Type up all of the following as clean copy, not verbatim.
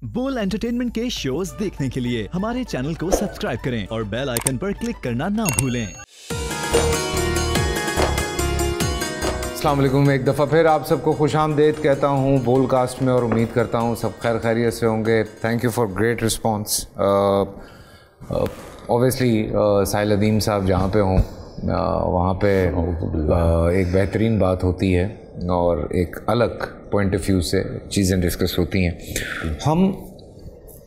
बोल एंटरटेनमेंट के शोज देखने के लिए हमारे चैनल को सब्सक्राइब करें और बेल आइकन पर क्लिक करना ना भूलें। अस्सलाम वालेकुम, एक दफ़ा फिर आप सबको खुशामदीद कहता हूँ बोलकास्ट में और उम्मीद करता हूँ सब खैर खैरियत से होंगे। Thank you for great response. Obviously Sahil Adeem साहब जहाँ पे हों वहाँ पे एक बेहतरीन बात होती है और एक अलग पॉइंट ऑफ व्यू से चीज़ें डिस्कस होती हैं। हम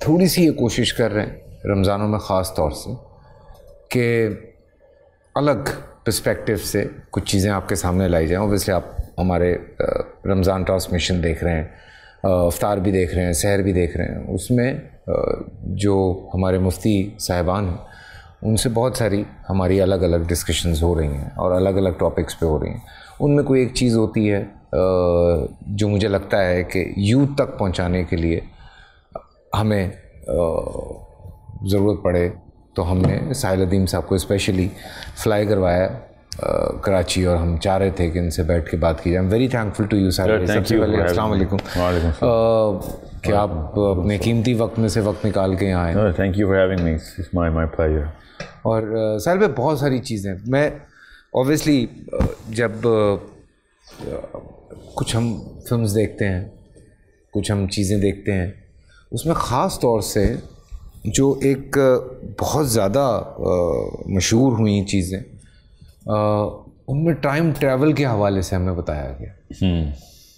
थोड़ी सी ये कोशिश कर रहे हैं रमज़ानों में ख़ास तौर से कि अलग पर्सपेक्टिव से कुछ चीज़ें आपके सामने लाई जाएं। ऑब्वियसली आप हमारे रमज़ान ट्रांसमिशन देख रहे हैं, इफ्तार भी देख रहे हैं, सहर भी देख रहे हैं। उसमें जो हमारे मुफ्ती साहिबान हैं उनसे बहुत सारी हमारी अलग अलग डिस्कशंस हो रही हैं और अलग अलग टॉपिक्स पे हो रही हैं। उनमें कोई एक चीज़ होती है जो मुझे लगता है कि यूथ तक पहुंचाने के लिए हमें ज़रूरत पड़े तो हमने साहिल अदीम साहब को स्पेशली फ़्लाई करवाया कराची और हम चाह रहे थे कि इनसे बैठ के बात की जाए। I am very thankful to you Sahil. सबसे पहले अस्सलाम वालेकुम कि आप अपने कीमती वक्त में से वक्त निकाल के यहाँ आए। Thank you for having me, it's my pleasure. और साहिल भाई बहुत सारी चीज़ें मैं ऑब्वियसली जब कुछ हम फिल्म्स देखते हैं, कुछ हम चीज़ें देखते हैं, उसमें ख़ास तौर से जो एक बहुत ज़्यादा मशहूर हुई चीज़ें उनमें टाइम ट्रैवल के हवाले से हमें बताया गया।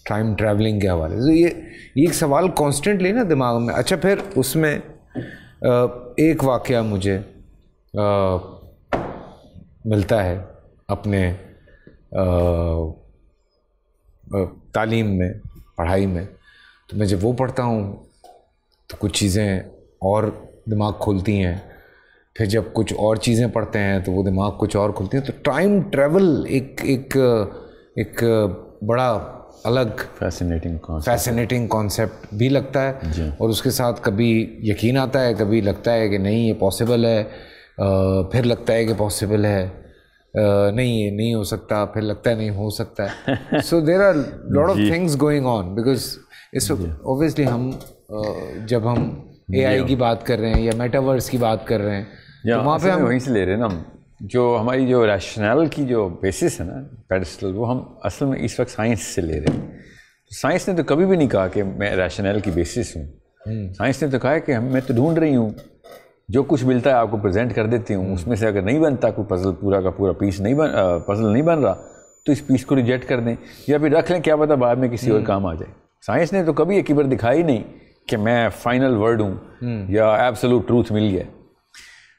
टाइम ट्रैवलिंग के हवाले से ये एक सवाल कॉन्स्टेंटली ना दिमाग में। अच्छा, फिर उसमें एक वाक़या मुझे मिलता है अपने तालीम में, पढ़ाई में, तो मैं जब वो पढ़ता हूँ तो कुछ चीज़ें और दिमाग खोलती हैं। फिर जब कुछ और चीज़ें पढ़ते हैं तो वो दिमाग कुछ और खुलती हैं। तो टाइम ट्रैवल एक बड़ा अलग फैसिनेटिंग कॉन्सेप्ट भी लगता है और उसके साथ कभी यकीन आता है, कभी लगता है कि नहीं ये पॉसिबल है, फिर लगता है कि पॉसिबल है, नहीं ये नहीं हो सकता, फिर लगता है नहीं हो सकता है। So there are lot of things going on because इस ऑब्वियसली हम जब हम AI की बात कर रहे हैं या मेटावर्स की बात कर रहे हैं तो वहाँ पे हम वहीं से ले रहे हैं ना, जो हमारी जो रैशनल की जो बेसिस है ना, पेडिस्टल, वो हम असल में इस वक्त साइंस से ले रहे हैं। तो साइंस ने तो कभी भी नहीं कहा कि मैं रैशनल की बेसिस हूँ। साइंस ने तो कहा है कि मैं तो ढूंढ रही हूँ, जो कुछ मिलता है आपको प्रेजेंट कर देती हूँ, उसमें से अगर नहीं बनता कोई पजल, पूरा का पूरा पीस नहीं पजल नहीं बन रहा तो इस पीस को रिजेक्ट कर दें या फिर रख लें, क्या पता बाद में किसी और काम आ जाए। साइंस ने तो कभी एक बार दिखाई नहीं कि मैं फाइनल वर्ड हूँ या एब्सोल्यूट ट्रूथ मिल गया।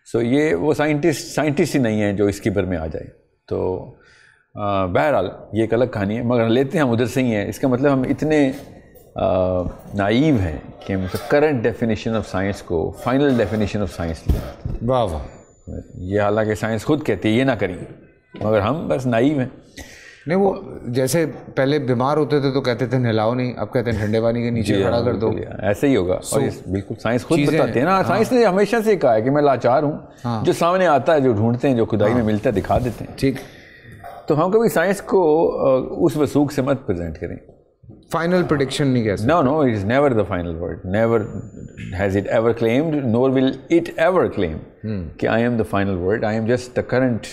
सो ये वो साइंटिस्ट ही नहीं है जो इसके पर में आ जाए। तो बहरहाल ये एक अलग कहानी है, मगर लेते हैं हम उधर से ही हैं। इसका मतलब हम इतने नाइव हैं कि हम करंट डेफिनेशन ऑफ साइंस को फाइनल डेफिनेशन ऑफ साइंस लें। वाह वाह। ये हालांकि साइंस खुद कहती है ये ना करिए, मगर हम बस नाइव हैं। नहीं, वो जैसे पहले बीमार होते थे तो कहते थे नहलाओ नहीं, अब कहते हैं ठंडे पानी के नीचे खड़ा कर दो। ऐसे ही होगा। और ये बिल्कुल साइंस खुद बताती है ना। साइंस ने हमेशा से कहा है कि मैं लाचार हूँ। जो सामने आता है, जो ढूंढते हैं, जो खुदाई में मिलता है, दिखा देते हैं। ठीक। तो हम कभी साइंस को उस वसूख से मत प्रेजेंट करें। फाइनल प्रेडिक्शन नहीं कह सकते। No, it is never the final word, never has it ever claimed, nor will it ever claim कि I am the final word. I am just the current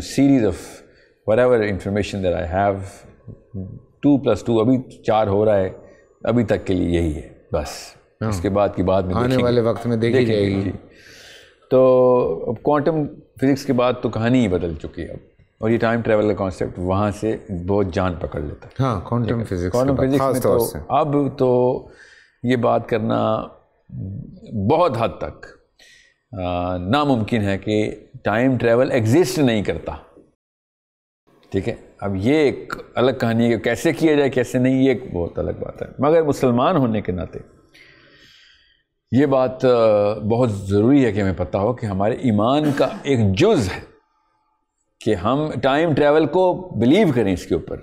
series of whatever information that I have, 2+2 अभी 4 हो रहा है, अभी तक के लिए यही है बस। इसके बाद की बाद में आने वाले वक्त में देखी जाएगी। तो अब क्वांटम फिजिक्स के बाद तो कहानी ही बदल चुकी है अब, और ये टाइम ट्रैवल का कॉन्सेप्ट वहाँ से बहुत जान पकड़ लेता है। हाँ, क्वांटम फिजिक्स में तो अब तो ये बात करना बहुत हद तक नामुमकिन है कि टाइम ट्रैवल एग्जिस्ट नहीं करता। ठीक है, अब ये एक अलग कहानी है कि कैसे किया जाए कैसे नहीं, ये एक बहुत अलग बात है। मगर मुसलमान होने के नाते ये बात बहुत ज़रूरी है कि हमें पता हो कि हमारे ईमान का एक जुज़ है कि हम टाइम ट्रैवल को बिलीव करें इसके ऊपर।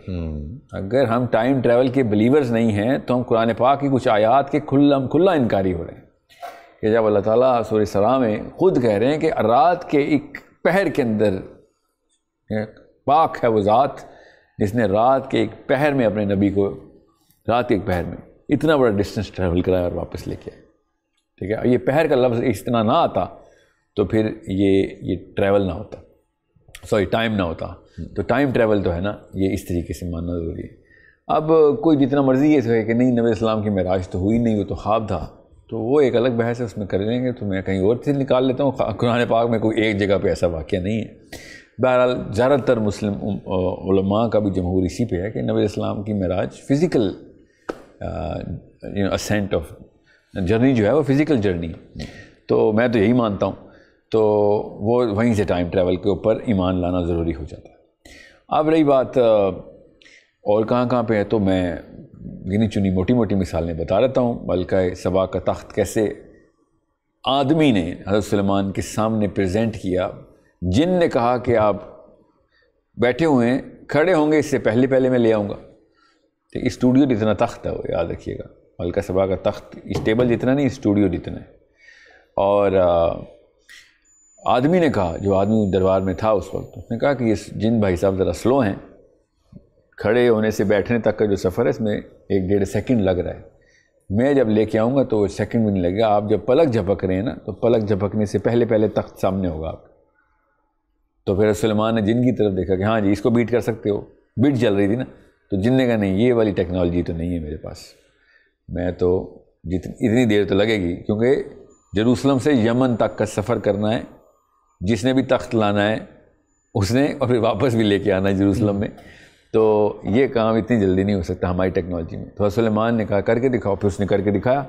अगर हम टाइम ट्रैवल के बिलीवर्स नहीं हैं तो हम कुरान पाक की कुछ आयात के खुला इनकारी हो रहे हैं। कि जब अल्लाह ताला सूरह इसरा में ख़ुद कह रहे हैं कि रात के एक पहर के अंदर पाक है वो ज़ात जिसने रात के एक पहर में अपने नबी को, रात के एक पहर में इतना बड़ा डिस्टेंस ट्रैवल कराया और वापस लेके आए, ठीक है। ये पहर का लफ्ज़ इतना ना आता तो फिर ये ट्रैवल ना होता, सॉरी टाइम ना होता। तो टाइम ट्रैवल तो है ना, ये इस तरीके से मानना ज़रूरी है। अब कोई जितना मर्ज़ी ये कहे कि नहीं नबी इस्लाम की मेराज तो हुई नहीं, वो तो ख्वाब था, तो वो एक अलग बहस है, उसमें कर लेंगे। तो मैं कहीं और चीज़ निकाल लेता हूँ। कुरान पाक में कोई एक जगह पे ऐसा वाक़या नहीं है। बहरहाल ज़्यादातर मुस्लिम उलमा का भी जमहूर इसी पे है कि नबी इस्लाम की मेराज फ़िज़िकल असेंट ऑफ जर्नी जो है वो फ़िज़िकल जर्नी, तो मैं तो यही मानता हूँ। तो वो वहीं से टाइम ट्रैवल के ऊपर ईमान लाना ज़रूरी हो जाता है। अब रही बात और कहाँ पे है, तो मैं गिनी चुनी मोटी मोटी मिसालें बता रहता हूँ। मलका सबा का तख्त कैसे आदमी ने हज़रत सुलेमान के सामने प्रेजेंट किया। जिन ने कहा कि आप बैठे हुए हैं, खड़े होंगे, इससे पहले मैं ले आऊँगा। तो स्टूडियो जितना तख्त है वो याद रखिएगा, मलका सबा का तख्त इस टेबल जितना नहीं, स्टूडियो जितना है। और आदमी ने कहा, जो आदमी दरबार में था उस वक्त, उसने कहा कि ये जिन भाई साहब ज़रा स्लो हैं, खड़े होने से बैठने तक का जो सफ़र है इसमें 1-1.5 सेकंड लग रहा है। मैं जब लेके आऊँगा तो सेकंड भी नहीं लगेगा। आप जब पलक झपक रहे हैं ना, तो पलक झपकने से पहले तख्त सामने होगा आपका। तो फिर सुलेमान ने जिन की तरफ देखा कि हाँ जी इसको बीट कर सकते हो, बीट चल रही थी ना, तो जिन ने कहा नहीं ये वाली टेक्नोलॉजी तो नहीं है मेरे पास, मैं तो इतनी देर तो लगेगी, क्योंकि जेरूसलम से यमन तक का सफ़र करना है, जिसने भी तख्त लाना है उसने, और फिर वापस भी लेके आना है जेरूसलम में, तो ये काम इतनी जल्दी नहीं हो सकता हमारी टेक्नोलॉजी में। तो सुलेमान ने कहा करके दिखाओ, फिर उसने करके दिखाया।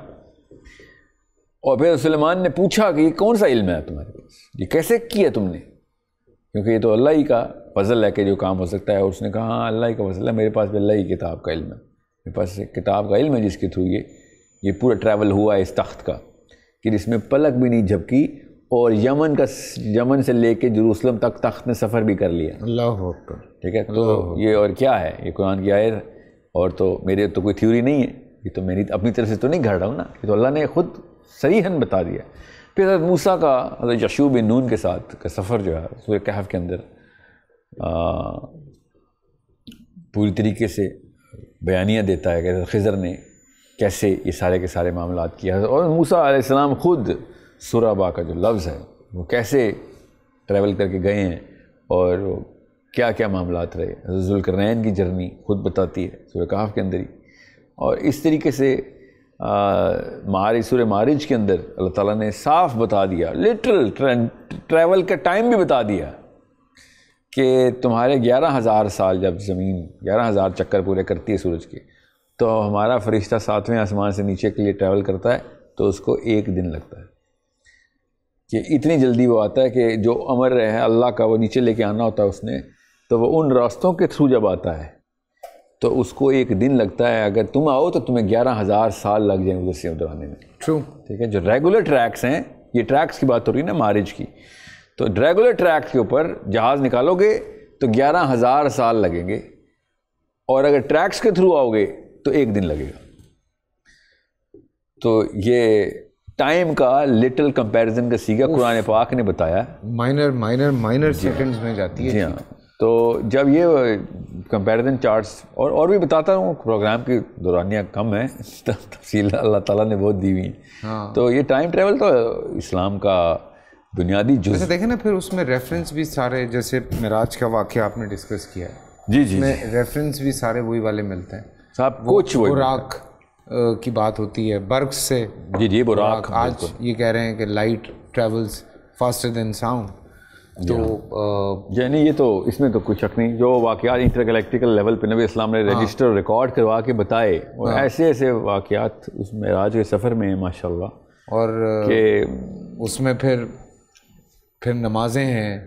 और फिर सुलेमान ने पूछा कि ये कौन सा इल्म है तुम्हारे पास, ये कैसे किया तुमने, क्योंकि ये तो अल्लाह ही का फजल है कि जो काम हो सकता है। और उसने कहा हाँ अल्लाह ही का फजल है, मेरे पास भी अल्लाह ही किताब का इल्म है, मेरे पास एक किताब का इल्म है जिसके थ्रू ये पूरा ट्रैवल हुआ है इस तख्त का, कि जिसमें पलक भी नहीं झपकी, और यमन से लेके जेरूसलम तक तख्त ने सफ़र भी कर लिया। अल्लाह अकबर। ठीक है, तो ये और क्या है, ये कुरान की आयत, और तो मेरे तो कोई थ्योरी नहीं है, ये तो मेरी अपनी तरफ से तो नहीं घड़ रहा हूँ ना, ये तो अल्लाह ने खुद सरीहन बता दिया। फिर हज़रत मूसा का हज़रत यशू बिन नून के साथ का सफ़र जो है सूरह कहफ के अंदर पूरी तरीके से बयानिया देता है कि खिज़र ने कैसे ये सारे के सारे मामलात किया, और मूसा अलैहिस्सलाम खुद सुराबा का जो लफ्ज़ है वो कैसे ट्रैवल करके गए हैं और क्या क्या मामलात रहे। ज़ुल्करनैन की जर्नी खुद बताती है सूरह कहफ के अंदर ही। और इस तरीके से सूरह मारिज के अंदर अल्लाह ताला ने साफ बता दिया, लिटरल ट्रैवल का टाइम भी बता दिया कि तुम्हारे 11,000 साल, जब ज़मीन 11,000 चक्कर पूरे करती है सूरज के, तो हमारा फरिश्ता 7वें आसमान से नीचे के लिए ट्रैवल करता है तो उसको 1 दिन लगता है। कि इतनी जल्दी वो आता है कि जो अमर है अल्लाह का, वो नीचे लेके आना होता है उसने, तो वो उन रास्तों के थ्रू जब आता है तो उसको 1 दिन लगता है। अगर तुम आओ तो तुम्हें 11,000 साल लग जाएंगे उधर से उधर आने में। ट्रू। ठीक है, जो रेगुलर ट्रैक्स हैं, ये ट्रैक्स की बात हो रही है ना मारिज की, तो रेगुलर ट्रैक के ऊपर जहाज़ निकालोगे तो 11,000 साल लगेंगे, और अगर ट्रैक्स के थ्रू आओगे तो 1 दिन लगेगा। तो ये टाइम का लिटिल कंपैरिजन का सीगा कुरान पाक ने बताया। माइनर सेकंड्स में जाती है। जी हाँ, तो जब ये कंपैरिजन चार्ट्स और भी बताता हूँ, प्रोग्राम की दौरानियाँ कम है, तफसील अल्लाह ताला ने बहुत दी हुई है। हाँ। तो ये टाइम ट्रैवल तो इस्लाम का बुनियादी जुज़। देखें ना, फिर उसमें रेफरेंस भी सारे, जैसे मिराज का वाक़या आपने डिस्कस किया है, जी जी, उसमें रेफरेंस भी सारे वही वाले मिलते हैं साहब। कुछ बुराक की बात होती है, बर्क से। जी बुराक। आज ये कह रहे हैं कि light travels faster than sound. तो यानी ये तो इसमें तो कुछ शक नहीं, जो वाक़यात इंटरगैलेक्टिकल लेवल पे नबी इस्लाम ने रजिस्टर रिकॉर्ड करवा के बताए, और ऐसे ऐसे वाक़यात उस मेराज के सफ़र में माशाल्लाह। और के उसमें फिर नमाजें हैं,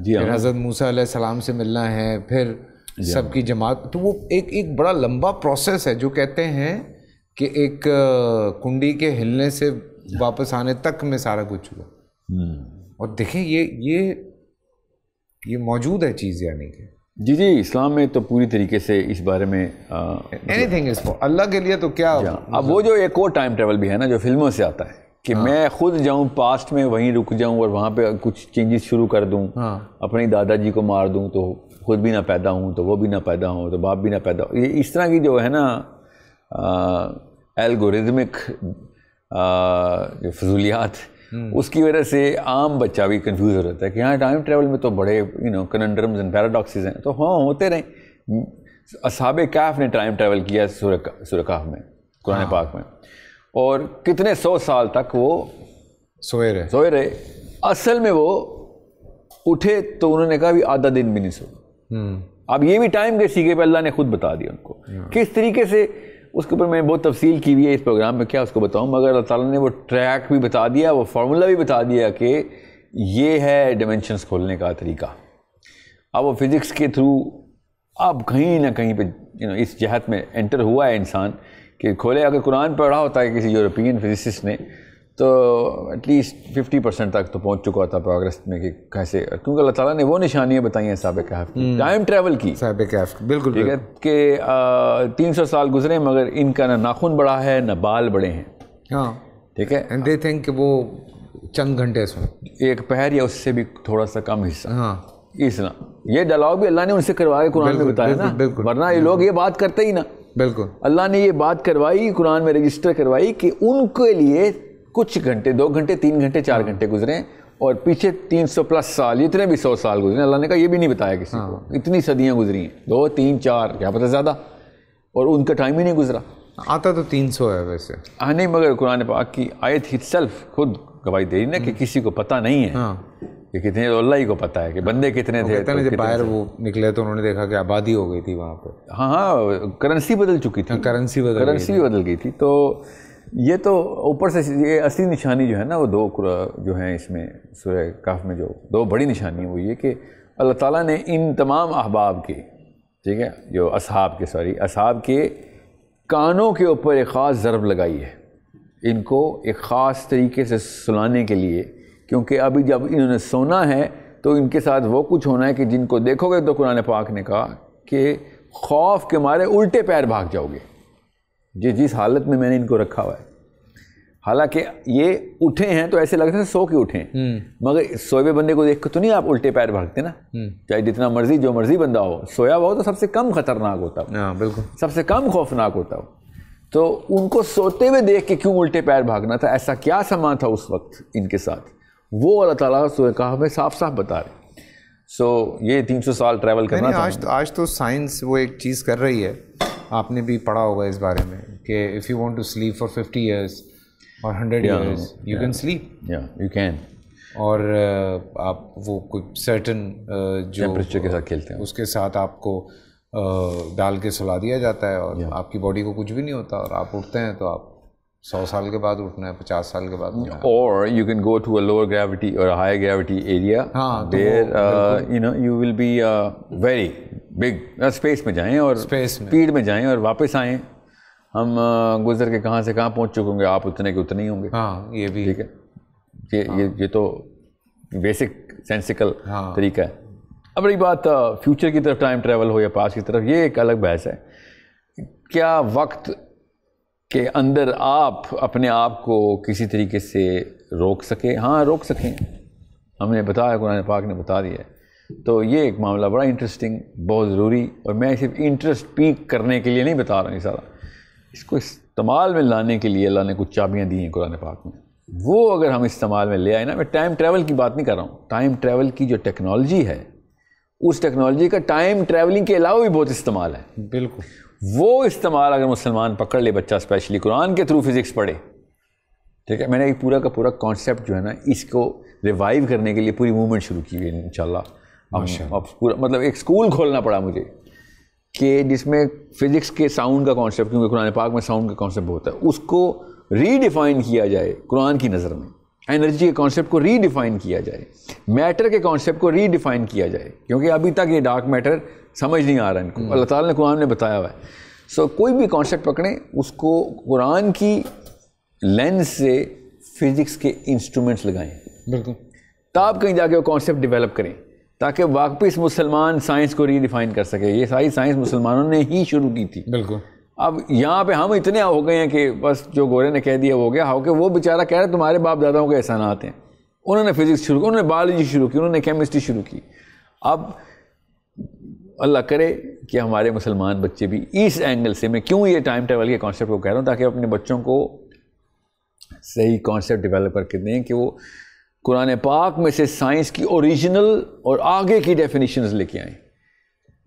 फिर हज़रत मूसा अलैहिस्सलाम से मिलना है, फिर सबकी जमात। तो वो एक बड़ा लंबा प्रोसेस है, जो कहते हैं कि एक कुंडी के हिलने से वापस आने तक में सारा कुछ हुआ। और देखें ये मौजूद है चीज़, यानी कि जी इस्लाम में तो पूरी तरीके से इस बारे में एनीथिंग इज फॉर अल्लाह के लिए। तो क्या अब वो जो एक और टाइम ट्रेवल भी है ना, जो फिल्मों से आता है कि मैं खुद जाऊं पास्ट में, वहीं रुक जाऊं और वहाँ पे कुछ चेंजेस शुरू कर दूं, अपने दादाजी को मार दूं तो खुद भी ना पैदा हूं, तो वो भी ना पैदा हो, तो बाप भी ना पैदा हो। ये इस तरह की जो है ना एल्गोरिदमिक जो फजूलियात, उसकी वजह से आम बच्चा भी कंफ्यूज हो जाता है कि हाँ टाइम ट्रैवल में तो बड़े कनंड्रम्स एंड पैराडॉक्सेस हैं। तो हाँ होते रहे। असहाबे कहफ ने टाइम ट्रैवल किया सूरह कहफ में, कुरान पाक में, और कितने 100 साल तक वो सोए रहे। असल में वो उठे तो उन्होंने कहा भी आधा दिन भी नहीं सो। अब ये भी टाइम के सीखे पे अल्लाह ने खुद बता दिया उनको किस तरीके से। उसके ऊपर मैंने बहुत तफसील की हुई है इस प्रोग्राम में, क्या उसको बताऊं, मगर अल्लाह ताला ने वो ट्रैक भी बता दिया, वो फार्मूला भी बता दिया कि ये है डिमेंशंस खोलने का तरीका। अब वो फिज़िक्स के थ्रू अब कहीं ना कहीं पे इस जहत में एंटर हुआ है इंसान कि खोले। अगर कुरान पढ़ा होता है किसी यूरोपियन फिजिसिस्ट ने तो एटलीस्ट 50% तक तो पहुंच चुका था प्रोग्रेस में कि कैसे, क्योंकि अल्लाह ताला ने वो निशानियाँ बताई हैं साहिब कहफ की, टाइम ट्रैवल की। साहिब कहफ बिल्कुल ठीक है कि 300 साल गुजरे मगर इनका ना नाखून बड़ा है ना बाल बड़े हैं। हाँ ठीक है। एंड दे थिंक कि वो चंद घंटे सो, एक पहर या उससे भी थोड़ा सा कम हिस्सा। हाँ इतना ये डायलॉग भी अल्लाह ने उनसे करवाया, कुरान में बताया ना, वरना ये लोग ये बात करते ही ना। बिल्कुल अल्लाह ने ये बात करवाई, कुरान में रजिस्टर करवाई कि उनके लिए कुछ घंटे, 2 घंटे, 3 घंटे, 4 घंटे गुजरे, और पीछे 300+ साल, इतने भी 100 साल गुजरे। अल्लाह ने कहा ये भी नहीं बताया किसी को, इतनी सदियां गुजरी हैं, 2, 3, 4 क्या पता ज़्यादा, और उनका टाइम ही नहीं गुजरा। आता तो 300 है वैसे। हाँ नहीं, मगर कुरान पाक की आयत इत्सेल्फ खुद गवाही दे रही ना कि किसी को पता नहीं है कि कितने, अल्लाह ही को पता है कि बंदे कितने थे। तो जब बाहर वो निकले तो उन्होंने देखा कि आबादी हो गई थी वहाँ पे। हाँ, करेंसी बदल चुकी थी, करेंसी बदल गई थी। तो ये तो ऊपर से ये असली निशानी जो है ना, वो 2 जो हैं इसमें सूरह कहफ में, जो 2 बड़ी निशानी है वो ये कि अल्लाह ताला ने इन तमाम अहबाब के, ठीक है, जो असहाब के कानों के ऊपर एक ख़ास ज़रब लगाई है, इनको एक ख़ास तरीके से सुलाने के लिए, क्योंकि अभी जब इन्होंने सोना है तो इनके साथ वो कुछ होना है कि जिनको देखोगे तो कुरान पाक ने कहा कि खौफ के मारे उल्टे पैर भाग जाओगे, जिस हालत में मैंने इनको रखा हुआ है। हालांकि ये उठे हैं तो ऐसे लगता है सो के उठे हैं, मगर सोए हुए बंदे को देख कर तो नहीं आप उल्टे पैर भागते ना। चाहे जितना मर्जी जो मर्जी बंदा हो, सोया हुआ हो तो सबसे कम खतरनाक होता है, बिल्कुल सबसे कम खौफनाक होता हो। तो उनको सोते हुए देख के क्यों उल्टे पैर भागना था, ऐसा क्या समा था उस वक्त इनके साथ, वो अल्लाह ताला सूरह कहफ में साफ साफ बता रहे। सो ये 300 साल ट्रैवल करना था। आज तो साइंस वो एक चीज़ कर रही है, आपने भी पढ़ा होगा इस बारे में, कि if you want to sleep for 50 years और 100 years you can sleep, you can. और आप वो कुछ सर्टन जो टेम्परेचर के साथ खेलते हैं उसके साथ आपको डाल के सुला दिया जाता है, और आपकी बॉडी को कुछ भी नहीं होता, और आप उठते हैं तो आप 100 साल के बाद उठना है, 50 साल के बाद उठना है। और you can go to a lower gravity or high gravity area, where you will be very big, space में जाएं और स्पीड में जाएं और वापस आएं। हम गुजर के कहाँ से कहाँ पहुँच चुके होंगे, आप उतने के उतने ही होंगे। हाँ, ये भी ठीक है। ये तो बेसिक सेंसिकल तरीका है। अब रही बात फ्यूचर की तरफ टाइम ट्रैवल हो या पास्ट की तरफ, ये एक अलग बहस है। क्या वक्त के अंदर आप अपने आप को किसी तरीके से रोक सके? हाँ, रोक सकें, हमने बताया, कुरान पाक ने बता दिया है। तो ये एक मामला बड़ा इंटरेस्टिंग, बहुत ज़रूरी, और मैं सिर्फ इंटरेस्ट पीक करने के लिए नहीं बता रहा हूँ, सारा इसको इस्तेमाल में लाने के लिए अल्लाह ने कुछ चाबियाँ दी हैं कुरान पाक में। वो अगर हम इस्तेमाल में ले आए ना, मैं टाइम ट्रैवल की बात नहीं कर रहा हूँ, टाइम ट्रैवल की जो टेक्नोलॉजी है, उस टेक्नोलॉजी का टाइम ट्रैवलिंग के अलावा भी बहुत इस्तेमाल है। बिल्कुल, वो इस्तेमाल अगर मुसलमान पकड़ ले, बच्चा स्पेशली कुरान के थ्रू फिज़िक्स पढ़े, ठीक है। मैंने एक पूरा का पूरा कॉन्सेप्ट जो है ना, इसको रिवाइव करने के लिए पूरी मूवमेंट शुरू की है इंशाल्लाह। अब पूरा मतलब एक स्कूल खोलना पड़ा मुझे कि जिसमें फ़िज़िक्स के साउंड का कॉन्सेप्ट, क्योंकि कुरान पाक में साउंड का कॉन्सेप्ट होता है, उसको रीडिफ़ाइन किया जाए कुरान की नज़र में। एनर्जी के कॉन्सेप्ट को रीडिफ़ाइन किया जाए, मैटर के कॉन्सेप्ट को रीडिफ़ाइन किया जाए, क्योंकि अभी तक ये डार्क मैटर समझ नहीं आ रहा है इनको, अल्लाह ताला ने कुरान में बताया हुआ है। सो कोई भी कॉन्सेप्ट पकड़ें, उसको कुरान की लेंस से फ़िज़िक्स के इंस्ट्रूमेंट्स लगाएं, बिल्कुल, तब कहीं जाके वो कॉन्सेप्ट डेवलप करें, ताकि वापस मुसलमान साइंस को रीडिफ़ाइन कर सके। ये सारी साइंस मुसलमानों ने ही शुरू की थी। बिल्कुल। अब यहाँ पे हम इतने हो गए हैं कि बस जो गोरे ने कह दिया वो हो गया, हो कि वो बेचारा कह रहा है तुम्हारे बाप दादाओं के एहसानात हैं, उन्होंने फिज़िक्स शुरू की, उन्होंने बायोलॉजी शुरू की, उन्होंने केमिस्ट्री शुरू की। अब अल्लाह करे कि हमारे मुसलमान बच्चे भी इस एंगल से, मैं क्यों ये टाइम ट्रैवल के कॉन्सेप्ट को कह रहा हूँ, ताकि अपने बच्चों को सही कॉन्सेप्ट डेवलप करके दें कि वो कुरान पाक में से साइंस की ओरिजिनल और आगे की डेफिनेशंस लेके आएँ।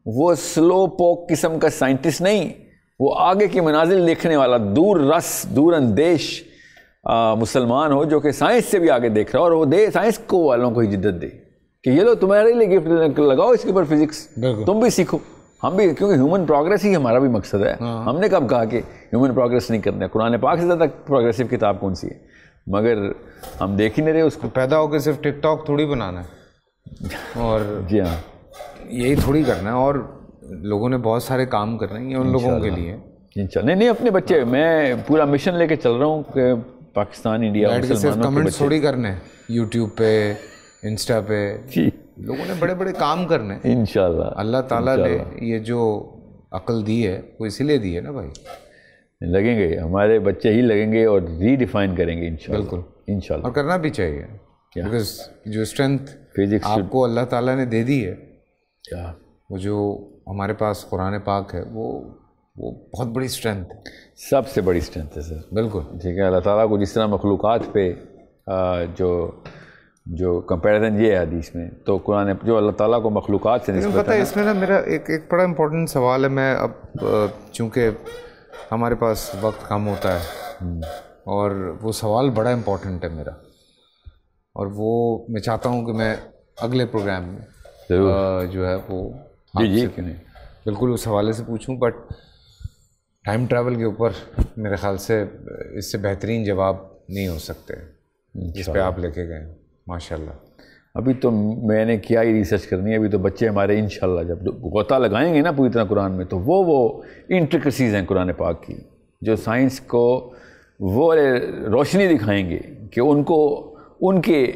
वो स्लो पोक किस्म का साइंटिस्ट नहीं, वो आगे की मनाजिल देखने वाला दूर रस दूर अंदेश मुसलमान हो, जो कि साइंस से भी आगे देख रहा हो, और वो दे साइंस को वालों को ही जिद्दत दे कि ये लो तुम्हारे लिए गिफ्ट लगाओ इसके ऊपर फिजिक्स, तुम भी सीखो, हम भी, क्योंकि ह्यूमन प्रोग्रेस ही हमारा भी मकसद है। हमने कब कहा कि ह्यूमन प्रोग्रेस नहीं करना है? कुरान पाक से ज़्यादा प्रोग्रेसिव किताब कौन सी है? मगर हम देख ही नहीं रहे उसको। पैदा होकर सिर्फ टिकटॉक थोड़ी बनाना है और जी हाँ, यही थोड़ी करना है, और लोगों ने बहुत सारे काम करने हैं, ये उन लोगों के लिए। इंशाल्लाह नहीं अपने बच्चे, मैं पूरा मिशन लेके चल रहा हूँ कि पाकिस्तान, इंडिया, मुसलमानों के कमेंट्स थोड़ी करने हैं यूट्यूब पे, इंस्टा पे, लोगों ने बड़े बड़े काम करने हैं। इंशाल्लाह अल्लाह ताला ने ये जो अक्ल दी है वो इसीलिए दी है ना भाई। लगेंगे हमारे बच्चे ही लगेंगे और रीडिफाइन करेंगे इंशाल्लाह। बिल्कुल इंशाल्लाह, और करना भी चाहिए, बिकॉज जो स्ट्रेंथ फिजिक्स आपको अल्लाह ताला ने दे दी है, क्या वो जो हमारे पास कुरान पाक है, वो बहुत बड़ी स्ट्रेंथ है, सबसे बड़ी स्ट्रेंथ है सर। बिल्कुल ठीक है, अल्लाह ताला को जिस तरह मखलूक़ात पे जो कंपैरिजन ये है हदीस में, तो कुरान जो अल्लाह ताला को मखलूक़ात से निस्बत पता है। इसमें ना मेरा एक बड़ा इम्पोर्टेंट सवाल है। मैं अब चूँकि हमारे पास वक्त कम होता है और वो सवाल बड़ा इम्पोर्टेंट है मेरा, और वो मैं चाहता हूँ कि मैं अगले प्रोग्राम में जो है वो जी क्यों नहीं, बिल्कुल उस हवाले से पूछूं। बट टाइम ट्रैवल के ऊपर मेरे ख्याल से इससे बेहतरीन जवाब नहीं हो सकते जिस पे आप लेके गए माशाल्लाह। अभी तो मैंने क्या ही रिसर्च करनी है, अभी तो बच्चे हमारे इंशाल्लाह जब गोता लगाएंगे ना पूरी तरह कुरान में, तो वो इंट्रिकसीज़ हैं कुरान पाक की, जो साइंस को वो रोशनी दिखाएंगे कि उनको उनके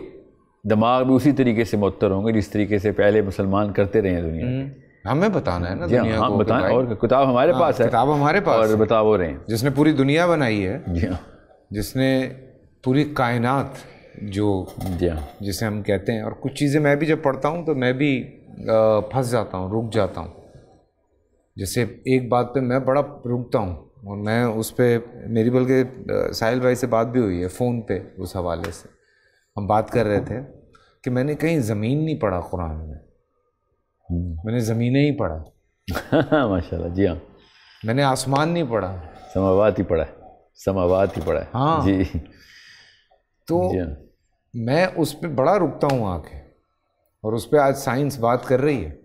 दिमाग भी उसी तरीके से मुअत्तर होंगे जिस तरीके से पहले मुसलमान करते रहे हैं दुनिया में। हमें बताना है ना दुनिया हाँ, को, बताएं, और किताब हमारे पास है, किताब हमारे पास और बता वो रहे हैं, जिसने पूरी दुनिया बनाई है। जी हाँ, जिसने पूरी कायनात जो जी हाँ, जिसे हम कहते हैं। और कुछ चीज़ें मैं भी जब पढ़ता हूँ तो मैं भी फंस जाता हूँ, रुक जाता हूँ। जैसे एक बात पे मैं बड़ा रुकता हूँ, और मैं उस पर मेरी बल्कि साहिल भाई से बात भी हुई है फ़ोन पे, उस हवाले से हम बात कर रहे थे कि मैंने कहीं ज़मीन नहीं पढ़ा कुरान में, मैंने ज़मीनें ही पढ़ा। माशाल्लाह, जी हाँ, मैंने आसमान नहीं पढ़ा, समावात ही पढ़ा है, समावात ही पढ़ा है। हाँ जी, तो जी हाँ, मैं उस पर बड़ा रुकता हूँ आके, और उस पर आज साइंस बात कर रही है।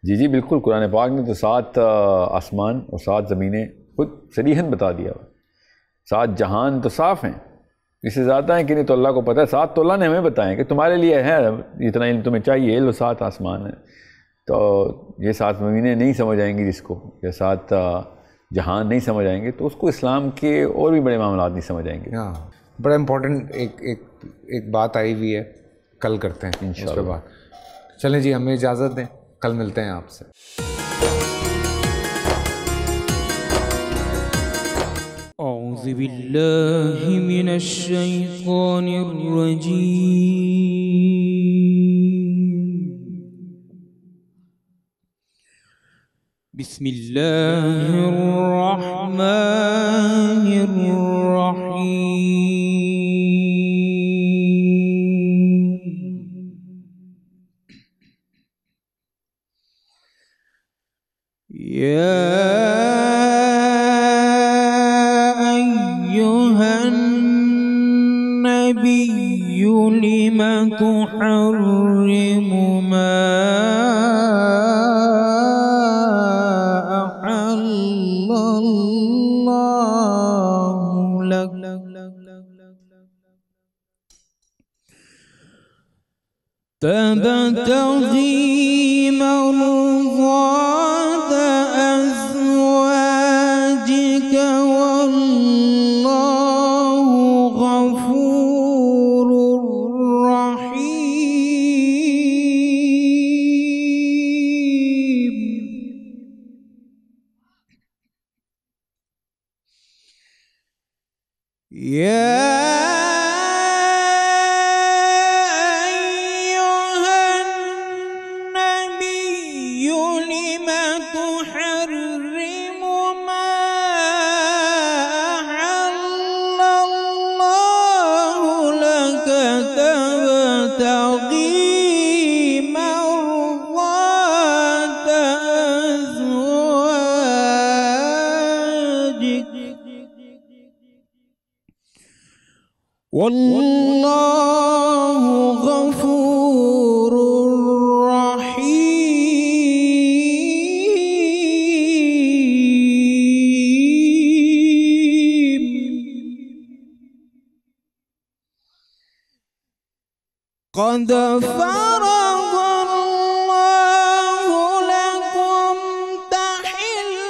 जी बिल्कुल, कुरान पाक ने तो 7 आसमान और 7 ज़मीनें खुद सरीहन बता दिया। 7 जहान तो साफ़ हैं, इससे ज़्यादा है कि नहीं तो अल्लाह को पता है। 7 तो अल्लाह ने हमें बताएं कि तुम्हारे लिए है, इतना इल्म तुम्हें चाहिए, लो 7 आसमान है। तो ये 7 ज़मीनें नहीं समझ आएंगी जिसको, या 7 जहान नहीं समझ आएंगे, तो उसको इस्लाम के और भी बड़े मामला नहीं समझ आएंगे। हाँ, बड़ा इम्पोर्टेंट एक बात आई हुई है, कल करते हैं उस पर बात। चलें जी, हमें इजाज़त दें, कल मिलते हैं आपसे। औज़ु बिल्लाहि मिनश शैतानिर रजीम। बिस्मिल्लाहिर रहमानिर रहीम। लिमा तुहर्रिमु मा अहल्लल्लाहु लक तबतगी मर्ज़ात अज़वाजिका वल्लाहु गफूरुर रहीम। वल्लाहु गफूरुर रहीम। क़द फ़रज़ल्लाहु लकुम तहिल्लता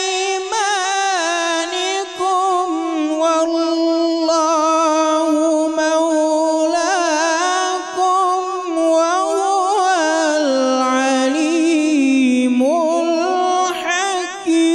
अयमानिकुम वल्लाहु मौलाकुम व हुवल अलीमुल हकीम।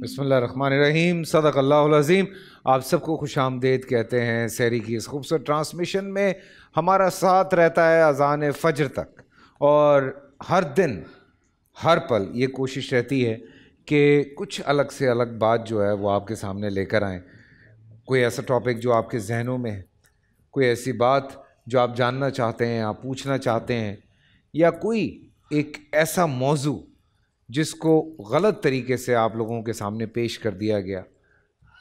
बिस्मिल्लाहिर्रहमानिर्रहीम, सदक़ल्लाहुल अज़ीम। आप सबको खुश आमदेद कहते हैं सहरी की इस खूबसूरत ट्रांसमिशन में। हमारा साथ रहता है अज़ान फ़ज्र तक, और हर दिन हर पल ये कोशिश रहती है कि कुछ अलग से अलग बात जो है वो आपके सामने लेकर आएँ। कोई ऐसा टॉपिक जो आपके जहनों में है, कोई ऐसी बात जो आप जानना चाहते हैं, आप पूछना चाहते हैं, या कोई एक ऐसा मौजू जिसको गलत तरीके से आप लोगों के सामने पेश कर दिया गया,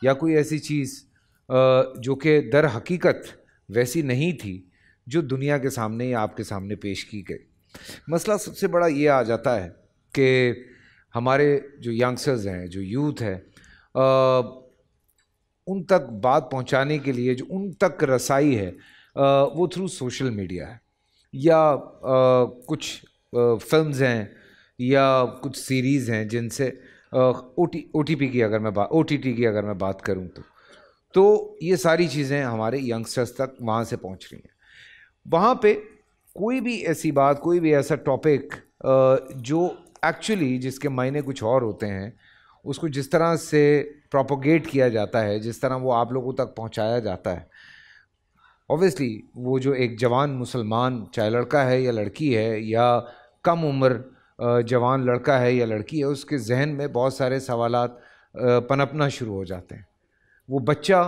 या कोई ऐसी चीज़ जो कि दर हकीकत वैसी नहीं थी जो दुनिया के सामने या आपके सामने पेश की गई। मसला सबसे बड़ा ये आ जाता है कि हमारे जो यंगस्टर्स हैं, जो यूथ है, उन तक बात पहुंचाने के लिए जो उन तक रसाई है वो थ्रू सोशल मीडिया है, या कुछ फिल्म्स हैं, या कुछ सीरीज़ हैं जिनसे OTT की अगर मैं बात करूं तो ये सारी चीज़ें हमारे यंगस्टर्स तक वहाँ से पहुँच रही हैं। वहाँ पे कोई भी ऐसी बात, कोई भी ऐसा टॉपिक जो एक्चुअली जिसके मायने कुछ और होते हैं, उसको जिस तरह से प्रोपोगेट किया जाता है, जिस तरह वो आप लोगों तक पहुँचाया जाता है, ऑब्वियसली वो जो एक जवान मुसलमान, चाहे लड़का है या लड़की है, या कम उम्र जवान लड़का है या लड़की है, उसके जहन में बहुत सारे सवालात पनपना शुरू हो जाते हैं। वो बच्चा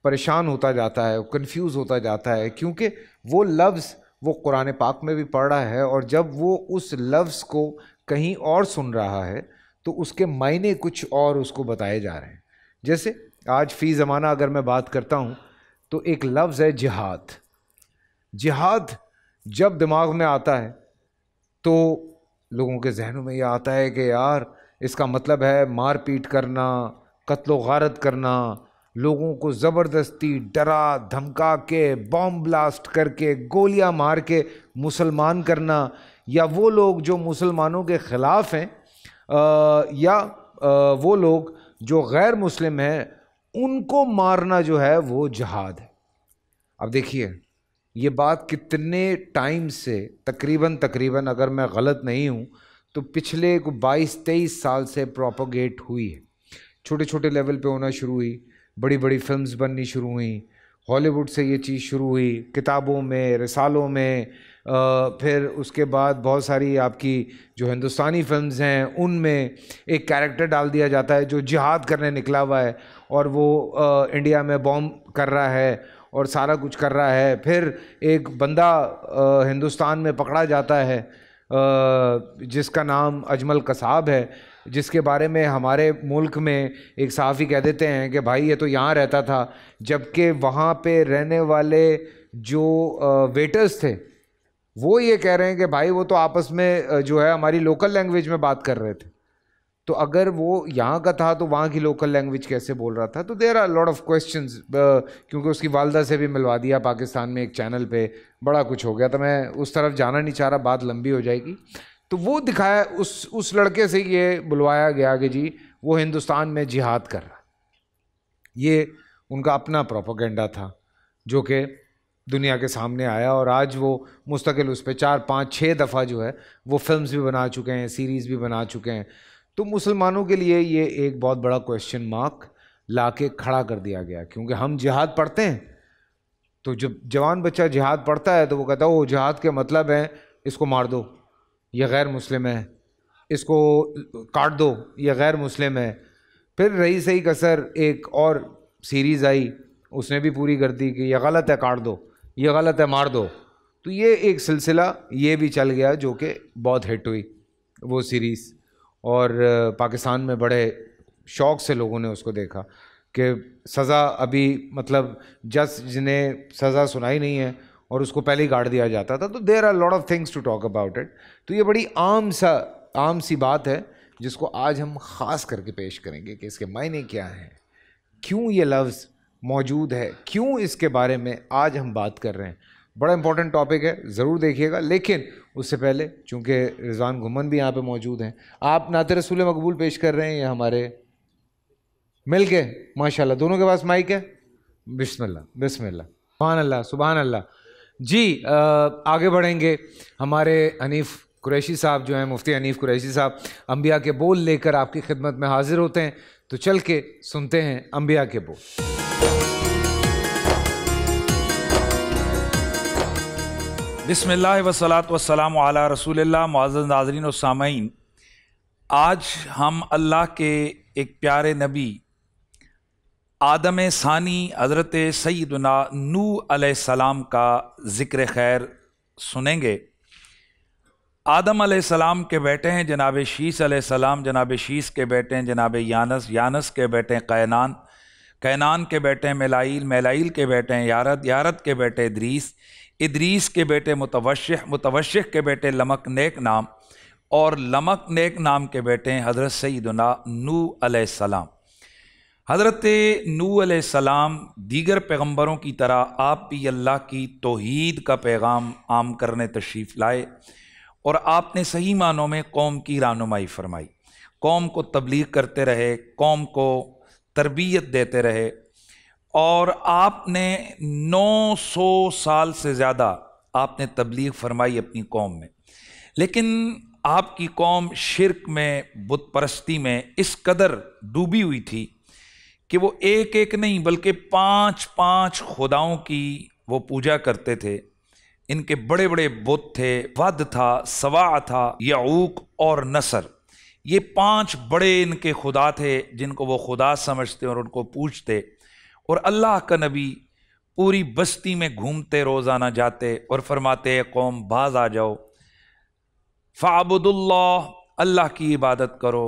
परेशान होता जाता है, कंफ्यूज होता जाता है, क्योंकि वो लफ्ज़ वो कुरान पाक में भी पढ़ रहा है, और जब वो उस लफ्ज़ को कहीं और सुन रहा है तो उसके मायने कुछ और उसको बताए जा रहे हैं। जैसे आज फ़ी ज़माना अगर मैं बात करता हूँ तो एक लफ्ज़ है जिहाद। जिहाद जब दिमाग में आता है तो लोगों के जहनों में यह आता है कि यार इसका मतलब है मार पीट करना, कत्ल गारत करना, लोगों को ज़बरदस्ती डरा धमका के, बॉम्ब ब्लास्ट करके, गोलियां मार के मुसलमान करना, या वो लोग जो मुसलमानों के ख़िलाफ़ हैं, या वो लोग जो गैर मुस्लिम हैं, उनको मारना जो है वो जिहाद है। अब देखिए ये बात कितने टाइम से, तकरीबन अगर मैं गलत नहीं हूँ तो पिछले 22-23 साल से प्रोपोगेट हुई है। छोटे छोटे लेवल पे होना शुरू हुई, बड़ी बड़ी फिल्म्स बननी शुरू हुई, हॉलीवुड से ये चीज़ शुरू हुई, किताबों में, रिसालों में, फिर उसके बाद बहुत सारी आपकी जो हिंदुस्तानी फिल्म्स हैं उनमें एक कैरेक्टर डाल दिया जाता है जो जिहाद करने निकला हुआ है, और वो इंडिया में बॉम्ब कर रहा है और सारा कुछ कर रहा है। फिर एक बंदा हिंदुस्तान में पकड़ा जाता है जिसका नाम अजमल कसाब है, जिसके बारे में हमारे मुल्क में एक सहाफ़ी कह देते हैं कि भाई ये तो यहाँ रहता था, जबकि वहाँ पे रहने वाले जो वेटर्स थे वो ये कह रहे हैं कि भाई वो तो आपस में जो है हमारी लोकल लैंग्वेज में बात कर रहे थे। तो अगर वो यहाँ का था तो वहाँ की लोकल लैंग्वेज कैसे बोल रहा था? तो there are lot of questions, क्योंकि उसकी वालदा से भी मिलवा दिया पाकिस्तान में एक चैनल पे, बड़ा कुछ हो गया। तो मैं उस तरफ जाना नहीं चाह रहा, बात लंबी हो जाएगी। तो वो दिखाया, उस लड़के से ये बुलवाया गया कि जी वो हिंदुस्तान में जिहाद कर रहा। ये उनका अपना प्रोपेगेंडा था जो कि दुनिया के सामने आया, और आज वो मुस्तकिल उस पर 4, 5, 6 दफ़ा जो है वो फिल्म्स भी बना चुके हैं, सीरीज़ भी बना चुके हैं। तो मुसलमानों के लिए ये एक बहुत बड़ा क्वेश्चन मार्क ला के खड़ा कर दिया गया, क्योंकि हम जिहाद पढ़ते हैं तो जब जवान बच्चा जिहाद पढ़ता है तो वो कहता है वो जिहाद के मतलब है इसको मार दो, ये गैर मुस्लिम है, इसको काट दो, ये गैर मुस्लिम है। फिर रही सही कसर एक और सीरीज़ आई, उसने भी पूरी कर दी कि ये गलत है काट दो, ये गलत है मार दो। तो ये एक सिलसिला ये भी चल गया जो कि बहुत हिट हुई वो सीरीज़, और पाकिस्तान में बड़े शौक़ से लोगों ने उसको देखा कि सज़ा अभी मतलब जज जिन्हें सज़ा सुनाई नहीं है और उसको पहले ही गाड़ दिया जाता था। तो there are lot of things to talk about it. तो ये बड़ी आम सी बात है जिसको आज हम ख़ास करके पेश करेंगे कि इसके मायने क्या हैं, क्यों ये लफ्ज़ मौजूद है, क्यों इसके बारे में आज हम बात कर रहे हैं। बड़ा इंपॉर्टेंट टॉपिक है, ज़रूर देखिएगा। लेकिन उससे पहले चूँकि रिजवान घुमन भी यहाँ पे मौजूद हैं, आप नाते रसूल मकबूल पेश कर रहे हैं या हमारे मिल के? माशाल्लाह दोनों के पास माइक है। बिस्मिल्लाह बिस्मिल्लाह, सुभान अल्लाह सुभान अल्लाह। जी आगे बढ़ेंगे। हमारे हनीफ कुरैशी साहब जो हैं, मुफ्ती हनीफ कुरैशी साहब, अंबिया के बोल लेकर आपकी खिदमत में हाजिर होते हैं। तो चल के सुनते हैं अंबिया के बोल। बिस्मिल्लाह वस्सलातु वस्सलामु अला रसूलिल्लाह। मुअज़्ज़ज़ नाज़रीन और सामईन, आज हम अल्लाह के एक प्यारे नबी आदम सानी हज़रत सैयदना नूह अलैहिस्सलाम का ज़िक्र खैर सुनेंगे। आदम अलैहिस्सलाम के बेटे हैं जनाब शीस अलैहिस्सलाम, जनाब शीस के बेटे हैं जनाब यानस, यानस के बेटे हैं कैनान, कैनान के बेटे हैं मेलाइल, मेलाइल के बेटे हैं यारद, यारद के बेटे इदरीस, इदरीस के बेटे मुतवश्शिह, मुतवश्शिह के बेटे लमक नेक नाम, और लमक नेक नाम के बेटे हैं हज़रत सैयदना नूह अलैहिस्सलाम। हज़रत नूह अलैहिस्सलाम दीगर पैगम्बरों की तरह आप भी अल्लाह की तौहीद का पैगाम आम करने तशरीफ़ लाए, और आपने सही मानों में कौम की रहनुमाई फरमाई, कौम को तबलीग करते रहे, कौम को तरबियत देते रहे, और आपने 900 साल से ज़्यादा आपने तबलीग फरमाई अपनी कौम में। लेकिन आपकी कौम शिर्क में, बुत परस्ती में इस कदर डूबी हुई थी कि वो एक एक नहीं बल्कि 5-5 खुदाओं की वो पूजा करते थे। इनके बड़े बड़े बुत थे, वद था, सवा था, यऊक और नसर। ये 5 बड़े इनके खुदा थे जिनको वो खुदा समझते और उनको पूछते। और अल्लाह का नबी पूरी बस्ती में घूमते, रोज़ाना जाते और फरमाते कौम बाज आ जाओ, फ़अबुदुल्लाह, अल्लाह की इबादत करो,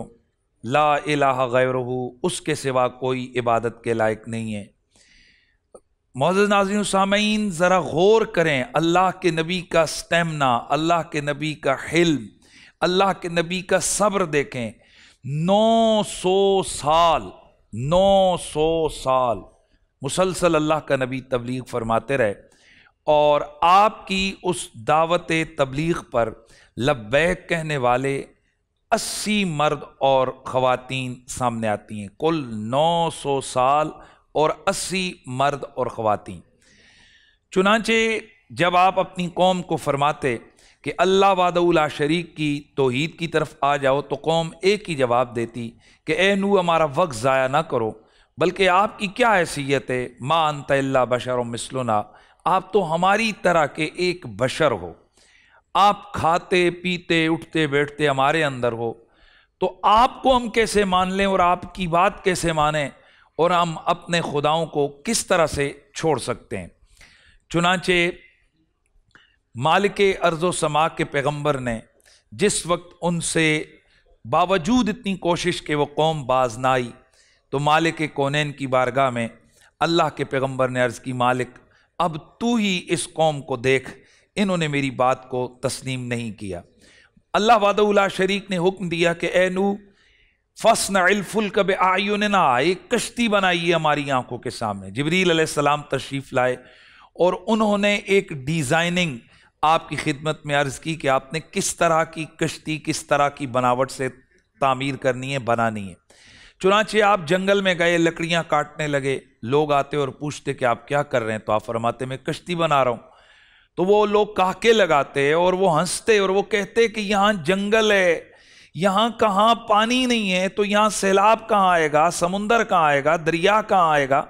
ला इलाहा गैरुहु, उसके सिवा कोई इबादत के लायक नहीं है। मुअज़्ज़ज़ नाज़रीन सामईन, ज़रा गौर करें अल्लाह के नबी का स्टेमिना, अल्लाह के नबी का हिल्म, अल्लाह के नबी का सब्र देखें। 900 साल 900 साल मुसलसल अल्लाह का नबी तबलीग फरमाते रहे, और आपकी उस दावत तबलीग पर लब्बैक कहने वाले 80 मर्द और ख़वातीन सामने आती हैं। कुल 900 साल और 80 मर्द और ख़वातीन। चुनांचे जब आप अपनी कौम को फरमाते कि अल्लाह वादहू ला शरीक की तौहीद की तरफ आ जाओ, तो कौम एक ही जवाब देती कि ए नूह, हमारा वक्त ज़ाया ना करो, बल्कि आपकी क्या हैसियत है, मा अंत इल्ला बशर मिसलुना, आप तो हमारी तरह के एक बशर हो, आप खाते पीते उठते बैठते हमारे अंदर हो, तो आपको हम कैसे मान लें और आपकी बात कैसे मानें, और हम अपने खुदाओं को किस तरह से छोड़ सकते हैं। चुनांचे मालिक अर्ज़ो समा के पैगंबर ने जिस वक्त उनसे बावजूद इतनी कोशिश के वो कौम बाज ना आई, तो मालिक कौनैन की बारगाह में अल्लाह के पैगंबर ने अर्ज़ की, मालिक अब तू ही इस कौम को देख, इन्होंने मेरी बात को तस्लीम नहीं किया। अल्लाह वादहुल्ला शरीक ने हुक्म दिया कि ए नूह, फस्नइल फुल्क बिअयुनिना, एक कश्ती बनाई हमारी आंखों के सामने। जिब्रील अलैहिस्सलाम तशरीफ लाए और उन्होंने एक डिजाइनिंग आपकी खिदमत में अर्ज की कि आपने किस तरह की कश्ती, किस तरह की बनावट से तामीर करनी है, बनानी है। चुनांचे आप जंगल में गए, लकड़ियां काटने लगे, लोग आते और पूछते कि आप क्या कर रहे हैं, तो आप फरमाते मैं कश्ती बना रहा हूं। तो वो लोग काके लगाते और वो हंसते और वो कहते कि यहां जंगल है, यहां कहां पानी नहीं है, तो यहां सैलाब कहां आएगा, समुंदर कहां आएगा, दरिया कहां आएगा,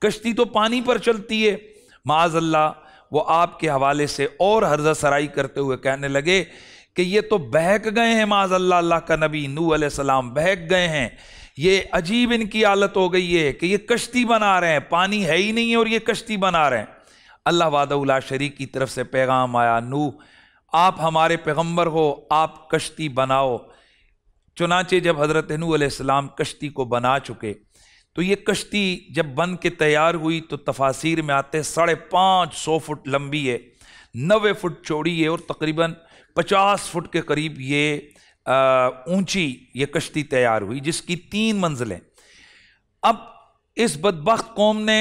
कश्ती तो पानी पर चलती है। माअज़ल्लाह वो आपके हवाले से और हर्जा सराई करते हुए कहने लगे कि ये तो बहक गए हैं, माअज़ल्लाह, अल्लाह का नबी नूह अलैहिस्सलाम बहक गए हैं, ये अजीब इनकी हालत हो गई है कि ये कश्ती बना रहे हैं, पानी है ही नहीं है और ये कश्ती बना रहे हैं। अल्लाह वादउला शरीक की तरफ से पैगाम आया, नूह आप हमारे पैगंबर हो, आप कश्ती बनाओ। चुनांचे जब हज़रत नूह अलैहिस्सलाम कश्ती को बना चुके तो ये कश्ती जब बन के तैयार हुई तो तफासिर में आते 550 फुट लंबी है, 90 फुट चौड़ी है और तकरीबन 50 फुट के करीब ये ऊंची ये कश्ती तैयार हुई, जिसकी 3 मंजिलें। अब इस बदबख्त कौम ने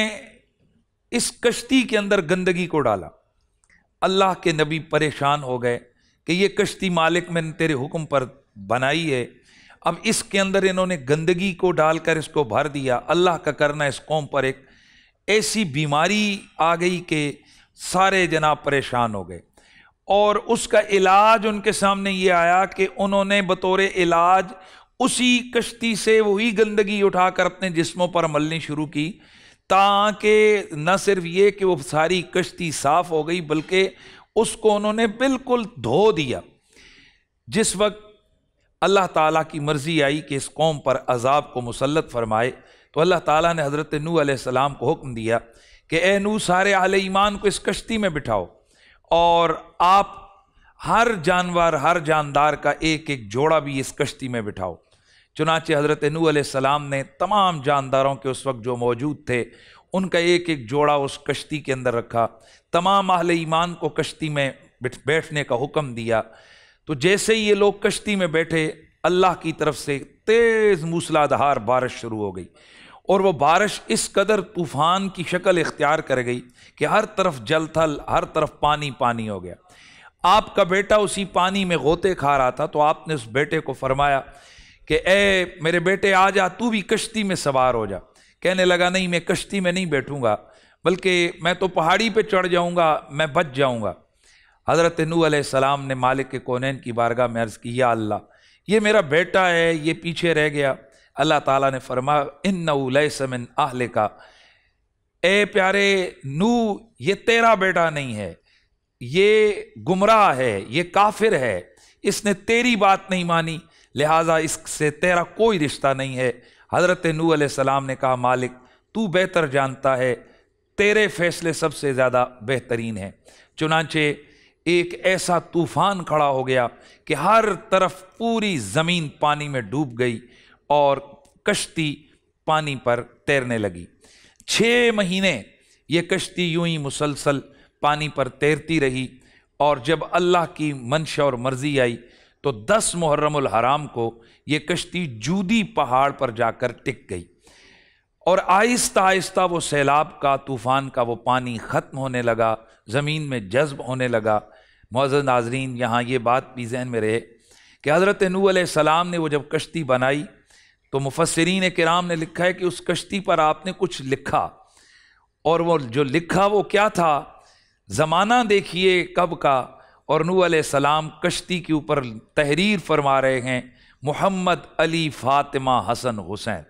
इस कश्ती के अंदर गंदगी को डाला। अल्लाह के नबी परेशान हो गए कि ये कश्ती मालिक मैंने तेरे हुक्म पर बनाई है, अब इसके अंदर इन्होंने गंदगी को डालकर इसको भर दिया। अल्लाह का करना इस कौम पर एक ऐसी बीमारी आ गई कि सारे जनाब परेशान हो गए और उसका इलाज उनके सामने ये आया कि उन्होंने बतौर इलाज उसी कश्ती से वही गंदगी उठाकर अपने जिस्मों पर मलनी शुरू की, ताकि न सिर्फ ये कि वो सारी कश्ती साफ हो गई बल्कि उसको उन्होंने बिल्कुल धो दिया। जिस वक्त अल्लाह ताला की मर्जी आई कि इस कौम पर अजाब को मुसल्लत फरमाए तो अल्लाह ताला ने हज़रत नूह अलैहिस्सलाम को हुक्म दिया कि ए नूह, सारे अहले ईमान को इस कश्ती में बिठाओ और आप हर जानवर, हर जानदार का एक एक जोड़ा भी इस कश्ती में बिठाओ। चुनांचे हज़रत नूह अलैहिस्सलाम ने तमाम जानदारों के उस वक्त जो मौजूद थे उनका एक एक जोड़ा उस कश्ती के अंदर रखा। तमाम अहले ईमान को कश्ती में बैठने का हुक्म दिया। तो जैसे ही ये लोग कश्ती में बैठे, अल्लाह की तरफ से तेज़ मूसलाधार बारिश शुरू हो गई और वो बारिश इस कदर तूफ़ान की शक्ल इख्तियार कर गई कि हर तरफ जल थल, हर तरफ पानी पानी हो गया। आपका बेटा उसी पानी में गोते खा रहा था, तो आपने उस बेटे को फरमाया कि ए मेरे बेटे आ जा, तू भी कश्ती में सवार हो जा। कहने लगा नहीं, मैं कश्ती में नहीं बैठूंगा, बल्कि मैं तो पहाड़ी पे चढ़ जाऊंगा, मैं बच जाऊंगा। हज़रत नूह अलैहिस्सलाम ने मालिक के कौनैन की बारगाह में अर्ज़ की, या अल्लाह, ये मेरा बेटा है, ये पीछे रह गया। अल्लाह ताला ने फरमाया, इन्नहु लैसा मिन अहलिका, ए प्यारे नूह, ये तेरा बेटा नहीं है, ये गुमराह है, ये काफिर है, इसने तेरी बात नहीं मानी, लिहाजा इससे तेरा कोई रिश्ता नहीं है। हज़रत नूह अलैहिस्सलाम ने कहा, मालिक तू बेहतर जानता है, तेरे फैसले सबसे ज़्यादा बेहतरीन हैं। चुनांचे एक ऐसा तूफान खड़ा हो गया कि हर तरफ पूरी ज़मीन पानी में डूब गई और कश्ती पानी पर तैरने लगी। 6 महीने ये कश्ती यूं ही मुसलसल पानी पर तैरती रही और जब अल्लाह की मंशा और मर्जी आई तो 10 मुहर्रमुल हराम को ये कश्ती जूदी पहाड़ पर जाकर टिक गई और आहिस्ता आहिस्ता वो सैलाब का, तूफ़ान का वो पानी ख़त्म होने लगा, ज़मीन में जज्ब होने लगा। मौजूद नाजरीन, यहाँ ये बात भी ज़हन में रहे कि हज़रत नूह अलैहिस्सलाम ने वो जब कश्ती बनाई तो मुफस्सिरीन किराम ने लिखा है कि उस कश्ती पर आपने कुछ लिखा, और वो जो लिखा वो क्या था, ज़माना देखिए कब का, और नूह अलैहिस्सलाम कश्ती के ऊपर तहरीर फरमा रहे हैं, मोहम्मद अली फ़ातिमा हसन हुसैन,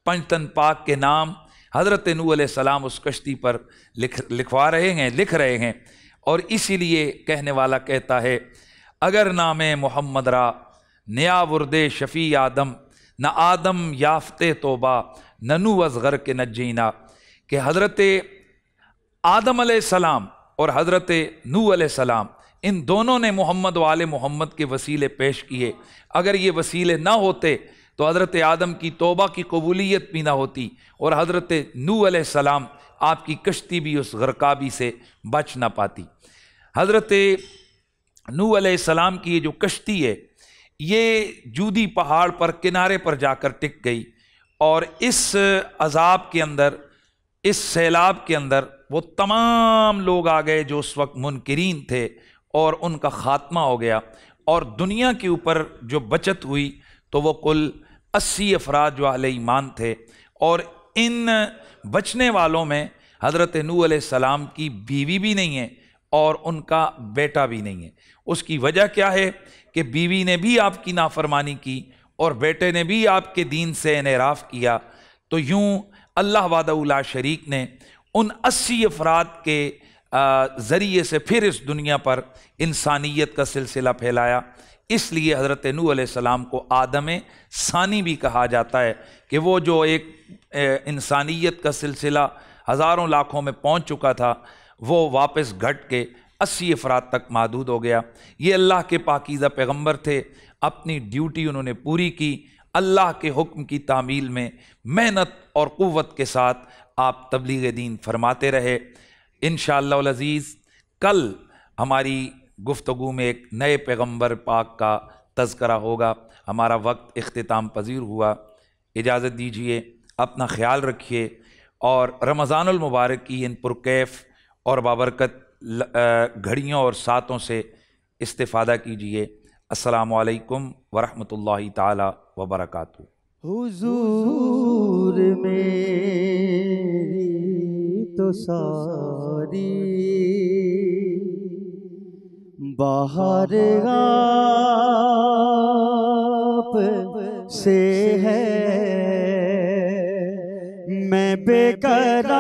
पंचतन पाक के नाम हज़रत नूह अलैहिस्सलाम उस कश्ती पर लिख रहे हैं। और इसीलिए कहने वाला कहता है, अगर नामे मोहम्मद रा नया वुर्दे शफ़ी आदम, न आदम याफ्ते तोबा ननू असगर के नजीना, कि हज़रत आदम अलैहिस्सलाम और हज़रत नूह अलैहिस्सलाम इन दोनों ने मोहम्मद वाले मोहम्मद के वसीले पेश किए। अगर ये वसीले ना होते तो हज़रत आदम की तौबा की कबूलियत भी ना होती और हज़रत नूह अलैहिस्सलाम आपकी कश्ती भी उस गरकाबी से बच ना पाती। हज़रत नूह अलैहिस्सलाम की ये जो कश्ती है, ये जूदी पहाड़ पर किनारे पर जाकर टिक गई। और इस अजाब के अंदर, इस सैलाब के अंदर वो तमाम लोग आ गए जो उस वक्त मुनकिरीन थे, और उनका ख़ात्मा हो गया। और दुनिया के ऊपर जो बचत हुई तो वो कुल 80 अफराद जो अहले ईमान थे। और इन बचने वालों में हज़रत नूह अलैहिस्सलाम की बीवी भी नहीं है और उनका बेटा भी नहीं है। उसकी वजह क्या है कि बीवी ने भी आपकी नाफरमानी की और बेटे ने भी आपके दीन से इनहराफ किया। तो यूं अल्लाह वादा शरीक ने उन 80 अफराद के ज़रिए से फिर इस दुनिया पर इंसानियत का सिलसिला फैलाया। इसलिए हज़रत नूह अलैहिस्सलाम को आदम सानी भी कहा जाता है कि वो जो एक इंसानियत का सिलसिला हज़ारों लाखों में पहुंच चुका था, वो वापस घट के 80 अफराद तक महदूद हो गया। ये अल्लाह के पाकीज़ा पैगंबर थे, अपनी ड्यूटी उन्होंने पूरी की। अल्लाह के हुक्म की तामील में मेहनत और क़ुव्वत के साथ आप तबलीग दीन फरमाते रहे। इंशाअल्लाह अज़ीज़ कल हमारी गुफ्तगू में एक नए पैगंबर पाक का तज़करा होगा। हमारा वक्त इख्तिताम पजीर हुआ, इजाज़त दीजिए, अपना ख्याल रखिए और रमज़ानुल मुबारक की इन पुरकैफ़ और बाबरकत घड़ियों और सातों से इस्तिफ़ादा कीजिए। अस्सलामु अलैकुम वरहमतुल्लाहि ताला वबरकातुहू। हुजूर मेरी तो सारी बाहर आप से है, मैं बेकरार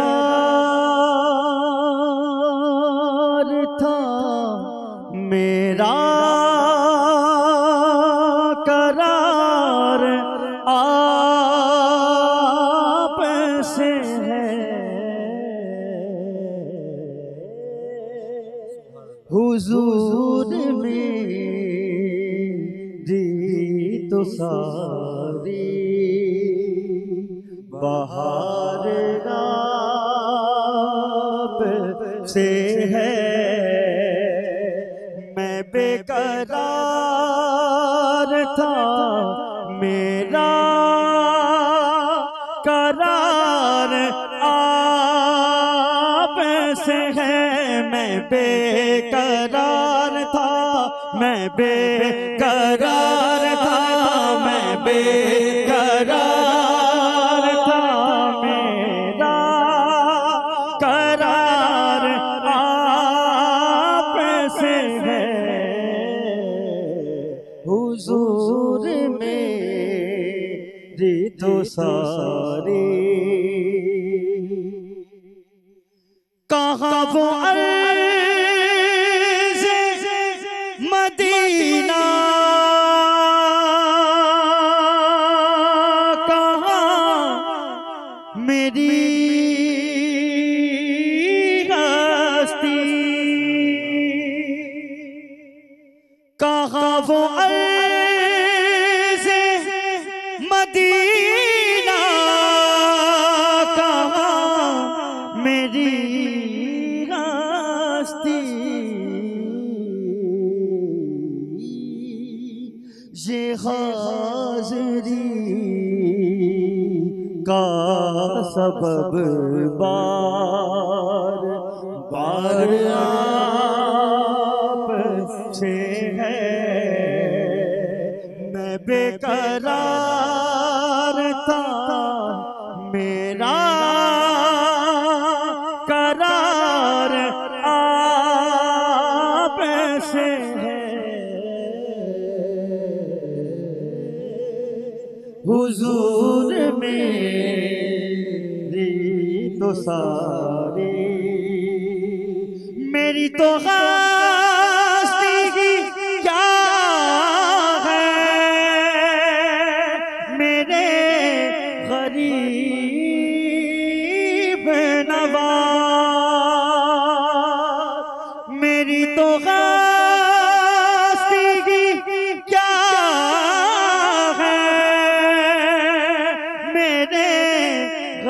था, मेरा करार आप से है। हुजूर मेरी तो सारी बहार आप से है, मैं बेकरार था, मेरा करार आप से है। मैं बेकरार था, मैं बेकरार था, मैं बेकरार था, मेरा करार आप से है। हुजूर मेरी तो सारी कहाँ वो अर्ज़ मदीना, कहाँ मेरी हस्ती, कहाँ वो अर्ज़ मदीना, कहाँ मेरी ये हाज़री का सबब बार बार आप से है, मैं बेकरार था, मेरा करार आप से है। हुजूर मेरी तो सारी, मेरी तो हस्ती क्या है, मेरे गरीब नवाज़, मेरी तो हस्ती क्या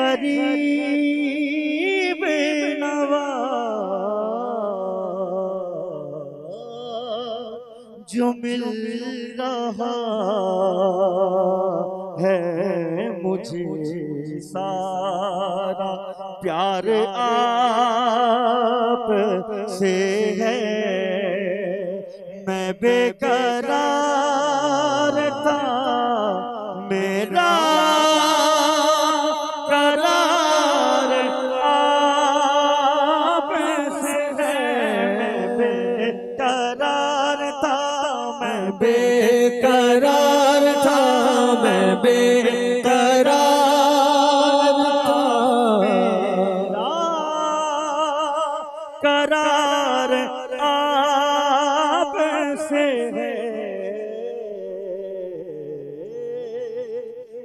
गरीब नवाज। जो मिल रहा है मुझे सारा प्यार आप से है। मैं बेकरार था, मेरा करार आप से है। बेकरार था, मैं बेकरार था, मैं बेकरार था, मेरा करार आप से है।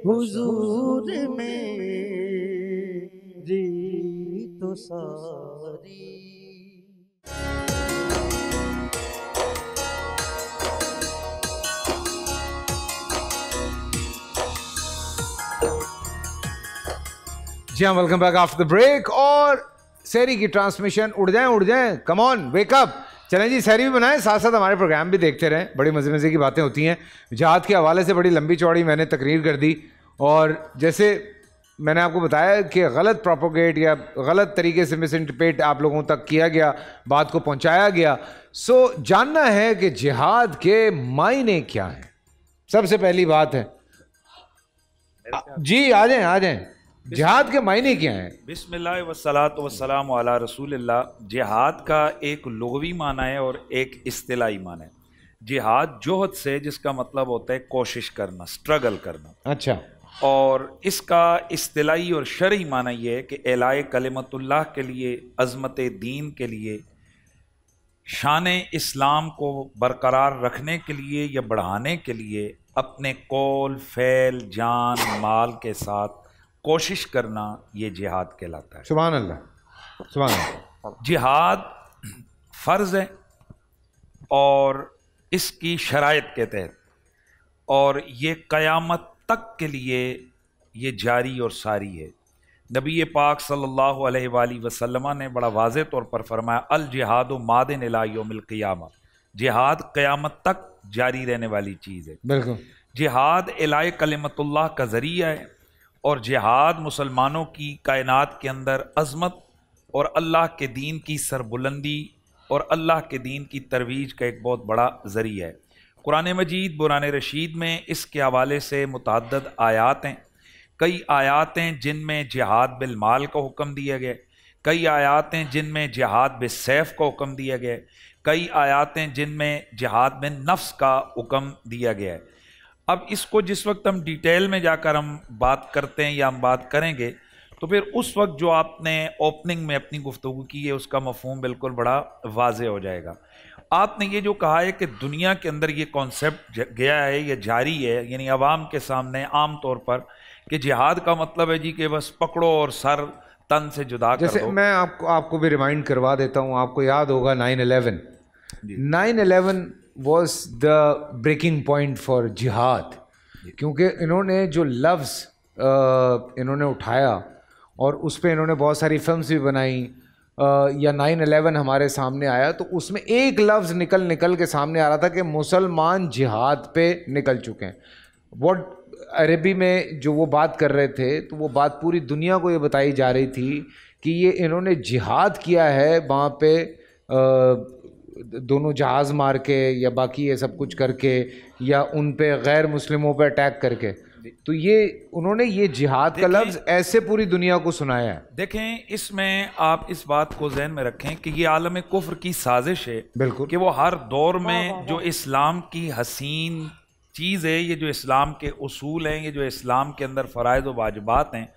हुजूर मेरी तो सारी। जी हाँ, welcome back after the break. और सहरी की ट्रांसमिशन, उड़ जाएं, कम ऑन वेक अप। चलें जी, सहरी भी बनाएं, साथ साथ हमारे प्रोग्राम भी देखते रहें। बड़ी मज़े मज़े की बातें होती हैं। जिहाद के हवाले से बड़ी लंबी चौड़ी मैंने तकरीर कर दी, और जैसे मैंने आपको बताया कि गलत प्रोपोगेट या गलत तरीके से मिसइंटरप्रेट आप लोगों तक किया गया, बात को पहुंचाया गया। सो जानना है कि जिहाद के मायने क्या हैं। सबसे पहली बात है, जी आ जाएं, जिहाद के मायने क्या हैं? बिस्मिल्लाह वस्सलातु वस्सलामु अला रसूलिल्लाह। जिहाद का एक लुग़वी माना है और एक इस्तिलाही माना है। जिहाद जोहद से, जिसका मतलब होता है कोशिश करना, स्ट्रगल करना। अच्छा। और इसका इस्तिलाही और शरई माना यह है कि एलाए कलिमतुल्लाह के लिए, अज़मत दीन के लिए, शान इस्लाम को बरकरार रखने के लिए या बढ़ाने के लिए अपने कौल, फ़ेल, जान, माल के साथ कोशिश करना, ये जिहाद कहलाता है। सुभान अल्लाह, सुभान अल्लाह। जिहाद फ़र्ज़ है और इसकी शराइत के तहत, और ये क़यामत तक के लिए ये जारी और सारी है। नबी पाक सल्लल्लाहु अलैहि वसल्लम ने बड़ा वाज़ेह तौर पर फरमाया, अल जिहाद मादिन इला यौमिल क़ियामा। जिहाद क़यामत तक जारी रहने वाली चीज़ है। बिल्कुल। जिहाद इलाए कलिमतुल्लाह का ज़रिया है, और जिहाद मुसलमानों की कायनात के अंदर अज़मत और अल्लाह के दीन की सरबुलंदी और अल्लाह के दीन की तरवीज का एक बहुत बड़ा ज़रिया है। कुरान मजीद कुरान रशीद में इसके हवाले से मुतअद्दिद आयात हैं। कई आयात हैं जिनमें जिहाद बिल माल का हुक्म दिया गया, कई आयात हैं जिनमें जिहाद बिल सैफ का हुक्म दिया गया, कई आयात हैं जिनमें जिहाद बिल नफ्स का हुक्म दिया गया है। अब इसको जिस वक्त हम डिटेल में जाकर हम बात करते हैं या हम बात करेंगे, तो फिर उस वक्त जो आपने ओपनिंग में अपनी गुफ्तगू की है उसका मफहूम बिल्कुल बड़ा वाज़े हो जाएगा। आपने ये जो कहा है कि दुनिया के अंदर ये कॉन्सेप्ट गया है, ये जारी है, यानी अवाम के सामने आम तौर पर, कि जिहाद का मतलब है जी कि बस पकड़ो और सर तन से जुदा कर दो। जैसे मैं आपको भी रिमाइंड करवा देता हूँ। आपको याद होगा 9/11 was the breaking point for जिहाद, क्योंकि इन्होंने जो लफ्ज़ इन्होंने उठाया और उस पर इन्होंने बहुत सारी फिल्म्स भी बनाई, या 9/11 हमारे सामने आया तो उसमें एक लफ्ज़ निकल के सामने आ रहा था कि मुसलमान जिहाद पे निकल चुके हैं। व्हाट अरबी में जो वो बात कर रहे थे, तो वो बात पूरी दुनिया को ये बताई जा रही थी कि ये इन्होंने जिहाद किया है वहाँ पे, दोनों जहाज़ मार के या बाकी ये सब कुछ करके, या उन पे गैर मुस्लिमों पे अटैक करके। तो ये उन्होंने ये जिहाद का लफ्ज़ ऐसे पूरी दुनिया को सुनाया है। देखें, इसमें आप इस बात को ज़हन में रखें कि ये आलम कुफ्र की साजिश है। बिल्कुल। कि वो हर दौर में जो इस्लाम की हसीन चीज़ है, ये जो इस्लाम के उसूल हैं, ये जो इस्लाम के अंदर फ़राइज़ व वाजिबात हैं,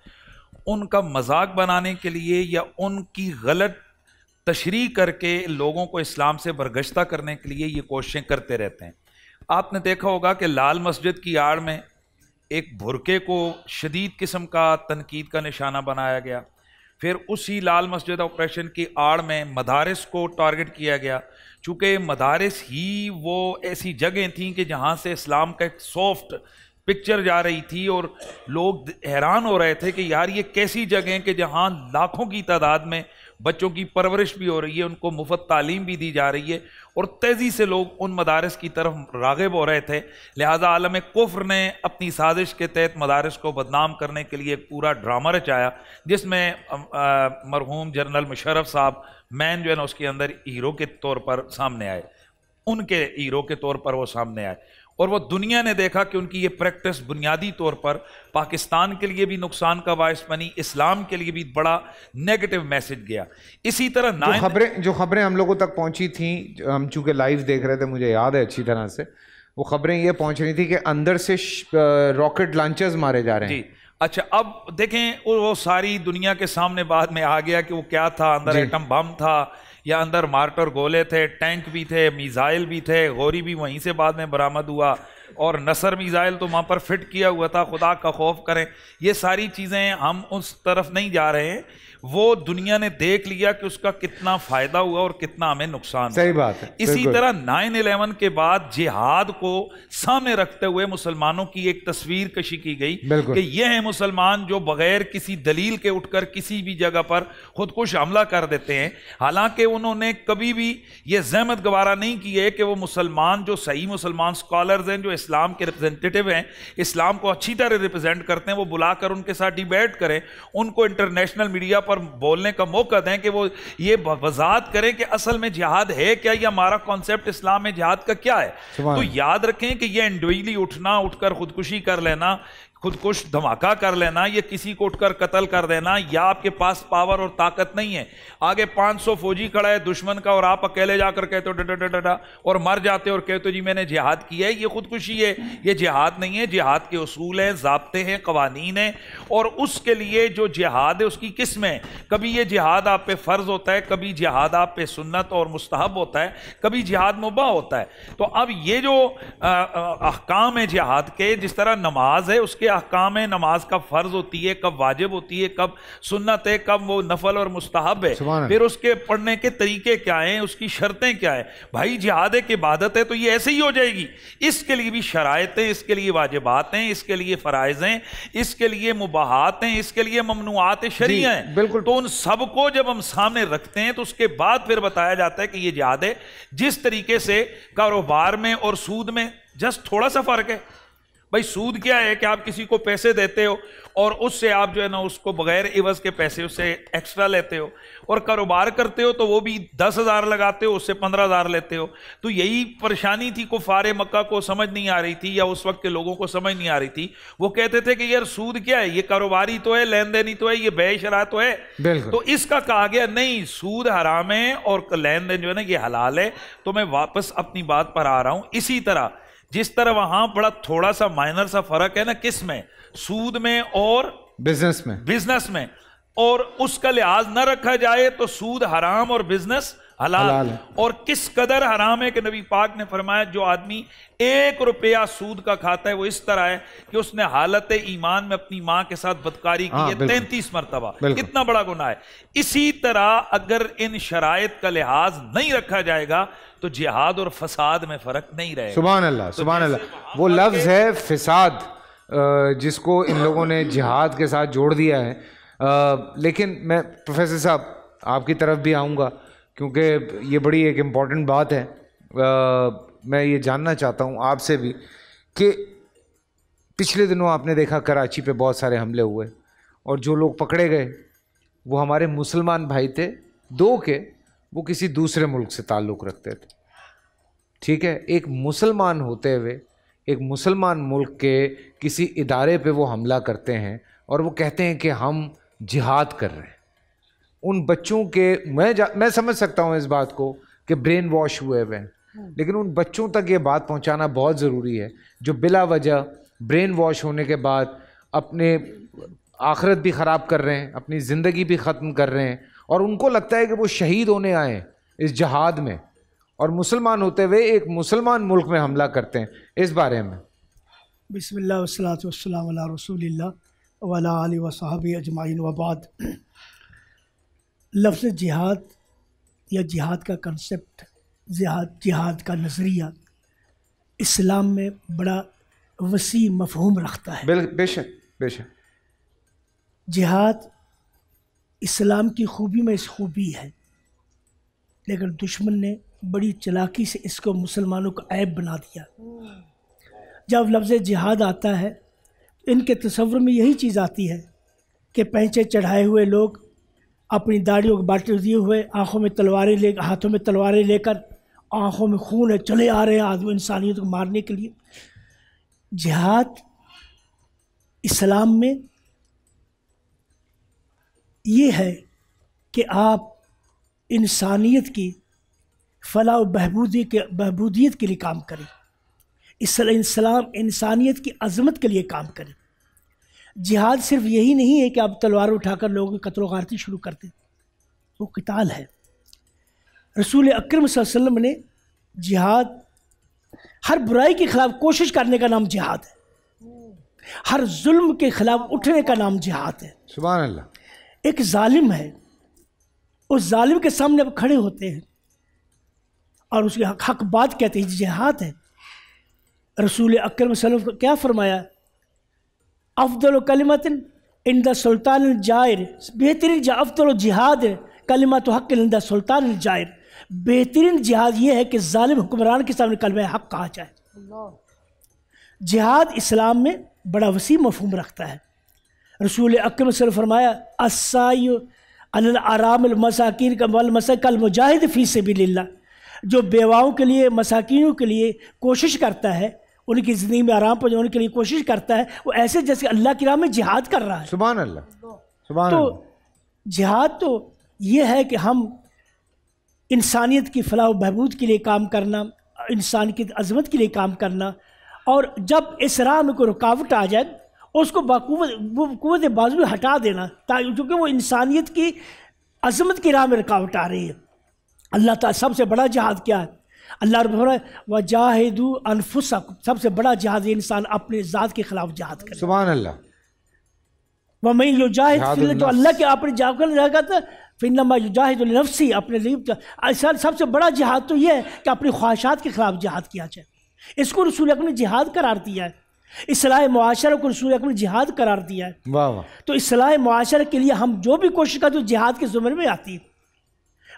उनका मजाक बनाने के लिए या उनकी गलत तशरीह करके लोगों को इस्लाम से बरगश्ता करने के लिए ये कोशिशें करते रहते हैं। आपने देखा होगा कि लाल मस्जिद की आड़ में एक भुरके को शदीद किस्म का तनकीद का निशाना बनाया गया। फिर उसी लाल मस्जिद ऑपरेशन की आड़ में मदारिस को टारगेट किया गया, चूँकि मदारिस ही वो ऐसी जगह थी कि जहाँ से इस्लाम का एक सॉफ्ट पिक्चर जा रही थी, और लोग हैरान हो रहे थे कि यार ये कैसी जगह कि जहाँ लाखों की तादाद में बच्चों की परवरिश भी हो रही है, उनको मुफ्त तालीम भी दी जा रही है और तेज़ी से लोग उन मदारस की तरफ राग़िब हो रहे थे। लिहाजा आलम कुफ्र ने अपनी साजिश के तहत मदारस को बदनाम करने के लिए एक पूरा ड्रामा रचाया, जिसमें मरहूम जनरल मुशर्रफ साहब मैन जो है ना उसके अंदर हीरो के तौर पर सामने आए, उनके हीरो के तौर पर वो सामने आए और वो दुनिया ने देखा कि उनकी ये प्रैक्टिस बुनियादी तौर पर पाकिस्तान के लिए भी नुकसान का बायस बनी, इस्लाम के लिए भी बड़ा नेगेटिव मैसेज गया। इसी तरह जो खबरें हम लोगों तक पहुंची थी, हम चूंकि लाइव देख रहे थे, मुझे याद है अच्छी तरह से, वो खबरें ये पहुंच रही थी कि अंदर से रॉकेट लॉन्चर्स मारे जा रहे हैं। जी अच्छा, अब देखें वो सारी दुनिया के सामने बाद में आ गया कि वो क्या था, अंदर एटम बम था या अंदर मार्टर गोले थे, टैंक भी थे, मिसाइल भी थे, गोरी भी वहीं से बाद में बरामद हुआ और नसर मिसाइल तो वहाँ पर फिट किया हुआ था। खुदा का खौफ करें, ये सारी चीज़ें हम उस तरफ नहीं जा रहे हैं, वो दुनिया ने देख लिया कि उसका कितना फ़ायदा हुआ और कितना हमें नुकसान हुआ। सही बात है। इसी तरह 9/11 के बाद जिहाद को सामने रखते हुए मुसलमानों की एक तस्वीर कशी की गई कि ये हैं मुसलमान जो बगैर किसी दलील के उठकर किसी भी जगह पर खुदकुश हमला कर देते हैं। हालांकि उन्होंने कभी भी ये ज़हमत गवारा नहीं की है कि वो मुसलमान जो सही मुसलमान स्कॉलर्स हैं, जो इस्लाम के रिप्रेजेंटेटिव हैं, इस्लाम को अच्छी तरह रिप्रेजेंट करते हैं, वो बुलाकर उनके साथ डिबेट करें, उनको इंटरनेशनल मीडिया पर बोलने का मौका दें कि वो ये वजाहत करें कि असल में जिहाद है क्या, या हमारा कॉन्सेप्ट इस्लाम में जिहाद का क्या है। तो याद रखें कि ये इंडिविजुअली उठकर खुदकुशी कर लेना, खुदकुश धमाका कर लेना, ये किसी को उठकर कत्ल कर देना, या आपके पास पावर और ताकत नहीं है, आगे 500 फौजी खड़ा है दुश्मन का और आप अकेले जाकर कहते हो डा डा डा डा और मर जाते हो और कहते हो जी मैंने जिहाद किया है, ये खुदकुशी है, ये जिहाद नहीं है। जिहाद के उसूल हैं, ज़ाब्ते हैं, कवानीन हैं, और उसके लिए जो जिहाद है उसकी किस्में, कभी ये जिहाद आप पे फ़र्ज होता है, कभी जिहाद आप पे सुन्नत और मुस्तहब होता है, कभी जिहाद मुबाह होता है। तो अब ये जो अहकाम है जिहाद के, जिस तरह नमाज है उसके अहकाम है, नमाज कब फ़र्ज होती है, कब वाजिब होती है, कब सुन्नत है, कब वो नफल और मुस्तहब है, फिर उसके पढ़ने के तरीके क्या हैं, उसकी शर्तें क्या है। भाई जिहाद एक इबादत है तो ये ऐसे ही हो जाएगी, इसके लिए भी शराइत हैं, इसके लिए वाजिबात हैं, इसके लिए फ़राइज़ हैं, इसके लिए मुबाहात हैं, इसके लिए ममनुआत शरीअ हैं। बिल्कुल। तो उन सब को जब हम सामने रखते हैं तो उसके बाद फिर बताया जाता है कि ये जिहाद है। जिस तरीके से कारोबार में और सूद में जस्ट थोड़ा सा फ़र्क है। भाई सूद क्या है कि आप किसी को पैसे देते हो और उससे आप जो है ना उसको बगैर इवज़ के पैसे उससे एक्स्ट्रा लेते हो, और कारोबार करते हो तो वो भी 10,000 लगाते हो, उससे 15,000 लेते हो। तो यही परेशानी थी कुफारे मक्का को, समझ नहीं आ रही थी, या उस वक्त के लोगों को समझ नहीं आ रही थी। वो कहते थे कि यार सूद क्या है, ये कारोबारी तो है, लेन देन ही तो है, ये बेय शरा तो है। तो इसका कहा गया नहीं, सूद हराम है और लेन देन जो है ना ये हलाल है। तो मैं वापस अपनी बात पर आ रहा हूं। इसी तरह जिस तरह वहां बड़ा थोड़ा सा माइनर सा फर्क है ना, किस में, सूद में और बिजनेस में, और उसका लिहाज न रखा जाए तो सूद हराम और बिजनेस हलाल है। और किस कदर हराम है कि नबी पाक ने फरमाया जो आदमी 1 रुपया सूद का खाता है वो इस तरह है कि उसने हालत ईमान में अपनी मां के साथ बदकारी की है 33 मरतबा। कितना बड़ा गुनाह है। इसी तरह अगर इन शराइत का लिहाज नहीं रखा जाएगा तो जिहाद और फसाद में फर्क नहीं रहेगा। सुभान अल्लाह, सुभान अल्लाह। वो लफ्ज़ है फिसाद, जिसको इन लोगों ने जिहाद के साथ जोड़ दिया है। लेकिन मैं प्रोफेसर साहब आपकी तरफ भी आऊँगा क्योंकि ये बड़ी एक इम्पॉर्टेंट बात है। मैं ये जानना चाहता हूँ आपसे भी कि पिछले दिनों आपने देखा कराची पे बहुत सारे हमले हुए और जो लोग पकड़े गए वो हमारे मुसलमान भाई थे, 2 के, वो किसी दूसरे मुल्क से ताल्लुक़ रखते थे। ठीक है, एक मुसलमान होते हुए एक मुसलमान मुल्क के किसी इदारे पे वो हमला करते हैं और वो कहते हैं कि हम जिहाद कर रहे हैं। उन बच्चों के मैं समझ सकता हूँ इस बात को कि ब्रेन वॉश हुए हुए हैं, लेकिन उन बच्चों तक ये बात पहुँचाना बहुत ज़रूरी है जो बिला वजह ब्रेन वॉश होने के बाद अपने आखिरत भी ख़राब कर रहे हैं, अपनी ज़िंदगी भी ख़त्म कर रहे हैं, और उनको लगता है कि वो शहीद होने आए इस जहाद में, और मुसलमान होते हुए एक मुसलमान मुल्क में हमला करते हैं। इस बारे में बिस्मिल्लाह वस्सलातु वस्सलामु अला रसूलिल्लाह व अला आलिहि व सहबी अजमाइन व बाद। लफ्ज़ जिहाद या जिहाद का कंसेप्ट, जिहाद का नज़रिया इस्लाम में बड़ा वसी मफ़हूम रखता है। बेशक बेशक। जिहाद इस्लाम की खूबी में इस खूबी है, लेकिन दुश्मन ने बड़ी चालाकी से इसको मुसलमानों का ऐब बना दिया। जब लफ्ज़ जिहाद आता है, इनके तसव्वुर में यही चीज़ आती है कि पैंचे चढ़ाए हुए लोग अपनी दाढ़ियों को बांटे दिए हुए, आँखों में तलवारें ले, हाथों में तलवारें लेकर, आँखों में खून है, चले आ रहे हैं आदमी इंसानियत को मारने के लिए। जिहाद इस्लाम में ये है कि आप इंसानियत की फलाह व बहबूदियत के लिए काम करें, इस्लाम इंसानियत की अज़मत के लिए काम करें। जिहाद सिर्फ यही नहीं है कि आप तलवार उठाकर लोगों की कत्ल गारती शुरू कर दें, वो क़िताल है। रसूल अकरम सल्लल्लाहु अलैहि वसल्लम ने जिहाद, हर बुराई के ख़िलाफ़ कोशिश करने का नाम जिहाद है, हर जुल्म के ख़िलाफ़ उठने का नाम जिहाद है। सुभान अल्लाह। एक जालिम है, उस जालिम के सामने आप खड़े होते हैं और उसके हक बात कहते हैं, जिहाद है। रसूल अकरम सल्लल्लाहु अलैहि वसल्लम क्या फरमाया, अफ़दल कलिमतिन इंदा सुल्तान जाहिर, बेहतरीन अफ़दल जिहाद कलिमत हक़ इंदा सुल्तान जाहिर। बेहतरीन जिहाद ये है कि जालिम हुक्मरान के सामने कलमा हक़ कहा जाए। जिहाद इस्लाम में बड़ा वसी मफ़हूम रखता है। रसूल अकरम सल्लल्लाहु अलैहि वसल्लम फरमाया, अस्सायु अलल आरामिल मसाकीन का वल मसकल मुजाहिद फ़ी सबिलिल्लाह। जो बेवाओं के लिए, मसाकीनों के लिए कोशिश करता है, उनकी ज़िंदगी में आराम पहुँचाने के लिए कोशिश करता है, वो ऐसे जैसे अल्लाह की राह में जिहाद कर रहा है। सुभान अल्लाह, सुभान तो अल्लाह। जिहाद तो ये है कि हम इंसानियत की फलाह व बहबूद के लिए काम करना, इंसान की अज़मत के लिए काम करना, और जब इस राह में कोई रुकावट आ जाए उसको कुव्वत बाजू में हटा देना, ताकि क्योंकि वो इंसानियत की अज़मत की राह में रुकावट आ रही है। अल्लाह ताला सबसे बड़ा जिहाद क्या है? अल्लाह रब्बुल वजाहिदू अनफुसकुम, सबसे बड़ा जिहाद इंसान अपने ज़ात के खिलाफ जिहाद करे। सुभान अल्लाह। वह मैं युजाहिद फिल्लाह, जो अल्लाह के अपने जाकर रहेगा तो फिन्नमा युजाहिदु लिनफ्सी, अपने लिए। ऐसा सबसे बड़ा जिहाद तो यह है कि अपनी ख्वाहिशात के खिलाफ जिहाद किया जाए। इसको रसूल अकरम ने जिहाद करार दिया है। इस्लाह मुआशरा को रसूल अकरम ने जिहाद करार दिया है। वाह वाह। तो इस्लाह मुआशरा के लिए हम जो भी कोशिश करते हैं जिहाद के ज़ुमरे में आती है।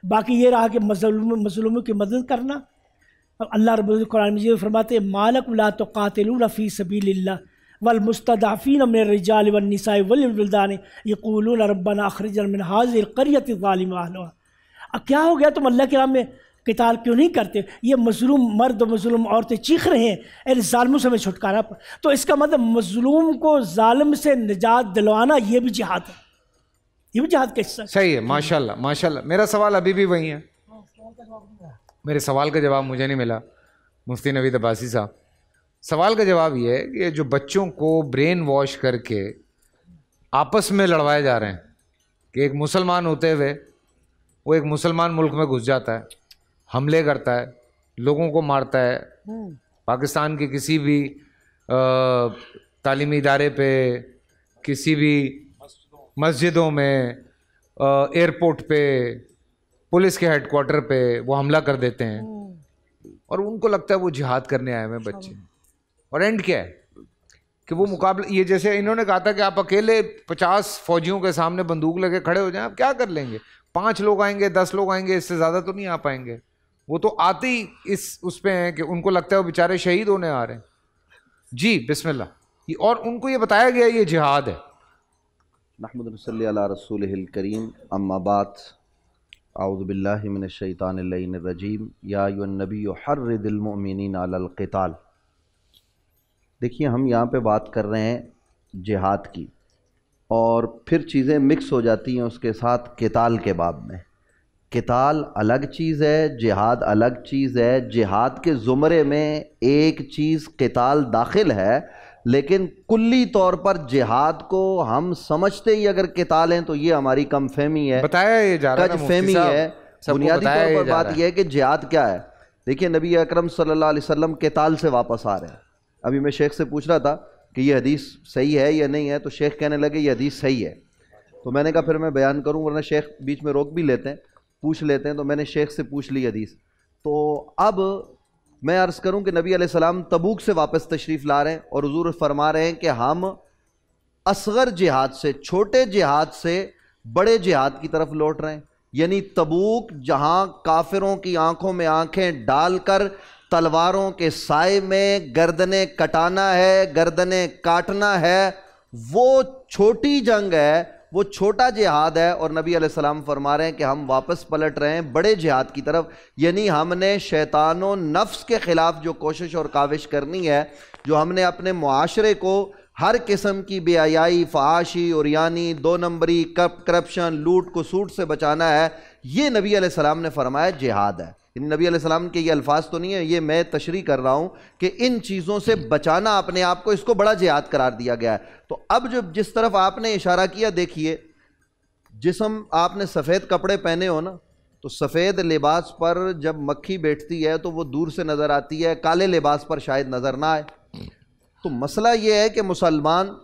बाकी ये रहा कि मज़लूमों की मदद करना। अब अल्लाह रब्बुल कुरान में फरमाते हैं, मालकुम ला तुक़ातिलूना फ़ी सबीलिल्लाह वल मुस्तदअफ़ीन मिनर रिजाल वन निसाइ वल विल्दान यक़ूलूना रब्बना अख़रिजना मिन हाज़िहिल क़रयति ज़ालिम अहलुहा। अब क्या हो गया, तुम अल्लाह के राह में क़िताल क्यों नहीं करते? ये मज़लूम मर्द और मज़लूम औरतें चीख रहे हैं, अरे ज़ालिमों से हमें छुटकारा। तो इसका मतलब मज़लूम को ज़ालिम से निजात दिलवाना ये भी जिहाद है, ये भी जिहाद का हिस्सा है। सही है, माशाल्लाह माशाल्लाह। मेरा सवाल अभी भी वही है, मेरे सवाल का जवाब मुझे नहीं मिला। मुफ्ती नवीद अब्बासी साहब, सवाल का जवाब ये है कि ये जो बच्चों को ब्रेन वॉश करके आपस में लड़वाए जा रहे हैं कि एक मुसलमान होते हुए वो एक मुसलमान मुल्क में घुस जाता है, हमले करता है, लोगों को मारता है, पाकिस्तान के किसी भी तालीमी इदारे पे, किसी भी मस्जिदों में, एयरपोर्ट पे, पुलिस के हेडक्वार्टर पे वो हमला कर देते हैं, और उनको लगता है वो जिहाद करने आए हुए बच्चे। और एंड क्या है कि वो मुकाबला, ये जैसे इन्होंने कहा था कि आप अकेले 50 फौजियों के सामने बंदूक लेके खड़े हो जाएं, आप क्या कर लेंगे? 5 लोग आएंगे, 10 लोग आएंगे, इससे ज़्यादा तो नहीं आ पाएंगे। वो तो आते ही उस पे हैं कि उनको लगता है वो बेचारे शहीद होने आ रहे हैं। जी बिस्मिल्लाह। और उनको ये बताया गया ये जिहाद है। नहमदुहु सल्ली अला रसूलिहिल करीम, अम्मा बाद, आऊज़ु बिल्लाहि मिनश शैतानिर रजीम, या अय्युहन नबिय्यु हर्रिदिल मुमिनीना अलल क़िताल। देखिए, हम यहाँ पे बात कर रहे हैं जिहाद की, और फिर चीज़ें मिक्स हो जाती हैं उसके साथ क़िताल के बाब में। क़िताल अलग चीज़ है, जिहाद अलग चीज़ है। जिहाद के ज़ुमरे में एक चीज़ क़िताल दाखिल है, लेकिन कुल्ली तौर पर जिहाद को हम समझते ही अगर क़िताल हैं तो ये हमारी कम फहमी है, बताया ये जा रहा है, फहमी है। बुनियादी तौर पर बात यह है कि जिहाद क्या है। देखिए, नबी अकरम सल्लल्लाहु अलैहि वसल्लम क़िताल से वापस आ रहे हैं। अभी मैं शेख से पूछ रहा था कि ये हदीस सही है या नहीं है, तो शेख कहने लगे ये हदीस सही है। तो मैंने कहा फिर मैं बयान करूं, वरना शेख बीच में रोक भी लेते हैं, पूछ लेते हैं। तो मैंने शेख से पूछ ली हदीस। तो अब मैं अर्ज़ करूं कि नबी अलैहिस्सलाम तबूक से वापस तशरीफ़ ला रहे हैं, और हुज़ूर फरमा रहे हैं कि हम असगर जिहाद से, छोटे जिहाद से बड़े जिहाद की तरफ लौट रहे हैं। यानी तबूक, जहां काफिरों की आंखों में आंखें डालकर तलवारों के साए में गर्दनें कटाना है, गर्दनें काटना है, वो छोटी जंग है, वो छोटा जिहाद है। और नबी अलैहिस्सलाम फरमा रहे हैं कि हम वापस पलट रहे हैं बड़े जिहाद की तरफ। यानी हमने शैतानो नफ्स के ख़िलाफ़ जो कोशिश और काविश करनी है, जो हमने अपने मुआशरे को हर किस्म की बेहयाई, फहाशी, उरियानी, दो नंबरी, करप्शन, लूट को सूट से बचाना है, ये नबी अलैहिस्सलाम ने फरमाया जिहाद है। नबी अलैहिस्सलाम के ये अल्फाज तो नहीं है, ये मैं तशरीह कर रहा हूँ कि इन चीज़ों से बचाना अपने आप को, इसको बड़ा जिहाद करार दिया गया है। तो अब जो जिस तरफ आपने इशारा किया, देखिए जिस्म आपने सफ़ेद कपड़े पहने हो ना, तो सफ़ेद लिबास पर जब मक्खी बैठती है तो वो दूर से नज़र आती है, काले लिबास पर शायद नज़र ना आए। तो मसला ये है कि मुसलमान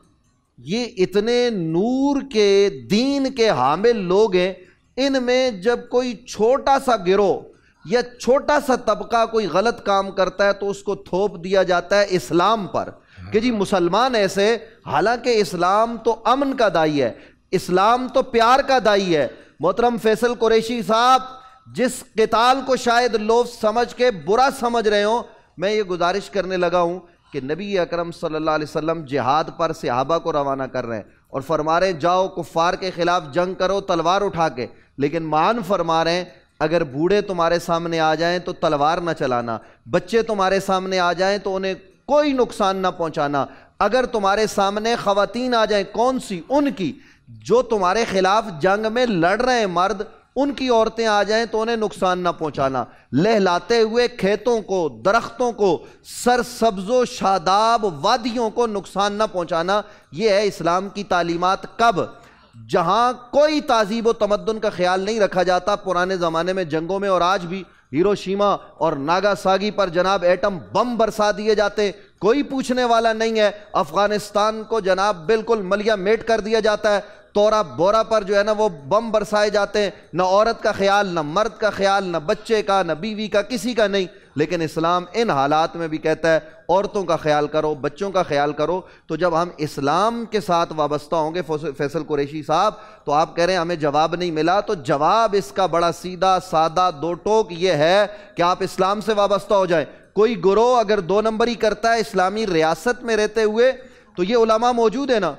ये इतने नूर के, दीन के हामिल लोग हैं, इनमें जब कोई छोटा सा गिरोह या छोटा सा तबका कोई गलत काम करता है तो उसको थोप दिया जाता है इस्लाम पर कि जी मुसलमान ऐसे। हालांकि इस्लाम तो अमन का दाई है, इस्लाम तो प्यार का दाई है। मोहतरम फैसल कुरैशी साहब, जिस क़िताल को शायद लोग समझ के बुरा समझ रहे हो, मैं ये गुजारिश करने लगा हूँ कि नबी अकरम सल्लल्लाहु अलैहि वसल्लम जिहाद पर सहाबा को रवाना कर रहे हैं और फरमा रहे हैं जाओ कुफ़ार के ख़िलाफ़ जंग करो तलवार उठा के। लेकिन मान फरमा रहे हैं अगर बूढ़े तुम्हारे सामने आ जाएं तो तलवार न चलाना, बच्चे तुम्हारे सामने आ जाएं तो उन्हें कोई नुकसान न पहुंचाना, अगर तुम्हारे सामने ख़वातीन आ जाएं, कौन सी, उनकी जो तुम्हारे खिलाफ जंग में लड़ रहे हैं मर्द, उनकी औरतें आ जाएं तो उन्हें नुकसान ना पहुंचाना, लहलाते हुए खेतों को, दरख्तों को, सरसब्जो शादाब वादियों को नुकसान ना पहुंचाना। यह है इस्लाम की तालीमात। कब? जहां कोई तहजीब व तमद्दुन का ख्याल नहीं रखा जाता। पुराने ज़माने में जंगों में और आज भी हिरोशिमा और नागासागी पर जनाब एटम बम बरसा दिए जाते, कोई पूछने वाला नहीं है। अफगानिस्तान को जनाब बिल्कुल मलिया मेट कर दिया जाता है, तोरा बोरा पर जो है ना वो बम बरसाए जाते हैं। न औरत का ख्याल, न मर्द का ख्याल, न बच्चे का, न बीवी का, किसी का नहीं। लेकिन इस्लाम इन हालात में भी कहता है औरतों का ख्याल करो, बच्चों का ख्याल करो। तो जब हम इस्लाम के साथ वाबस्ता होंगे फैसल कुरैशी साहब, तो आप कह रहे हैं हमें जवाब नहीं मिला, तो जवाब इसका बड़ा सीधा सादा दो टोक ये है कि आप इस्लाम से वाबस्ता हो जाए। कोई गुरोह अगर दो नंबरी करता है इस्लामी रियासत में रहते हुए, तो ये उलमा मौजूद है ना,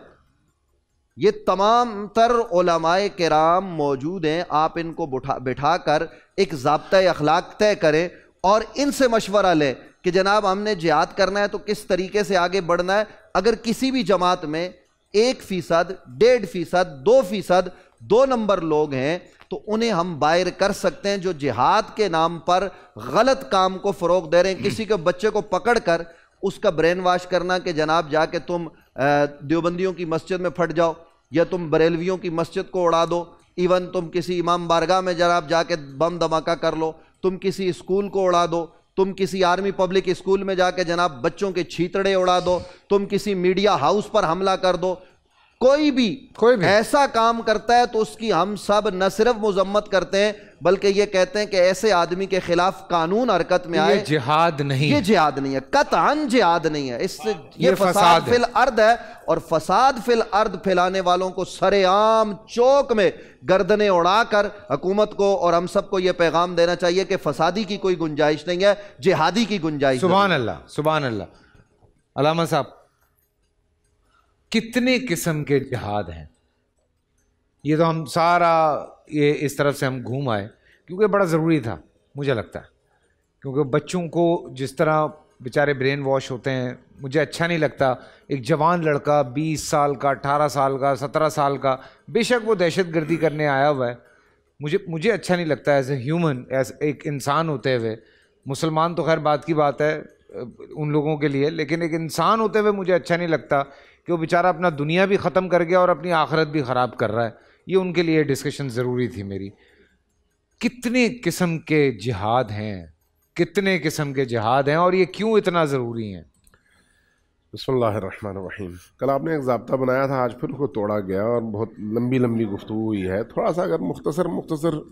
ये तमाम तर उलमाए किराम मौजूद हैं। आप इनको बिठा कर एक ज़ाब्ता अखलाक तय करें और इनसे मशवरा लें कि जनाब हमने जिहाद करना है तो किस तरीके से आगे बढ़ना है। अगर किसी भी जमात में 1%, 1.5%, 2% 2 नंबर लोग हैं तो उन्हें हम बाहर कर सकते हैं, जो जिहाद के नाम पर गलत काम को फ़रोग दे रहे हैं। किसी के बच्चे को पकड़ कर उसका ब्रेन वाश करना कि जनाब जाके तुम देवबंदियों की मस्जिद में फट जाओ या तुम बरेलवियों की मस्जिद को उड़ा दो, इवन तुम किसी इमाम बारगाह में जनाब जाके बम धमाका कर लो, तुम किसी स्कूल को उड़ा दो, तुम किसी आर्मी पब्लिक स्कूल में जाके जनाब बच्चों के छीतड़े उड़ा दो, तुम किसी मीडिया हाउस पर हमला कर दो। कोई भी ऐसा काम करता है तो उसकी हम सब न सिर्फ मुजम्मत करते हैं बल्कि ये कहते हैं कि ऐसे आदमी के खिलाफ कानून हरकत में आए। ये जिहाद नहीं, ये जिहाद नहीं है, कतअन जिहाद नहीं है। इससे ये फसाद फिल अर्द है, और फसाद फिल अर्द फैलाने वालों को सरेआम चौक में गर्दनें उड़ाकर हुकूमत को और हम सबको ये पैगाम देना चाहिए कि फसादी की कोई गुंजाइश नहीं है, जिहादी की गुंजाइश। सुभान अल्लाह, सुभान अल्लाह। अल्लामा साहब, कितने किस्म के जिहाद हैं? ये तो हम सारा ये इस तरफ से हम घूम आए क्योंकि बड़ा ज़रूरी था, मुझे लगता है, क्योंकि बच्चों को जिस तरह बेचारे ब्रेन वॉश होते हैं, मुझे अच्छा नहीं लगता। एक जवान लड़का 20 साल का, 18 साल का, 17 साल का, बेशक वो दहशतगर्दी करने आया हुआ है, मुझे अच्छा नहीं लगता एज ए ह्यूमन, एज एक इंसान होते हुए। मुसलमान तो खैर बात की बात है उन लोगों के लिए, लेकिन एक इंसान होते हुए मुझे अच्छा नहीं लगता कि वो बेचारा अपना दुनिया भी ख़त्म कर गया और अपनी आखिरत भी ख़राब कर रहा है। ये उनके लिए डिस्कशन ज़रूरी थी मेरी। कितने किस्म के जिहाद हैं, कितने किस्म के जिहाद हैं और ये क्यों इतना ज़रूरी हैं? बिस्मिल्लाहिर्रहमानिर्रहीम। कल आपने एक ज़ाब्ता बनाया था, आज फिर उसको तोड़ा गया और बहुत लंबी लंबी गुफ्तगू हुई है। थोड़ा सा अगर मुख्तसर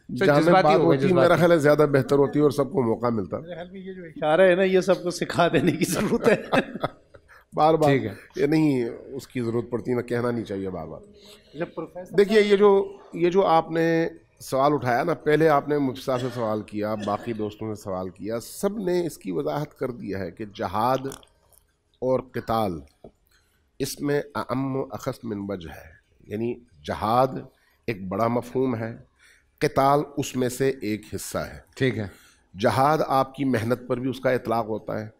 जहाँ बात होती मेरा ख्याल है ज़्यादा बेहतर होती है और सबको मौका मिलता। ये जो इशारा है ना, ये सबको सिखा देने की ज़रूरत है। बार बार ये नहीं उसकी ज़रूरत पड़ती, ना कहना नहीं चाहिए बार बार। देखिए ये जो आपने सवाल उठाया ना, पहले आपने मुफ्ती साहब से सवाल किया, बाकी दोस्तों से सवाल किया, सब ने इसकी वजाहत कर दिया है कि जहाद और क़िताल इसमें अअम अख़स मिन वजह है। यानी जहाद एक बड़ा मफ़हूम है, क़िताल उसमें से एक हिस्सा है। ठीक है। जहाद आपकी मेहनत पर भी उसका इतलाक़ होता है,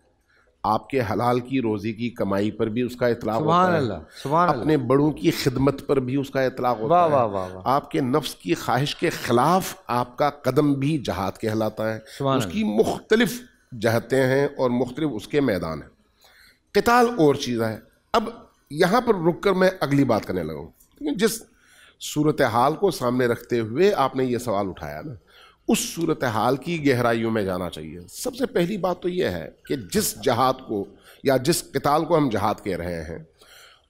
आपके हलाल की रोज़ी की कमाई पर भी उसका इतलाक़ होता है, अपने बड़ों की खिदमत पर भी उसका इतलाक़ होता है, आपके नफ्स की ख्वाहिश के ख़िलाफ़ आपका कदम भी जहाद कहलाता है। उसकी मुख्तलिफ जहतें हैं और मुख्तलिफ उसके मैदान हैं। क़िताल और चीज़ है। अब यहाँ पर रुक कर मैं अगली बात करने लगा हूँ। जिस सूरत हाल को सामने रखते हुए आपने ये सवाल उठाया ना, उस सूरत हाल की गहराइयों में जाना चाहिए। सबसे पहली बात तो यह है कि जिस जहाद को या जिस क़िताल को हम जहाद कह रहे हैं,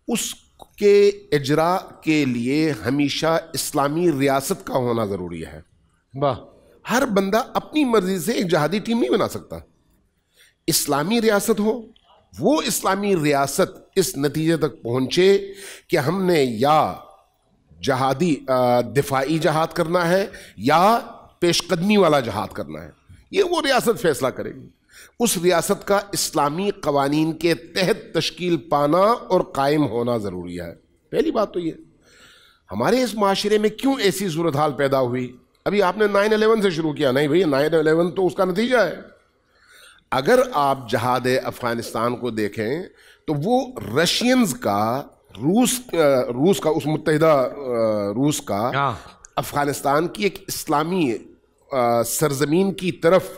उसके इजरा के लिए हमेशा इस्लामी रियासत का होना ज़रूरी है। वाह। हर बंदा अपनी मर्ज़ी से एक जहादी टीम नहीं बना सकता। इस्लामी रियासत हो, वो इस्लामी रियासत इस नतीजे तक पहुँचे कि हमने या जहादी दिफाई जहाद करना है या पेशकदमी वाला जहाद करना है, ये वो रियासत फैसला करेगी। उस रियासत का इस्लामी कवानीन के तहत तश्कील पाना और कायम होना ज़रूरी है। पहली बात तो ये। हमारे इस माशरे में क्यों ऐसी सूरत हाल पैदा हुई? अभी आपने 9/11 से शुरू किया। नहीं भैया, 9/11 तो उसका नतीजा है। अगर आप जहाद अफ़गानिस्तान को देखें तो वो रशियंस का रूस का उस मुत्तहिदा रूस का अफ़गानिस्तान की एक इस्लामी सरजमीन की तरफ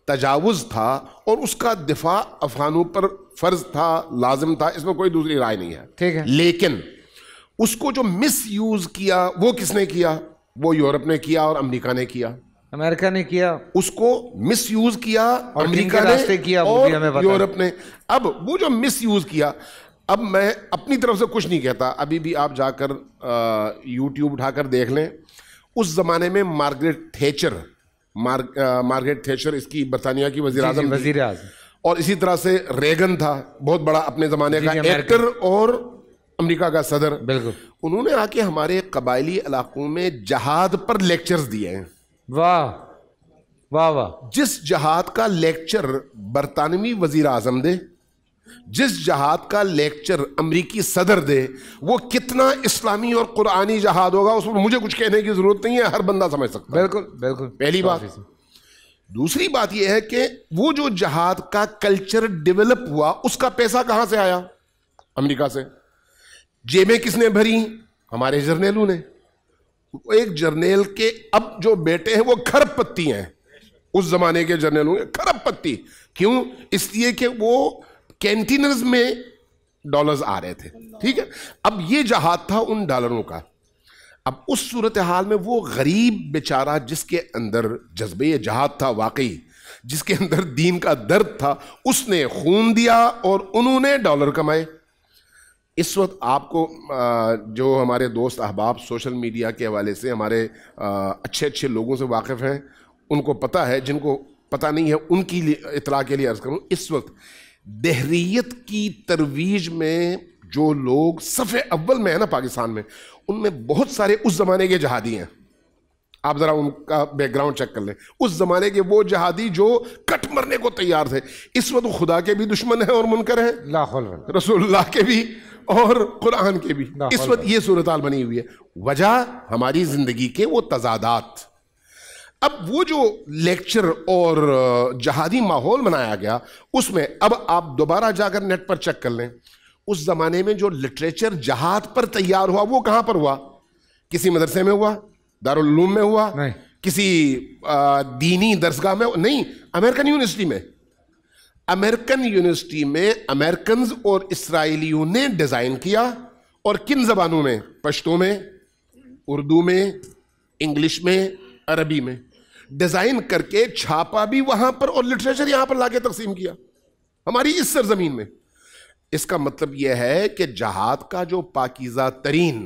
तजावुज़ था और उसका दिफा अफ़गानों पर फ़र्ज था, लाजिम था, इसमें कोई दूसरी राय नहीं है। ठीक है। लेकिन उसको जो मिस यूज़ किया वो किसने किया? वो यूरोप ने किया और अमेरिका ने किया। अमेरिका ने किया, उसको मिस यूज़ किया अमेरिका ने किया और यूरोप ने। अब वो जो मिस यूज़ किया, अब मैं अपनी तरफ से कुछ नहीं कहता, अभी भी आप जाकर यूट्यूब उठाकर देख लें। उस ज़माने में मार्गरेट थैचर इसकी बरतानिया की वज़ीर आज़म, और इसी तरह से रेगन था, बहुत बड़ा अपने ज़माने का एक्टर और अमेरिका का सदर। बिल्कुल। उन्होंने आके हमारे कबायली इलाकों में जहाद पर लेक्चर्स दिए हैं। वाह वाह वाह। जिस जहाद का लेक्चर बरतानवी वज़ीर आज़म दे, जिस जहाद का लेक्चर अमरीकी सदर दे, वो कितना इस्लामी और कुरानी जहाद होगा उसमें मुझे कुछ कहने की जरूरत नहीं है, हर बंदा समझ सकता है। बिल्कुल बिल्कुल। पहली बात। दूसरी बात यह है कि वो जो जहाद का कल्चर डेवलप हुआ, उसका पैसा कहां से आया? अमेरिका से। जेबें किसने भरी? हमारे जर्नेलों ने। एक जर्नेल के अब जो बेटे हैं वो खरबपति हैं, उस जमाने के जर्नेलों के खरबपति। क्यों? इसलिए कि वो कैंटीनर्स में डॉलर्स आ रहे थे। ठीक है। अब ये जहाद था उन डॉलरों का। अब उस सूरत हाल में वो गरीब बेचारा जिसके अंदर जज्बे जहाद था वाकई, जिसके अंदर दीन का दर्द था, उसने खून दिया और उन्होंने डॉलर कमाए। इस वक्त आपको जो हमारे दोस्त अहबाब सोशल मीडिया के हवाले से हमारे अच्छे अच्छे लोगों से वाकिफ़ हैं, उनको पता है, जिनको पता नहीं है उनकी इतला के लिए अर्ज़ करूँ, इस वक्त दहरियत की तरवीज में जो लोग सफ़े अव्वल में है ना पाकिस्तान में, उनमें बहुत सारे उस ज़माने के जहादी हैं। आप ज़रा उनका बैकग्राउंड चेक कर लें। उस ज़माने के वो जहादी जो कट मरने को तैयार थे, इस वक्त खुदा के भी दुश्मन हैं और मुनकर हैं, रसूलुल्लाह के भी और कुरान के भी। इस वक्त ये सूरत हाल बनी हुई है। वजह हमारी ज़िंदगी के वो तज़ादात। अब वो जो लेक्चर और जहादी माहौल बनाया गया, उसमें अब आप दोबारा जाकर नेट पर चेक कर लें, उस ज़माने में जो लिटरेचर जहाद पर तैयार हुआ वो कहाँ पर हुआ? किसी मदरसे में हुआ? दारुल उलूम में हुआ? नहीं। किसी दीनी दरसगाह में? नहीं, अमेरिकन यूनिवर्सिटी में। अमेरिकन यूनिवर्सिटी में अमेरिकन और इसराइलियों ने डिज़ाइन किया। और किन ज़बानों में? पश्तो में, उर्दू में, इंग्लिश में, अरबी में डिज़ाइन करके छापा भी वहां पर और लिटरेचर यहां पर लाके तकसीम किया हमारी इस सरजमीन में। इसका मतलब यह है कि जहाद का जो पाकीज़ा तरीन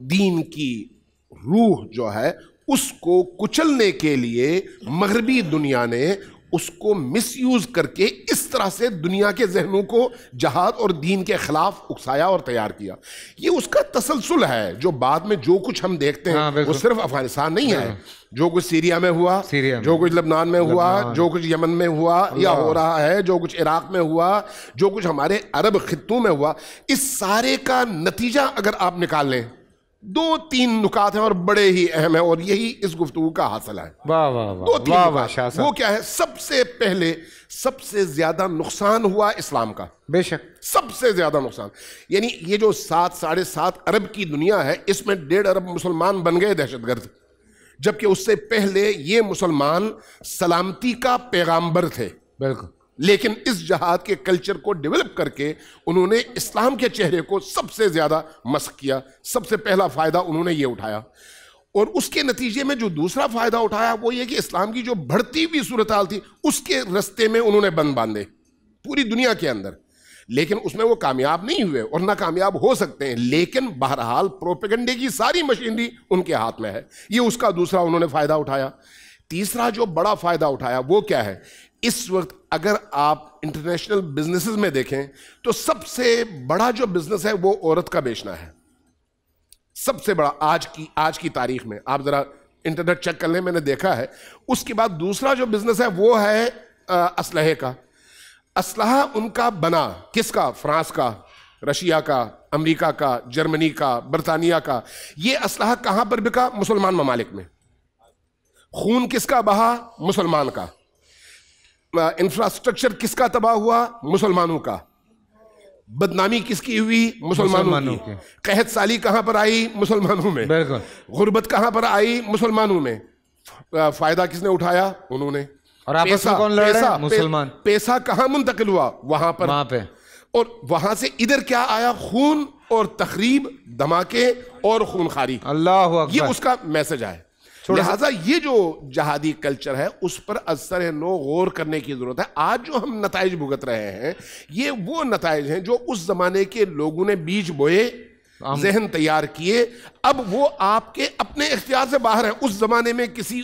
दीन की रूह जो है, उसको कुचलने के लिए मगरबी दुनिया ने उसको मिसयूज करके इस तरह से दुनिया के जहनों को जहाद और दीन के खिलाफ उकसाया और तैयार किया। ये उसका तसलसल है जो बाद में जो कुछ हम देखते हैं वो सिर्फ अफगानिस्तान नहीं है, जो कुछ सीरिया में हुआ, जो कुछ लबनान में हुआ, जो कुछ यमन में हुआ या हो रहा है, जो कुछ इराक में हुआ, जो कुछ हमारे अरब खित्तों में हुआ, इस सारे का नतीजा अगर आप निकाल लें 2-3 नुकात हैं और बड़े ही अहम है और यही इस गुफ्तगू का हासिल है। वाह वाह वाह, 2-3 वाह नुकात। वाह, वो क्या है? सबसे पहले सबसे ज्यादा नुकसान हुआ इस्लाम का, बेशक सबसे ज्यादा नुकसान। यानी ये जो 7-7.5 अरब की दुनिया है, इसमें 1.5 अरब मुसलमान बन गए दहशतगर्द, जबकि उससे पहले ये मुसलमान सलामती का पैगाम्बर थे। बिल्कुल। लेकिन इस जहाद के कल्चर को डेवलप करके उन्होंने इस्लाम के चेहरे को सबसे ज्यादा मस्क किया। सबसे पहला फायदा उन्होंने ये उठाया और उसके नतीजे में जो दूसरा फायदा उठाया वो ये कि इस्लाम की जो बढ़ती हुई सूरत हाल थी उसके रास्ते में उन्होंने बंद बांधे पूरी दुनिया के अंदर। लेकिन उसमें वो कामयाब नहीं हुए और ना कामयाब हो सकते हैं। लेकिन बहरहाल प्रोपेगेंडे की सारी मशीनरी उनके हाथ में है। ये उसका दूसरा उन्होंने फायदा उठाया। तीसरा जो बड़ा फायदा उठाया वो क्या है? इस वक्त अगर आप इंटरनेशनल बिजनेसेस में देखें तो सबसे बड़ा जो बिजनेस है वो औरत का बेचना है। सबसे बड़ा आज की तारीख में आप जरा इंटरनेट चेक कर लें, मैंने देखा है। उसके बाद दूसरा जो बिजनेस है वो है असलहे का। असलहा उनका बना किसका? फ्रांस का, रशिया का, अमेरिका का, जर्मनी का, बरतानिया का। ये असलहा कहां पर बिका? मुसलमान ममालिक में। खून किसका बहा? मुसलमान का। इंफ्रास्ट्रक्चर किसका तबाह हुआ? मुसलमानों का। बदनामी किसकी हुई? मुसलमानों की। कहत साली कहां पर आई? मुसलमानों में। गुर्बत कहां पर आई? मुसलमानों में। फायदा किसने उठाया? उन्होंने। और आपस में कौन लड़ रहे हैं? मुसलमान। पैसा कहां मुंतकिल हुआ? वहां पर। और वहां से इधर क्या आया? खून और तखरीब, धमाके और खूनखारी। अल्लाह अकबर। ये उसका मैसेज है। लिहाजा ये जो जहादी कल्चर है उस पर असर नो गौर करने की जरूरत है। आज जो हम नताइज भुगत रहे हैं ये वो नताइज हैं जो उस जमाने के लोगों ने बीज बोए, जहन तैयार किए, अब वो आपके अपने इख्तियार से बाहर हैं। उस जमाने में किसी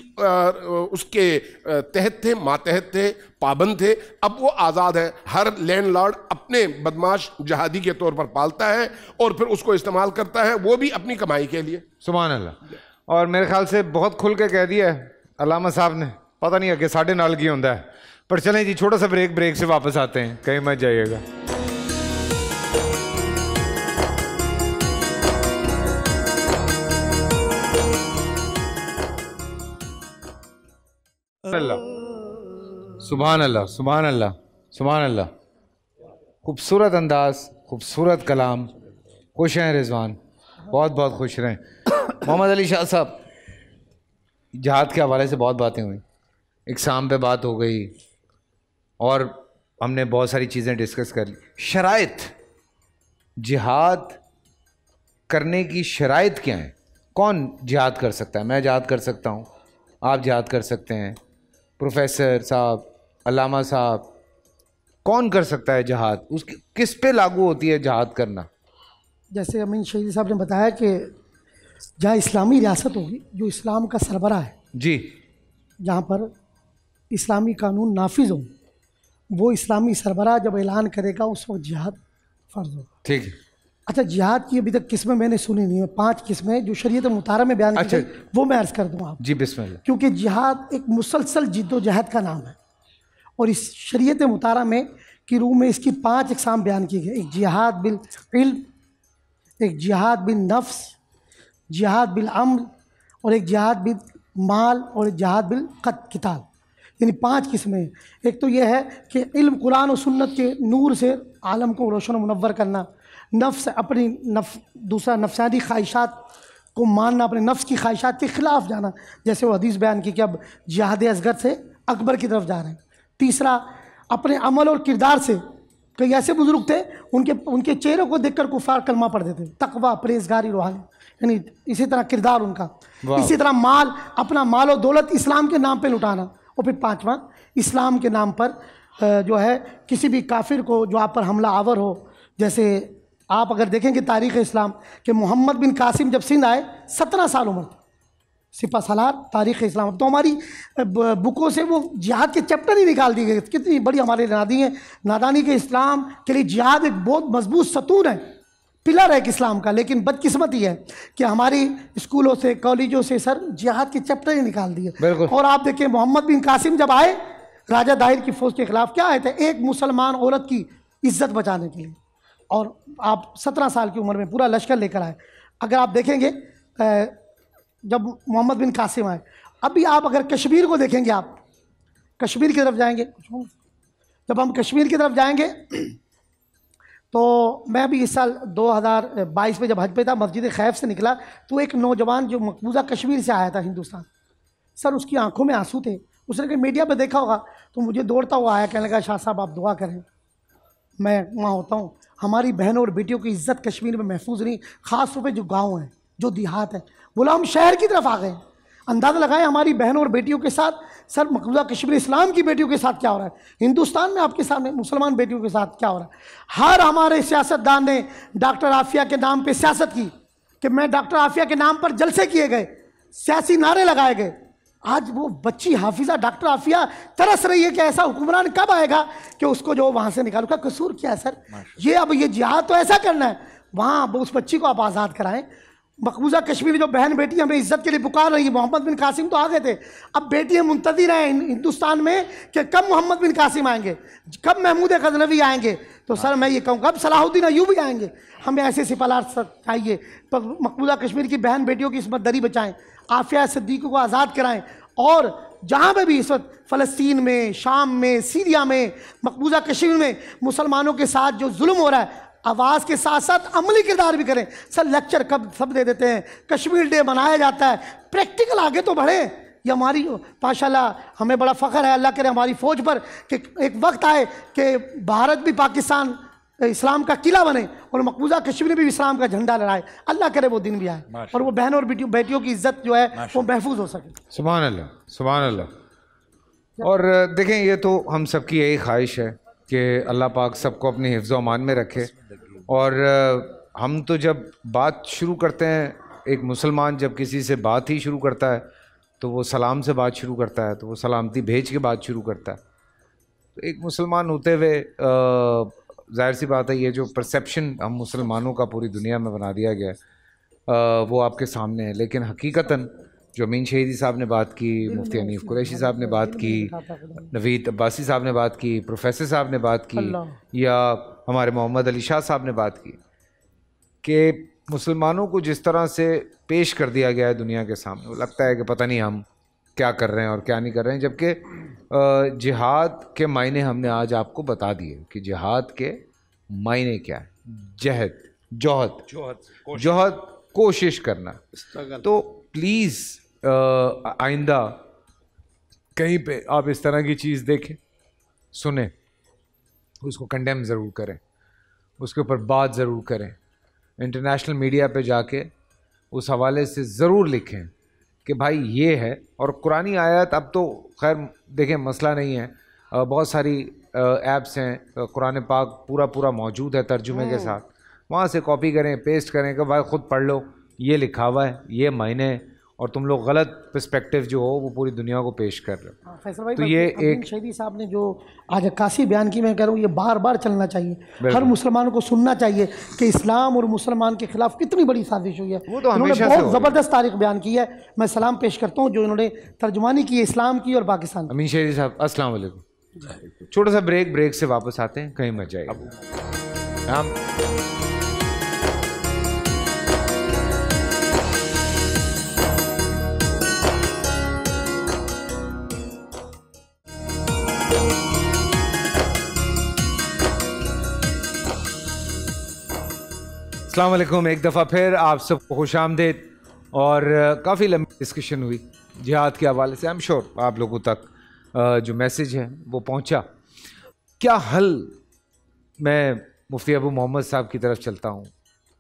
उसके तहत थे, मातहत थे, पाबंद थे। अब वो आज़ाद है। हर लैंडलॉर्ड अपने बदमाश जहादी के तौर पर पालता है और फिर उसको इस्तेमाल करता है, वो भी अपनी कमाई के लिए। सुभान अल्लाह। और मेरे ख्याल से बहुत खुल के कह दिया है अल्लामा साहब ने। पता नहीं आगे 9:30 की होता है। पर चलें जी, छोटा सा ब्रेक से वापस आते हैं, कहीं मत जाइएगा। सुभान अल्लाह, सुभान अल्लाह, सुभान अल्लाह। खूबसूरत अंदाज, खूबसूरत कलाम। खुश हैं रिजवान? बहुत बहुत खुश रहें। मोहम्मद अली शाह साहब, जहाद के हवाले से बहुत बातें हुई, इक़साम पे बात हो गई और हमने बहुत सारी चीज़ें डिस्कस कर ली। शराइत, जिहाद करने की शराइत क्या है? कौन जिहाद कर सकता है? मैं जिहाद कर सकता हूँ, आप जिहाद कर सकते हैं, प्रोफेसर साहब, अल्लामा साहब, कौन कर सकता है जिहाद? उसकी किस पे लागू होती है जिहाद करना? जैसे अमीन शहीद साहब ने बताया कि जहाँ इस्लामी रियासत होगी, जो इस्लाम का सरबरा है जी, जहाँ पर इस्लामी कानून नाफिज हो, वो इस्लामी सरबरा जब ऐलान करेगा उस वक्त जिहाद फ़र्ज होगा। ठीक है। अच्छा, जिहाद की अभी तक किस्में मैंने सुनी नहीं है। 5 किस्में जो शरीयत मुतारा में बयान की गई, वो मैं अर्ज़ कर दूँ आप जी। बिस्मिल्लाह। क्योंकि जिहाद एक मुसलसल जिद्दोजहद का नाम है और इस शरीयत मुतारा में की रूह में इसकी 5 इक़साम बयान की गई। एक जिहाद बिल इल्म, एक जिहाद बिल नफ्स, जिहाद बिल अम्ल और एक जिहाद बिल माल और एक जिहाद बिल क़िताल। यानी 5 किस्में। एक तो यह है कि इल्म, कुरान और सुन्नत के नूर से आलम को रोशन और मुनव्वर करना। नफ्स, अपनी दूसरा नफ्सानी ख्वाहिशात को मानना, अपने नफ्स की ख्वाहिशात के ख़िलाफ़ जाना, जैसे वो हदीस बयान की कि अब जिहाद असगर से अकबर की तरफ जा रहे हैं। तीसरा, अपने अमल और किरदार से, कई ऐसे बुजुर्ग थे उनके चेहरे को देखकर कुफार कलमा पढ़ देते, तकवा, परहेज़गारी, रूहानी, यानी इसी तरह किरदार उनका। इसी तरह माल, अपना माल और दौलत इस्लाम के नाम पे लुटाना। और फिर 5वां, इस्लाम के नाम पर जो है किसी भी काफिर को जो आप पर हमला आवर हो, जैसे आप अगर देखेंगे तारीख़ इस्लाम कि मोहम्मद बिन कासिम जब सिंध आए 17 साल उम्र थी, सिपा सलार तारीख़ इस्लाम। तो हमारी बुकों से वो जिहाद के चैप्टर ही निकाल दिए गए। कितनी बड़ी हमारी नादानी के इस्लाम के लिए जिहाद एक बहुत मजबूत सतून है, पिलर है इस्लाम का। लेकिन बदकिस्मती है कि हमारी स्कूलों से कॉलेजों से सर जिहाद के चैप्टर ही निकाल दिए। और आप देखिए मोहम्मद बिन कासिम जब आए राजा दाहिर की फ़ौज के ख़िलाफ़, क्या आए थे? एक मुसलमान औरत की इज्जत बचाने के लिए। और आप 17 साल की उम्र में पूरा लश्कर लेकर आए। अगर आप देखेंगे जब मोहम्मद बिन कासिम आए, अभी आप अगर कश्मीर को देखेंगे, आप कश्मीर की तरफ जाएंगे, जब हम कश्मीर की तरफ जाएंगे तो मैं भी इस साल 2022 में जब हज पे था, मस्जिद खैफ से निकला तो एक नौजवान जो मकबूजा कश्मीर से आया था हिंदुस्तान, सर उसकी आंखों में आंसू थे। उसने कहीं मीडिया पे देखा होगा तो मुझे दौड़ता हुआ आया, कहने लगा शाह साहब आप दुआ करें, मैं वहाँ होता हूँ। हमारी बहनों और बेटियों की इज्जत कश्मीर में महफूज नहीं, ख़ास तौर पर जो गाँव हैं, जो देहात है। बोला हम शहर की तरफ आ गए। अंदाज़ा लगाएं हमारी बहनों और बेटियों के साथ, सर मकबूजा कश्मीर इस्लाम की बेटियों के साथ क्या हो रहा है, हिंदुस्तान में आपके सामने मुसलमान बेटियों के साथ क्या हो रहा है। हर हमारे सियासतदान ने डॉक्टर आफिया के नाम पे सियासत की कि मैं डॉक्टर आफिया के नाम पर जलसे किए गए, सियासी नारे लगाए गए। आज वो बच्ची हाफिज़ा डॉक्टर आफिया तरस रही है कि ऐसा हुक्मरान कब आएगा कि उसको जो वहाँ से निकालो। का कसूर क्या है सर? ये अब ये जिहाद तो ऐसा करना है, वहाँ अब उस बच्ची को आप आज़ाद कराएं। मकबूजा कश्मीर जो बहन बेटी हमें इज्जत के लिए पुकार रही है, मोहम्मद बिन कासिम तो आ गए थे, अब बेटियां मुंतज़िर हैं हिंदुस्तान में कि कब मोहम्मद बिन कासिम आएंगे, कब महमूद गजनवी आएंगे। तो सर मैं ये कहूँ कब सलाहुद्दीन अय्यूबी आएंगे। हमें ऐसे सिपालार चाहिए। तो मकबूजा कश्मीर की बहन बेटियों की इस्मत दरी बचाएँ, आफिया सिद्दीक़ को आज़ाद कराएँ। और जहाँ पे भी इस वक्त फ़लस्तीन में, शाम में, सीरिया में, मकबूजा कश्मीर में मुसलमानों के साथ जो जुल्म हो रहा है, आवाज़ के साथ साथ अमली किरदार भी करें। सर लेक्चर कब सब दे देते हैं, कश्मीर डे मनाया जाता है, प्रैक्टिकल आगे तो बढ़े। ये हमारी माशाल्लाह हमें बड़ा फ़ख्र है अल्लाह करे हमारी फ़ौज पर कि एक वक्त आए कि भारत भी पाकिस्तान इस्लाम का किला बने और मकबूजा कश्मीर में भी इस्लाम का झंडा लहराए। अल्लाह करे वो दिन भी आए और वो बहनों और बेटियों की इज्जत जो है वो महफूज हो सके। सुभान अल्लाह, सुभान अल्लाह। और देखें ये तो हम सबकी यही ख्वाहिश है कि अल्लाह पाक सबको अपनी हिफ्ज़ व अमान में रखे। और हम तो जब बात शुरू करते हैं, एक मुसलमान जब किसी से बात ही शुरू करता है तो वो सलाम से बात शुरू करता है, तो वो सलामती भेज के बात शुरू करता है। तो एक मुसलमान होते हुए ज़ाहिर सी बात है ये जो परसेप्शन हम मुसलमानों का पूरी दुनिया में बना दिया गया है वो आपके सामने है। लेकिन हकीकतन जो अमीन शहीदी साहब ने बात की, मुफ्ती हनीफ कुरैशी साहब ने बात की, नवीद अब्बासी साहब ने बात की, प्रोफेसर साहब ने बात की, या हमारे मोहम्मद अली शाह साहब ने बात की कि मुसलमानों को जिस तरह से पेश कर दिया गया है दुनिया के सामने, वो लगता है कि पता नहीं हम क्या कर रहे हैं और क्या नहीं कर रहे हैं। जबकि जिहाद के मायने हमने आज आपको बता दिए कि जिहाद के मायने क्या है। जहद, जोहद, कोशिश करना। तो प्लीज़ आइंदा कहीं पे आप इस तरह की चीज़ देखें, सुने, उसको कंडेम ज़रूर करें, उसके ऊपर बात ज़रूर करें, इंटरनेशनल मीडिया पे जाके उस हवाले से ज़रूर लिखें कि भाई ये है। और कुरानी आयत अब तो खैर देखें मसला नहीं है, बहुत सारी ऐप्स हैं, कुरान पाक पूरा मौजूद है तर्जुमे के साथ, वहाँ से कॉपी करें, पेस्ट करें कि भाई ख़ुद पढ़ लो, ये लिखा हुआ है, ये मायने, और तुम लोग गलत पर्सपेक्टिव जो हो वो पूरी दुनिया को पेश कर रहे हो। फैसल भाई, तो ये एक शहीदी साहब ने जो आज अक्कासी बयान की, मैं कह रहा हूँ ये बार बार चलना चाहिए, हर मुसलमानों को सुनना चाहिए कि इस्लाम और मुसलमान के खिलाफ कितनी बड़ी साजिश हुई है। वो तो हमेशा बहुत ज़बरदस्त तारीख बयान की है। मैं सलाम पेश करता हूँ जो इन्होंने तर्जुमानी की है इस्लाम की और पाकिस्तान। अमीन शहीदी साहब अस्सलाम वालेकुम। छोटा सा ब्रेक से वापस आते हैं, कहीं मत जाइए। हम अस्सलाम वालेकुम, एक दफ़ा फिर आप सबको खुश आमदेद। और काफ़ी लंबी डिस्कशन हुई जिहाद के हवाले से। आई एम श्योर आप लोगों तक जो मैसेज है वो पहुंचा। क्या हल, मैं मुफ्ती अबू मोहम्मद साहब की तरफ चलता हूं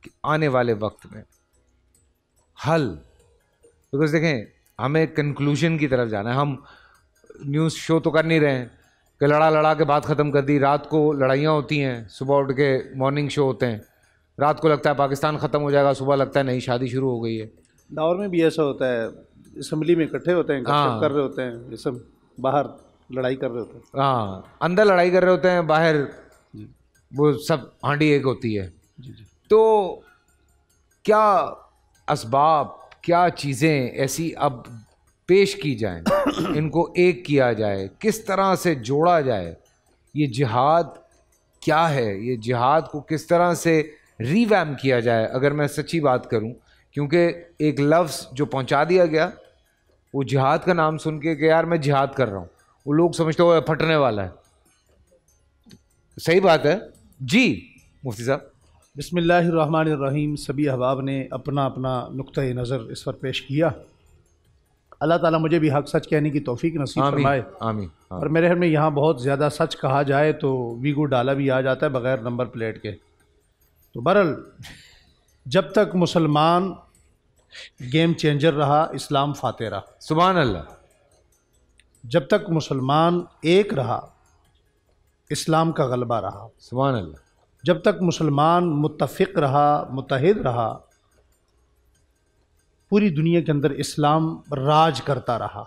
कि आने वाले वक्त में हल, बिकॉज देखें हमें कंक्लूजन की तरफ जाना है। हम न्यूज़ शो तो कर नहीं रहे हैं कि लड़ा के बात ख़त्म कर दी। रात को लड़ाइयाँ होती हैं, सुबह उठ के मॉर्निंग शो होते हैं, रात को लगता है पाकिस्तान ख़त्म हो जाएगा, सुबह लगता है नई शादी शुरू हो गई है। लाहौर में भी ऐसा होता है, असम्बली में इकट्ठे होते हैं, गपशप कर रहे होते हैं, ये सब बाहर लड़ाई कर रहे होते हैं। हाँ, अंदर लड़ाई कर रहे होते हैं, बाहर वो सब हांडी एक होती है। तो क्या असबाब, क्या चीज़ें ऐसी अब पेश की जाएं, इनको एक किया जाए, किस तरह से जोड़ा जाए? ये जिहाद क्या है? ये जिहाद को किस तरह से रिवैम किया जाए? अगर मैं सच्ची बात करूं, क्योंकि एक लफ्ज़ जो पहुंचा दिया गया वो जिहाद का नाम सुन के कि यार मैं जिहाद कर रहा हूं, वो लोग समझते हो फटने वाला है। सही बात है जी मुफ्ती साहब। बिस्मिल्लाहिर्रहमानिर्रहीम। सभी अहबाब ने अपना अपना नुक्ता नज़र इस पर पेश किया। अल्लाह ताला मुझे भी हक सच कहने की तौफीक नसीब फरमाए। आमीन। और मेरे ख्याल में यहाँ बहुत ज़्यादा सच कहा जाए तो वीगो डाला भी आ जाता है बग़ैर नंबर प्लेट के। तो बहरहाल जब तक मुसलमान गेम चेंजर रहा, इस्लाम फातेह रहा। सुभान अल्लाह। जब तक मुसलमान एक रहा, इस्लाम का गलबा रहा। सुभान अल्लाह। जब तक मुसलमान मुत्तफ़िक़ रहा, मुत्तहिद रहा, पूरी दुनिया के अंदर इस्लाम राज करता रहा।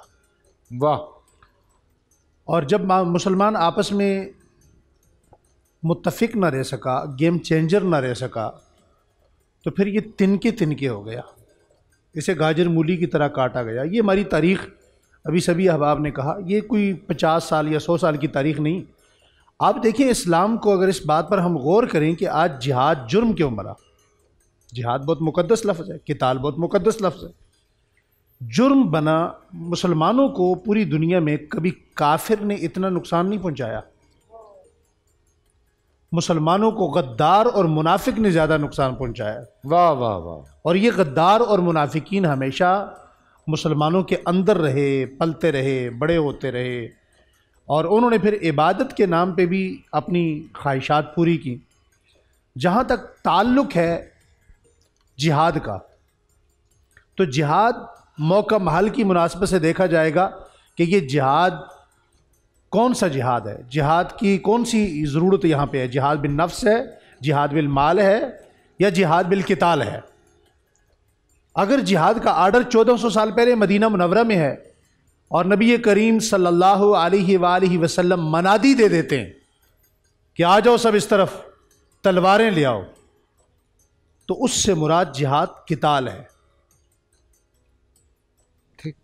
वाह। और जब मुसलमान आपस में मुत्तफ़िक़ ना रह सका, गेम चेंजर ना रह सका, तो फिर ये तिनके हो गया, इसे गाजर मूली की तरह काटा गया। ये हमारी तारीख़, अभी सभी अहबाब ने कहा, ये कोई 50 साल या 100 साल की तारीख़ नहीं। आप देखें इस्लाम को, अगर इस बात पर हम गौर करें कि आज जिहाद जुर्म क्यों बना। जिहाद बहुत मुक़द्दस लफ्ज़ है, किताल बहुत मुक़द्दस लफ्ज़ है। जुर्म बना, मुसलमानों को पूरी दुनिया में कभी काफिर ने इतना नुकसान नहीं पहुंचाया। मुसलमानों को गद्दार और मुनाफिक ने ज़्यादा नुकसान पहुंचाया। वाह वाह वाह। और ये गद्दार और मुनाफिकीन हमेशा मुसलमानों के अंदर रहे, पलते रहे, बड़े होते रहे, और उन्होंने फिर इबादत के नाम पे भी अपनी ख्वाहिशात पूरी की। जहाँ तक ताल्लुक़ है जिहाद का, तो जिहाद मौका महल की मुनासबत से देखा जाएगा कि ये जिहाद कौन सा जिहाद है, जिहाद की कौन सी ज़रूरत यहाँ पे है। जिहाद बिल नफ्स है, जिहाद बिल माल है, या जिहाद बिल किताल है। अगर जिहाद का आर्डर 1400 साल पहले मदीना मुनव्वरा में है और नबी करीम सल्लल्लाहु अलैहि वसल्लम मनादी दे देते हैं कि आ जाओ सब इस तरफ, तलवारें ले आओ, तो उससे मुराद जिहाद किताल है। ठीक।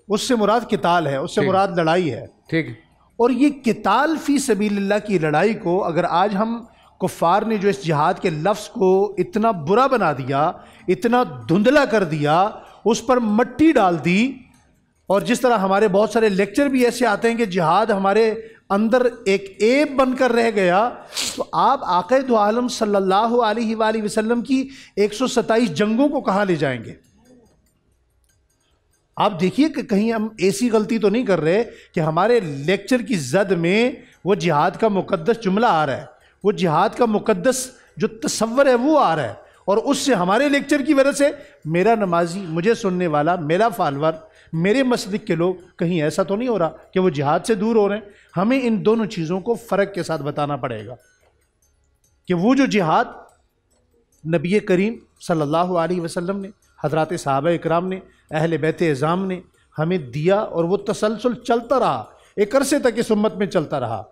उससे मुराद किताल है, उससे मुराद लड़ाई है। ठीक। और ये किताल फी सबीलिल्लाह की लड़ाई को अगर आज हम कुफ़ार ने जो इस जिहाद के लफ्ज़ को इतना बुरा बना दिया, इतना धुंधला कर दिया, उस पर मट्टी डाल दी, और जिस तरह हमारे बहुत सारे लेक्चर भी ऐसे आते हैं कि जिहाद हमारे अंदर एक ऐब बनकर रह गया, तो आप आक़ा दो आलम सल्लल्लाहु अलैहि वसल्लम की 127 जंगों को कहाँ ले जाएंगे? आप देखिए कि कहीं हम ऐसी गलती तो नहीं कर रहे कि हमारे लेक्चर की जद में वो जिहाद का मुक़द्दस जुमला आ रहा है, वो जिहाद का मुक़द्दस जो तसव्वुर है वो आ रहा है, और उससे हमारे लेक्चर की वजह से मेरा नमाजी, मुझे सुनने वाला, मेरा फॉलोअर, मेरे मसलिक के लोग, कहीं ऐसा तो नहीं हो रहा कि वो जिहाद से दूर हो रहे हैं। हमें इन दोनों चीज़ों को फ़र्क के साथ बताना पड़ेगा कि वो जो जिहाद नबी करीम सल्लल्लाहु अलैहि वसल्लम ने, हज़रात सहाबा इकराम ने, अहले बैत एज़ाम ने हमें दिया, और वो तसलसल चलता रहा, एक अरसे तक इस उम्मत में चलता रहा,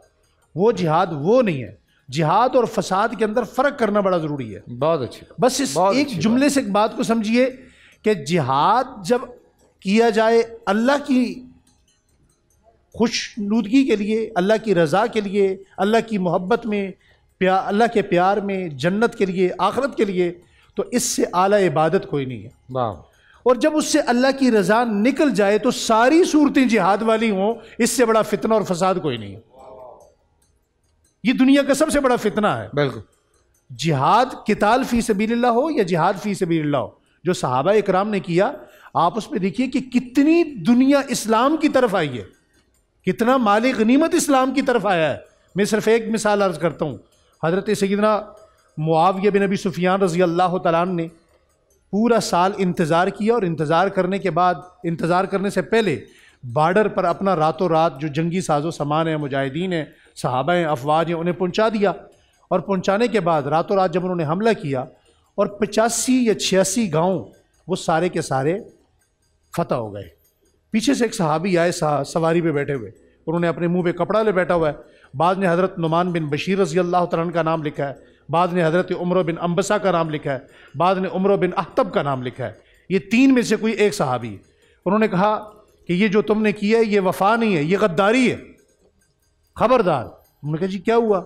वो जिहाद वो नहीं है। जिहाद और फसाद के अंदर फ़र्क करना बड़ा ज़रूरी है। बहुत अच्छी। बस इस एक जुमले से एक बात को समझिए कि जिहाद जब किया जाए अल्लाह की खुशनुदगी के लिए, अल्लाह की रज़ा के लिए, अल्लाह की मोहब्बत में, अल्लाह के प्यार में, जन्नत के लिए, आखिरत के लिए, तो इससे आला इबादत कोई नहीं है। वाह। और जब उससे अल्लाह की रज़ा निकल जाए तो सारी सूरतें जिहाद वाली हों, इससे बड़ा फितना और फसाद कोई नहीं है। ये दुनिया का सबसे बड़ा फितना है। बिल्कुल। जिहाद किताल फ़ी सबीलिल्लाह हो या जिहाद फ़ी सबीलिल्लाह हो, जो सहाबा इकराम ने किया, आप उसमें देखिए कि कितनी दुनिया इस्लाम की तरफ आई है, कितना माल गनीमत इस्लाम की तरफ आया है। मैं सिर्फ एक मिसाल अर्ज़ करता हूँ। हज़रत सैयदना मुआविया बिन अबी सुफियान रज़ी अल्लाह तआला अन्हु ने पूरा साल इंतज़ार किया, और इंतज़ार करने के बाद, इंतज़ार करने से पहले बॉर्डर पर अपना रातों रात जो जंगी साजो सामान है, मुजाहिदीन हैं, सहाबा हैं, अफवाज हैं, उन्हें पहुँचा दिया। और पहुँचाने के बाद रातों रात जब उन्होंने हमला किया, और 85 या 86 गाँव वो सारे के सारे फतह हो गए। पीछे से एक सहाबी आए सवारी पे बैठे हुए, उन्होंने अपने मुंह पे कपड़ा ले बैठा हुआ है। बाद ने हज़रत नुमान बिन बशीर रज़ी अल्लाह तआला अन्हु का नाम लिखा है, बाद ने हज़रत उमर बिन अम्बसा का नाम लिखा है, बाद ने उमर बिन अख्तब का नाम लिखा है। ये तीन में से कोई एक सहाबी, उन्होंने कहा कि ये जो तुमने किया है ये वफ़ा नहीं है, ये गद्दारी है, खबरदार। उन्होंने कहा जी क्या हुआ?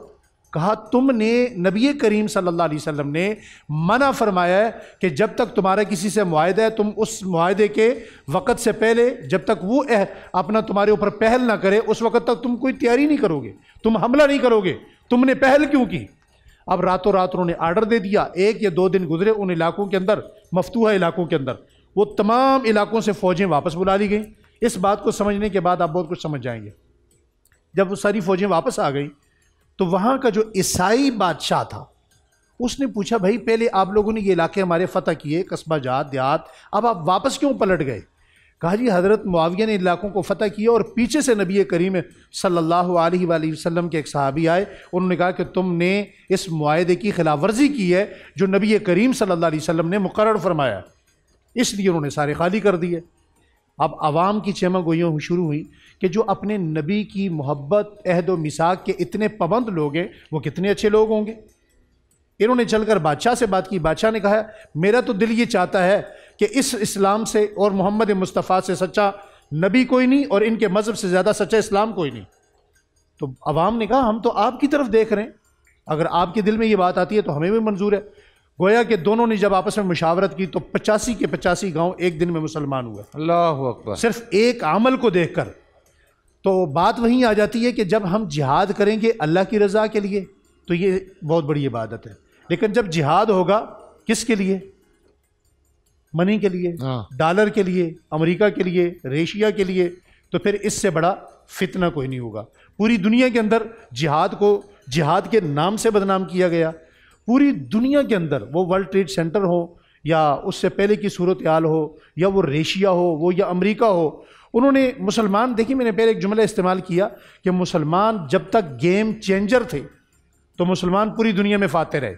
कहा तुमने, नबी करीम सल्लल्लाहु अलैहि वसल्लम ने मना फरमाया है कि जब तक तुम्हारा किसी से मुआहदा है, तुम उस मुआहदे के वक़्त से पहले, जब तक वो अपना तुम्हारे ऊपर पहल ना करे, उस वक़्त तक तुम कोई तैयारी नहीं करोगे, तुम हमला नहीं करोगे। तुमने पहल क्यों की? अब रातों रात उन्होंने आर्डर दे दिया। 1 या 2 दिन गुजरे उन इलाकों के अंदर, मफतूहा इलाकों के अंदर, वो तमाम इलाकों से फ़ौजें वापस बुला ली गई। इस बात को समझने के बाद आप बहुत कुछ समझ जाएंगे। जब वो सारी फ़ौजें वापस आ गई तो वहाँ का जो ईसाई बादशाह था उसने पूछा, भाई पहले आप लोगों ने ये इलाके हमारे फ़तह किए, कस्बा जात देहात, अब आप वापस क्यों पलट गए? कहा जी हज़रत मुआविया ने इलाकों को फ़तह किया और पीछे से नबी करीम सल्लल्लाहु अलैहि वसल्लम के एक सहाबी आए, उन्होंने कहा कि तुमने इस मुआहदे की खिलाफ वर्जी की है जो नबी करीम सल्लल्लाहु अलैहि वसल्लम ने मुकर्रर फरमाया, इसलिए उन्होंने सारे खाली कर दिए। अब आवाम की चहमा गोइयाँ शुरू हुई कि जो अपने नबी की मोहब्बत, अहद व मिसाक के इतने पाबंद लोग हैं वो कितने अच्छे लोग होंगे। इन्होंने चलकर बादशाह से बात की। बादशाह ने कहा मेरा तो दिल ये चाहता है कि इस इस्लाम से और मोहम्मद मुस्तफ़ा से सच्चा नबी कोई नहीं और इनके मज़हब से ज़्यादा सच्चा इस्लाम कोई नहीं। तो अवाम ने कहा हम तो आपकी तरफ देख रहे हैं, अगर आपके दिल में ये बात आती है तो हमें भी मंजूर है। गोया कि दोनों ने जब आपस में मुशावरत की तो 85 के 85 गांव एक दिन में मुसलमान हुए। अल्लाहु अकबर। सिर्फ एक अमल को देखकर। तो बात वहीं आ जाती है कि जब हम जिहाद करेंगे अल्लाह की रज़ा के लिए तो ये बहुत बड़ी इबादत है, लेकिन जब जिहाद होगा किसके लिए? मनी के लिए, डॉलर के लिए, अमेरिका के लिए, रशिया के लिए, तो फिर इससे बड़ा फितना कोई नहीं होगा। पूरी दुनिया के अंदर जिहाद को जिहाद के नाम से बदनाम किया गया। पूरी दुनिया के अंदर, वो वर्ल्ड ट्रेड सेंटर हो या उससे पहले की सूरत हाल हो या वो रशिया हो वो या अमेरिका हो, उन्होंने मुसलमान, देखिए मैंने पहले एक जुमला इस्तेमाल किया कि मुसलमान जब तक गेम चेंजर थे तो मुसलमान पूरी दुनिया में फाते रहे,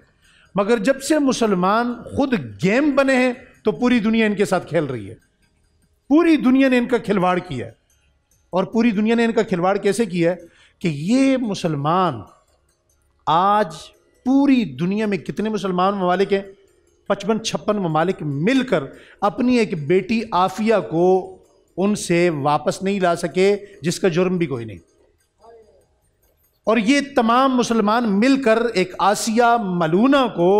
मगर जब से मुसलमान खुद गेम बने हैं तो पूरी दुनिया इनके साथ खेल रही है। पूरी दुनिया ने इनका खिलवाड़ किया है। और पूरी दुनिया ने इनका खिलवाड़ कैसे किया है कि ये मुसलमान आज पूरी दुनिया में कितने मुसलमान ममालिक हैं? 55-56 ममालिक मिलकर अपनी एक बेटी आफिया को उनसे वापस नहीं ला सके, जिसका जुर्म भी कोई नहीं। और ये तमाम मुसलमान मिलकर एक आसिया मलूना को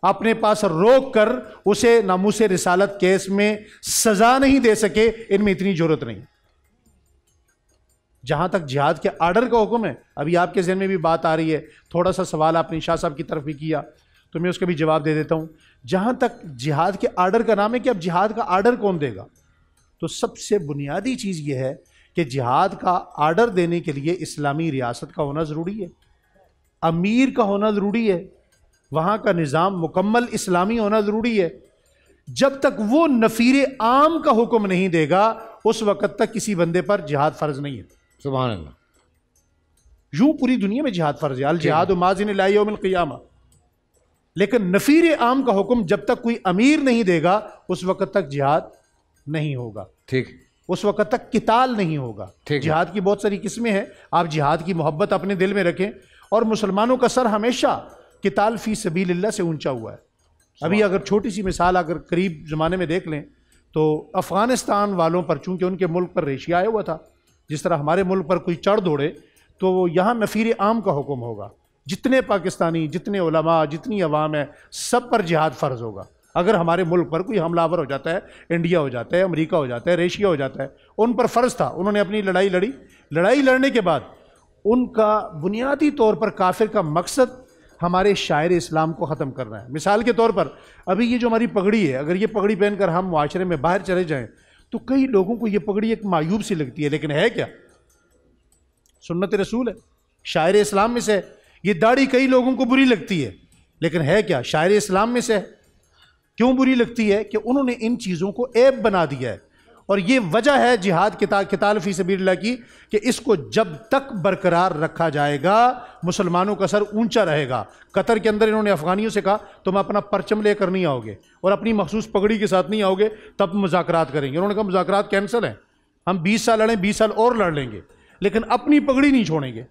अपने पास रोक कर उसे नामूसे रिसालत केस में सजा नहीं दे सके। इनमें इतनी जरूरत नहीं। जहां तक जिहाद के आर्डर का हुक्म है, अभी आपके ज़हन में भी बात आ रही है, थोड़ा सा सवाल आपने शाह साहब की तरफ भी किया तो मैं उसका भी जवाब दे देता हूं। जहां तक जिहाद के आर्डर का नाम है कि अब जिहाद का आर्डर कौन देगा, तो सबसे बुनियादी चीज़ यह है कि जिहाद का आर्डर देने के लिए इस्लामी रियासत का होना ज़रूरी है, अमीर का होना ज़रूरी है, वहाँ का निज़ाम मुकम्मल इस्लामी होना ज़रूरी है। जब तक वो नफ़ीर आम का हुक्म नहीं देगा उस वक़्त तक किसी बंदे पर जिहाद फ़र्ज नहीं है। सुभान अल्लाह। यूँ पूरी दुनिया में जिहाद फ़र्ज है, अल जिहाद माज़िन इला यौमिल क़ियामा, लेकिन नफ़ीर आम का हुक्म जब तक कोई अमीर नहीं देगा उस वक़्त तक जिहाद नहीं होगा। ठीक। उस वक़्त तक किताल नहीं होगा। जिहाद की बहुत सारी किस्में हैं, आप जिहाद की मोहब्बत अपने दिल में रखें। और मुसलमानों का सर हमेशा किताल फ़ी सबीलिल्लाह से ऊंचा हुआ है। अभी अगर छोटी सी मिसाल अगर करीब ज़माने में देख लें तो अफ़गानिस्तान वालों पर, चूँकि उनके मुल्क पर रेशिया आया हुआ था, जिस तरह हमारे मुल्क पर कोई चढ़ दौड़े तो यहाँ नफ़ीर आम का हुक्म होगा। जितने पाकिस्तानी, जितने उलमा, जितनी अवाम है, सब पर जिहाद फ़र्ज़ होगा। अगर हमारे मुल्क पर कोई हमलावर हो जाता है, इंडिया हो जाता है, अमेरिका हो जाता है, रशिया हो जाता है, उन पर फ़र्ज़ था, उन्होंने अपनी लड़ाई लड़ी। लड़ाई लड़ने के बाद उनका बुनियादी तौर पर काफिर का मकसद हमारे शायर इस्लाम को ख़त्म करना है। मिसाल के तौर पर अभी ये जो हमारी पगड़ी है, अगर ये पगड़ी पहनकर हम मुआशरे में बाहर चले जाएं तो कई लोगों को ये पगड़ी एक मायूब सी लगती है, लेकिन है क्या? सुन्नत रसूल है, शायर इस्लाम में से। ये दाढ़ी कई लोगों को बुरी लगती है, लेकिन है क्या? शायर इस्लाम में से है। क्यों बुरी लगती है? कि उन्होंने इन चीज़ों को ऐब बना दिया है। और ये वजह है जिहाद क़िताल फ़ी सबीलिल्लाह की कि इसको जब तक बरकरार रखा जाएगा मुसलमानों का सर ऊंचा रहेगा। कतर के अंदर इन्होंने अफ़गानियों से कहा तुम अपना परचम लेकर नहीं आओगे और अपनी मखसूस पगड़ी के साथ नहीं आओगे, तब मुज़ाकरात करेंगे। उन्होंने कहा मुज़ाकरात कैंसिल हैं, हम 20 साल लड़ें, 20 साल और लड़ लेंगे, लेकिन अपनी पगड़ी नहीं छोड़ेंगे।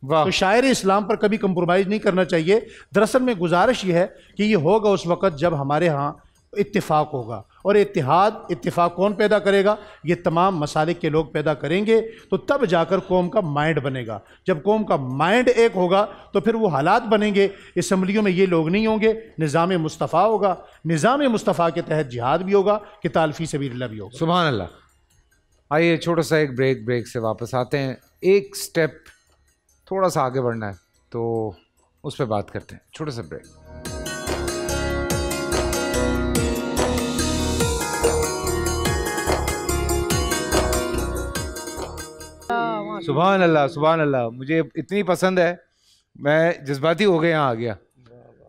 तो शायर इस्लाम पर कभी कंप्रोमाइज़ नहीं करना चाहिए। दरअसल में गुजारिश ये है कि ये होगा उस वक़्त जब हमारे यहाँ इत्तिफाक होगा, और इत्तिफाक कौन पैदा करेगा? ये तमाम मसालिक के लोग पैदा करेंगे, तो तब जाकर कौम का माइंड बनेगा। जब कौम का माइंड एक होगा तो फिर वो हालात बनेंगे। असम्बलियों में ये लोग नहीं होंगे, निज़ाम मुस्तफ़ा होगा, निज़ाम मुस्तफ़ा के तहत जिहाद भी होगा, क़िताल फ़ी सबीलिल्लाह भी होगा। सुभान अल्लाह। आइए छोटा सा एक ब्रेक से वापस आते हैं। एक स्टेप थोड़ा सा आगे बढ़ना है तो उस पर बात करते हैं। छोटा सा ब्रेक। सुभान अल्लाह, सुभान अल्लाह। मुझे इतनी पसंद है, मैं जज्बाती हो गया, यहाँ आ गया।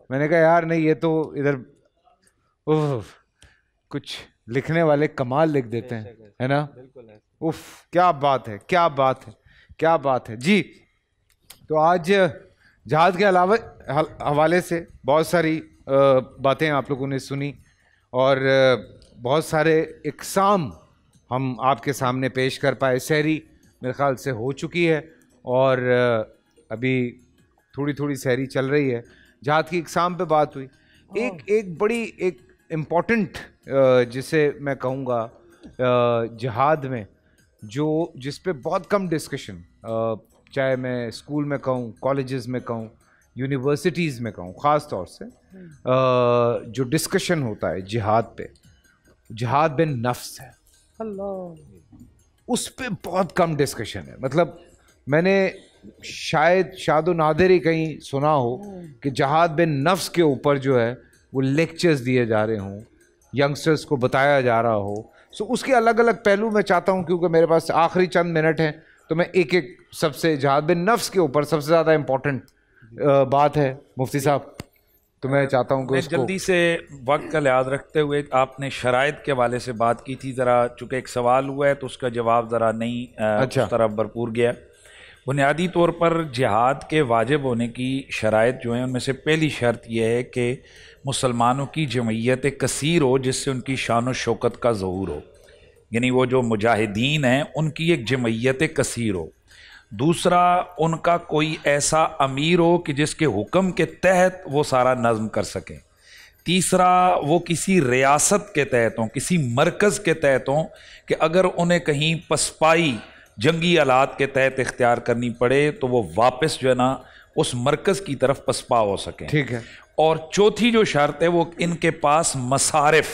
मैंने कहा यार नहीं, ये तो इधर कुछ लिखने वाले कमाल लिख देते हैं, है ना? उफ, क्या बात है, क्या बात है, क्या बात है जी। तो आज जहाद के हवाले से बहुत सारी बातें आप लोगों ने सुनी और बहुत सारे इक़साम हम आपके सामने पेश कर पाए। सहरी मेरे ख़्याल से हो चुकी है और अभी थोड़ी थोड़ी सहरी चल रही है। जहाद की इक़साम पे बात हुई। एक बड़ी एक इम्पॉर्टेंट जिसे मैं कहूँगा जिहाद में जिस पे बहुत कम डिस्कशन, चाहे मैं स्कूल में कहूँ, कॉलेजेस में कहूँ, यूनिवर्सिटीज़ में कहूँ, ख़ास तौर से जो डिस्कशन होता है जिहाद पे, जिहाद बिन नफ्स है, उस पे बहुत कम डिस्कशन है। मतलब मैंने शायद नादिर ही कहीं सुना हो कि जिहाद बिन नफ्स के ऊपर जो है वो लेक्चर्स दिए जा रहे हों, यंगस्टर्स को बताया जा रहा हो। सो उसके अलग अलग पहलू मैं चाहता हूँ, क्योंकि मेरे पास आखिरी चंद मिनट हैं, तो मैं एक एक सबसे जिहाद बिन नफ्स के ऊपर सबसे ज़्यादा इम्पोर्टेंट बात है मुफ्ती साहब, तो मैं चाहता हूँ कि जल्दी से वक्त का लिहाज रखते हुए, आपने शराइत के हवाले से बात की थी, ज़रा चूँकि एक सवाल हुआ है तो उसका जवाब ज़रा नहीं अच्छा उस तरफ भरपूर गया। बुनियादी तौर पर जिहाद के वाजिब होने की शराइत जो हैं उनमें से पहली शर्त यह है कि मुसलमानों की जमयत कसीर हो, जिससे उनकी शान व शौकत का ज़हूर हो, यानी वो जो मुजाहिदीन हैं उनकी एक जमयत कसीर हो। दूसरा, उनका कोई ऐसा अमीर हो कि जिसके हुक्म के तहत वो सारा नज़्म कर सकें। तीसरा, वो किसी रियासत के तहत हों, किसी मरकज़ के तहत हों कि अगर उन्हें कहीं पसपाई जंगी आलात के तहत इख्तियार करनी पड़े तो वो वापस जो है ना उस मरकज़ की तरफ पसपा हो सकें। ठीक है। और चौथी जो शर्त है वो इनके पास मसारिफ,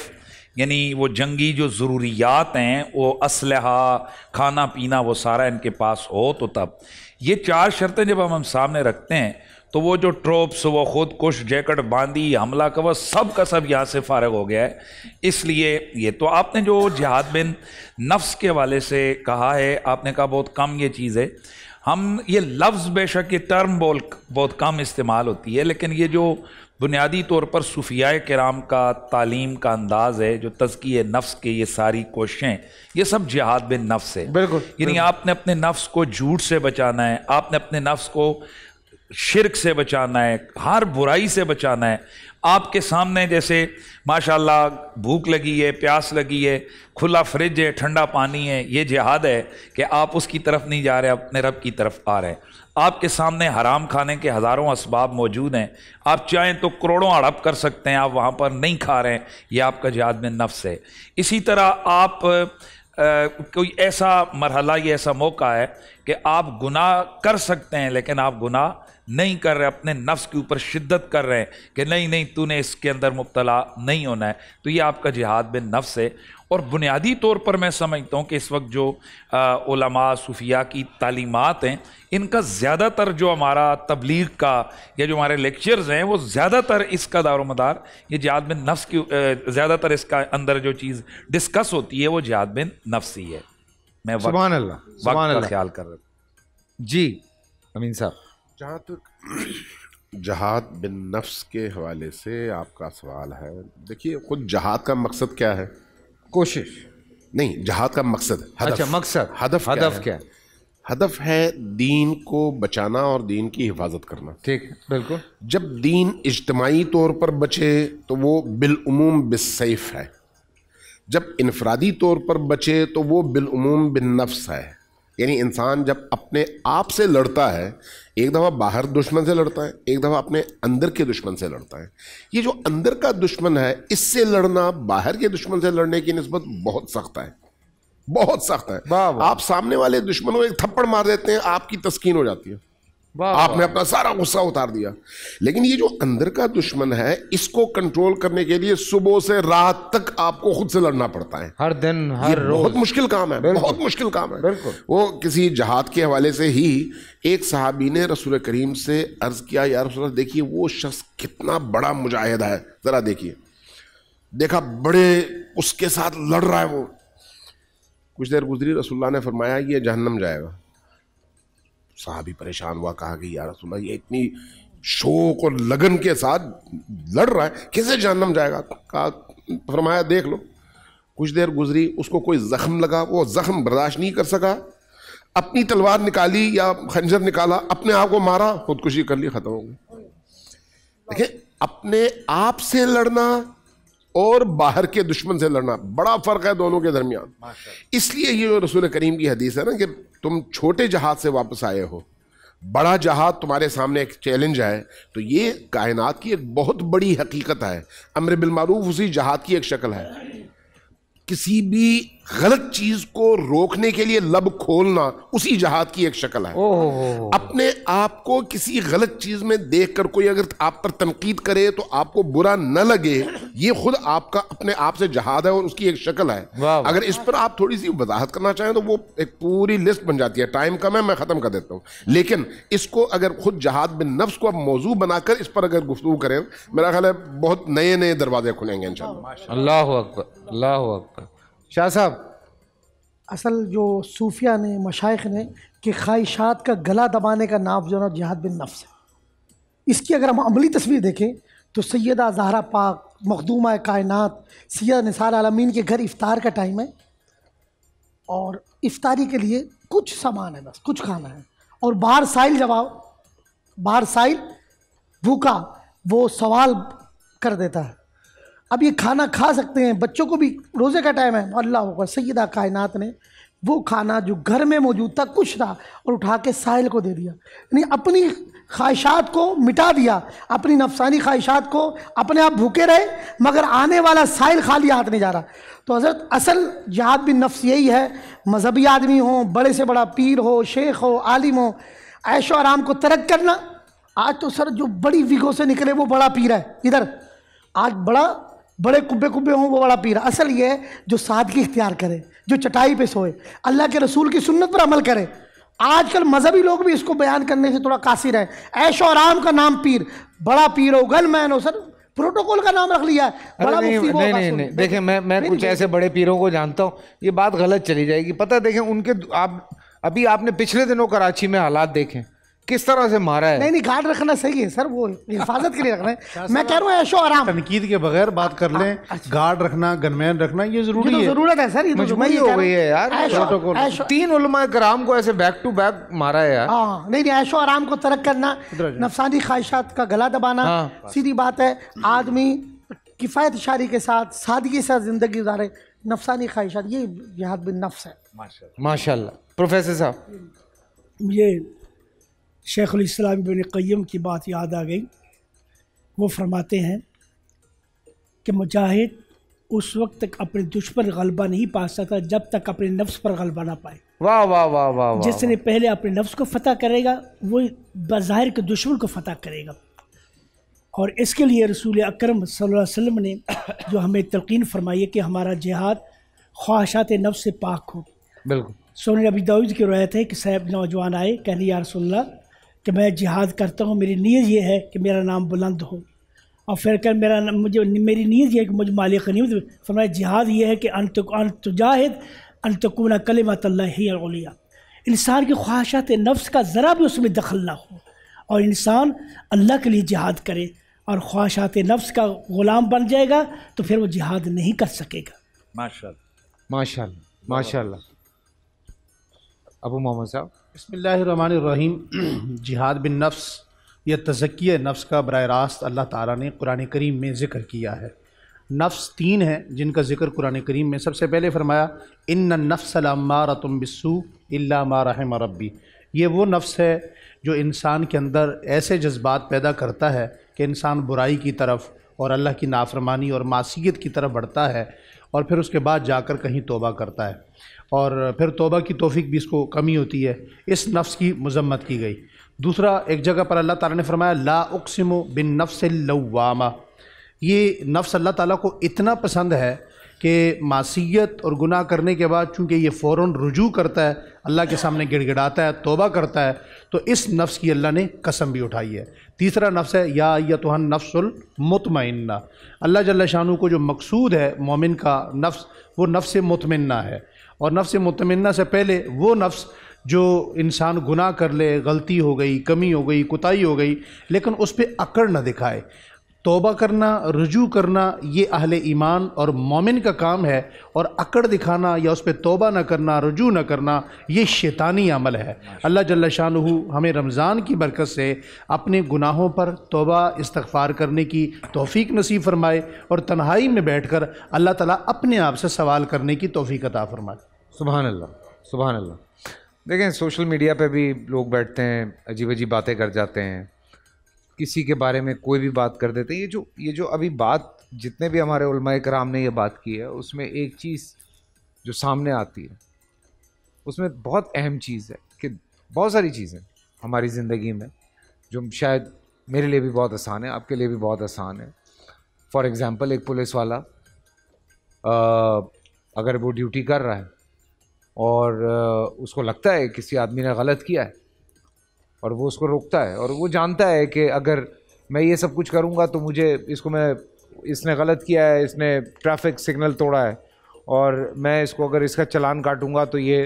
यानी वो जंगी जो ज़रूरियात हैं, वो असलहा, खाना पीना, वो सारा इनके पास हो। तो तब ये चार शर्तें जब हम सामने रखते हैं तो वो जो ट्रोप्स, वो खुद कुश, जैकेट बांधी, हमला कवर, सब का सब यहाँ से फारग हो गया है। इसलिए ये तो आपने जो जिहाद बिन नफ्स के हवाले से कहा है, आपने कहा बहुत कम ये चीज़ है। हम ये लफ्ज़, बेशक ये टर्म बहुत कम इस्तेमाल होती है, लेकिन ये जो बुनियादी तौर पर सूफियाए किराम का तालीम का अंदाज़ है, जो तज़किये नफ्स के ये सारी कोशिशें, ये सब जिहाद बिन नफ्स है। बिल्कुल। यानी आपने अपने नफ्स को झूठ से बचाना है, आपने अपने नफ्स को शिर्क से बचाना है, हर बुराई से बचाना है। आपके सामने जैसे माशाल्लाह भूख लगी है, प्यास लगी है, खुला फ्रिज है, ठंडा पानी है, ये जिहाद है कि आप उसकी तरफ नहीं जा रहे, अपने रब की तरफ आ रहे हैं। आपके सामने हराम खाने के हज़ारों असबाब मौजूद हैं, आप चाहें तो करोड़ों हड़प कर सकते हैं, आप वहाँ पर नहीं खा रहे हैं, ये आपका जिहाद बिन नफ्स है। इसी तरह आप कोई ऐसा मरहला, ये ऐसा मौका है कि आप गुनाह कर सकते हैं, लेकिन आप गुनाह नहीं कर रहे, अपने नफ्स के ऊपर शिद्दत कर रहे हैं कि नहीं नहीं तूने इसके अंदर मुब्तला नहीं होना है, तो ये आपका जिहाद बिन नफ्स है। और बुनियादी तौर पर मैं समझता हूँ कि इस वक्त जो उलमा सूफिया की तालीमात हैं, इनका ज़्यादातर जो हमारा तबलीग का या जो हमारे लेक्चर्स हैं, वो ज़्यादातर इसका दारोमदार ये जिहाद बिन नफ्स की, ज़्यादातर इसका अंदर जो चीज़ डिस्कस होती है वो जिहाद बिन नफ्स ही है। मैं सुभान अल्लाह, सुभान अल्लाह, ख्याल कर रहा हूँ जी। अमीन साहब, जहाँ तक जहाद बिन नफ्स के हवाले से आपका सवाल है, देखिए खुद जहाद का मकसद क्या है? कोशिश। नहीं, जहाद का मकसद, हदफ। अच्छा, मकसद, हदफ क्या है? हदफ है दीन को बचाना और दीन की हिफाजत करना। ठीक, बिल्कुल। जब दीन इज्तमाई तौर पर बचे तो वो बिलउमूम बिस्सैफ है, जब इनफरादी तौर पर बचे तो वो बिलउमूम बिन्नफ्स है। यानी इंसान जब अपने आप से लड़ता है, एक दफ़ा बाहर दुश्मन से लड़ता है, एक दफ़ा अपने अंदर के दुश्मन से लड़ता है। ये जो अंदर का दुश्मन है, इससे लड़ना बाहर के दुश्मन से लड़ने की निस्बत बहुत सख्त है, बहुत सख्त है। आप सामने वाले दुश्मन को एक थप्पड़ मार देते हैं, आपकी तस्कीन हो जाती है, आपने अपना सारा गुस्सा उतार दिया। लेकिन ये जो अंदर का दुश्मन है, इसको कंट्रोल करने के लिए सुबह से रात तक आपको खुद से लड़ना पड़ता है, हर दिन, हर रोज। बहुत मुश्किल काम है, बहुत मुश्किल काम है। बिल्कुल। वो किसी जहाद के हवाले से ही एक सहाबी ने रसूल करीम से अर्ज किया, या रसूल अल्लाह, देखिए वो शख्स कितना बड़ा मुजाहिद है, जरा देखिए। देखा बड़े उसके साथ लड़ रहा है वो। कुछ देर गुजरी, रसूलुल्लाह ने फरमाया ये जहन्नम जाएगा। साहबी परेशान हुआ, कहा कि या रसूलल्लाह, ये इतनी शौक और लगन के साथ लड़ रहा है, कैसे जहन्नम जाएगा? कहा, फरमाया देख लो। कुछ देर गुजरी, उसको कोई जख्म लगा, वो जख्म बर्दाश्त नहीं कर सका, अपनी तलवार निकाली या खंजर निकाला, अपने आप को मारा, खुदकुशी कर ली, खत्म हो गई। देखिए, अपने आप से लड़ना और बाहर के दुश्मन से लड़ना, बड़ा फर्क है दोनों के दरमियान। इसलिए ये जो रसूल करीम की हदीस है ना, कि तुम छोटे जहाज से वापस आए हो, बड़ा जहाज तुम्हारे सामने एक चैलेंज है, तो ये कायनात की एक बहुत बड़ी हकीकत है। अम्र बिल मारूफ उसी जहाज की एक शक्ल है। किसी भी गलत चीज को रोकने के लिए लब खोलना उसी जहाद की एक शक्ल है। अपने आप को किसी गलत चीज में देखकर कोई अगर आप पर तनकीद करे तो आपको बुरा न लगे, ये खुद आपका अपने आप से जहाद है और उसकी एक शक्ल है। अगर इस पर आप थोड़ी सी वजाहत करना चाहें तो वो एक पूरी लिस्ट बन जाती है। टाइम कम है, मैं खत्म कर देता हूँ, लेकिन इसको अगर खुद जहाद बिन नफ्स को अब मौजू बनाकर इस पर अगर गुफ्तगू करें, मेरा ख्याल है बहुत नए नए दरवाजे खुलेंगे इंशाअल्लाह। अल्लाह अकबर, अल्लाह अकबर। शाह साहब, असल जो सूफिया ने, मशाइख ने, कि ख्वाहिशात का गला दबाने का नाम जो है जिहाद बिन नफ्स है। इसकी अगर हम अमली तस्वीर देखें तो सैयदा ज़हरा पाक, मखदूमा कायनात, सैयदा निसार आलमीन के घर इफ्तार का टाइम है और इफ्तारी के लिए कुछ सामान है, बस कुछ खाना है, और बाहर साइल जवाब, बाहर साइल भूखा वो सवाल कर देता है, अब ये खाना खा सकते हैं, बच्चों को भी रोज़े का टाइम है। अल्लाह अकबर, सैयदा कायनात ने वो खाना जो घर में मौजूद था, कुछ था, और उठा के साहिल को दे दिया। यानी अपनी ख्वाहिशात को मिटा दिया, अपनी नफसानी ख्वाहिशात को, अपने आप भूखे रहे मगर आने वाला साहिल खाली हाथ नहीं जा रहा। तो हज़रत असल जिहाद बिन नफ्स यही है, मजहबी आदमी हो, बड़े से बड़ा पीर हो, शेख हो, आलिम हो, ऐशो आराम को तरक करना। आज तो सर जो बड़ी विगो से निकले वो बड़ा पीर है, इधर आज बड़े कुब्बे कुब्बे हों वो बड़ा पीर। असल ये है जो सादगी इख्तियार करे, जो चटाई पे सोए, अल्लाह के रसूल की सुन्नत पर अमल करे। आजकल मजहबी लोग भी इसको बयान करने से थोड़ा कासिर है। ऐशो आराम का नाम पीर, बड़ा पीर हो, गनमैन हो, सर प्रोटोकॉल का नाम रख लिया है बड़ा नहीं, मुफ्ती। नहीं, देखें, मैं कुछ ऐसे बड़े पीरों को जानता हूँ, ये बात गलत चली जाएगी। पता है, देखें उनके, आप अभी आपने पिछले दिनों कराची में हालात देखें किस तरह से मारा है। नहीं गार्ड रखना सही है सर, वो हिफाजत के लिए रखना है। मैं कह रहा हूँ ऐशो आराम, तनकीद के बगैर बात कर लें। गार्ड रखना, गनमैन रखना, ये जरूरी है, जरूरत है सर, ये मजबूरी हो गई है यार। प्रोटोकॉल 3 उलमा कराम को ऐसे बैक टू बैक मारा है यार। हाँ, नहीं ऐशो आराम को तरक करना, नफसानी ख्वाहिशात का गला दबाना, सीधी बात है। आदमी किफ़ायत शारी के साथ, सादगी के साथ जिंदगी गुजारे, नफसानी ख्वाहिशात, ये जिहाद बिन नफ्स है। माशाल्लाह। प्रोफेसर साहब, मुझे शेखुल इस्लाम इब्न क़य्यम की बात याद आ गई। वो फरमाते हैं कि मुजाहिद उस वक्त तक अपने दुश्मन गलबा नहीं पा सकता जब तक अपने नफ्स पर गलबा ना पाए। वाह वाह वाह वाह। जिसने पहले अपने नफ्स को फतह करेगा वो बज़ाहिर के दुश्मन को फतह करेगा। और इसके लिए रसूल अकरम सल्लल्लाहु अलैहि वसल्लम ने जो हमें तलकीन फरमाई है कि हमारा जिहाद ख्वाहिशात नफ्स से पाक हो। बिल्कुल। सुनन अबी दाऊद की रवायत है कि साहब नौजवान आए, कहने या रसूलल्लाह कि मैं जिहाद करता हूँ, मेरी नीयत ये है कि मेरा नाम बुलंद हो। और फिर कर मेरी नीयत ये है कि मुझे मालिक गनीमत। फरमाया जिहाद ये है कि तुजाहिद अन तकूना कलिमतुल्लाहि हियल उलिया। इंसान की ख्वाहिशात नफ्स का ज़रा भी उसमें दखल ना हो और इंसान अल्लाह के लिए जिहाद करे और ख्वाहिशात नफ्स का ग़ुलाम बन जाएगा तो फिर वो जिहाद नहीं कर सकेगा। माशाअल्लाह। माशाल्लाह माशाल्लाह। अबू मोहम्मद साहब। बिस्मिल्लाहिर्रहमानिर्रहीम। जिहाद बिन नफ्स या तज़किया नफ्स का बराह रास्त अल्लाह ताला ने कुरान करीम में ज़िक्र किया है। नफ्स 3 हैं जिनका ज़िक्र कुरान करीम में सबसे पहले फरमाया इन्न नफ्स लअम्मारतुम बिस्सू इल्ला मा रहिम रब्बी। ये वो नफ्स है जो इंसान के अंदर ऐसे जज्बात पैदा करता है कि इंसान बुराई की तरफ और अल्लाह की नाफरमानी और मासियत की तरफ बढ़ता है और फिर उसके बाद जाकर कहीं तौबा करता है और फिर तौबा की तौफीक भी इसको कमी होती है। इस नफ्स की मजम्मत की गई। दूसरा, एक जगह पर अल्लाह ताला ने फरमाया ला उक़सिमु बिन नफ्सिल लव्वामा। ये नफ्स अल्लाह ताला को इतना पसंद है कि मासियत और गुनाह करने के बाद चूँकि ये फ़ौरन रुजू करता है, अल्लाह के सामने गिड़गिड़ाता है, तौबा करता है, तो इस नफ्स की अल्लाह ने कसम भी उठाई है। तीसरा नफ्स है या अय्युहन नफ्सुल मुतमइन्ना। अल्लाह जल्ल शानु को जो मकसूद है मोमिन का नफ्स, वो नफ्स मुतमइन्ना है। और नफ्स मुतमइन्ना से पहले वो नफ्स जो इंसान गुनाह कर ले, गलती हो गई, कमी हो गई, कुताही हो गई, लेकिन उस पर अकड़ न दिखाए। तौबा करना, रुजू करना, ये अहले ईमान और मोमिन का काम है, और अकड़ दिखाना या उस पर तौबा न करना, रुजू न करना, ये शैतानी अमल है। अल्लाह जल्ल शानुहु हमें रमज़ान की बरकत से अपने गुनाहों पर तौबा इस्तग़फ़ार करने की तौफ़ीक नसीब फरमाए और तन्हाई में बैठकर अल्लाह ताला अपने आप से सवाल करने की तौफ़ीक अता फरमाए। सुभान अल्लाह, सुभान अल्लाह। देखें, सोशल मीडिया पे भी लोग बैठते हैं, अजीब अजीब बातें कर जाते हैं, किसी के बारे में कोई भी बात कर देते हैं। ये जो अभी बात, जितने भी हमारे उलमाए कराम ने ये बात की है, उसमें एक चीज़ जो सामने आती है, उसमें बहुत अहम चीज़ है कि बहुत सारी चीज़ें हमारी ज़िंदगी में जो शायद मेरे लिए भी बहुत आसान है, आपके लिए भी बहुत आसान है। फॉर एग्ज़ाम्पल, एक पुलिस वाला अगर वो ड्यूटी कर रहा है और उसको लगता है किसी आदमी ने गलत किया है और वो उसको रोकता है, और वो जानता है कि अगर मैं ये सब कुछ करूँगा तो मुझे इसने गलत किया है, इसने ट्रैफिक सिग्नल तोड़ा है, और मैं इसको अगर इसका चालान काटूँगा तो ये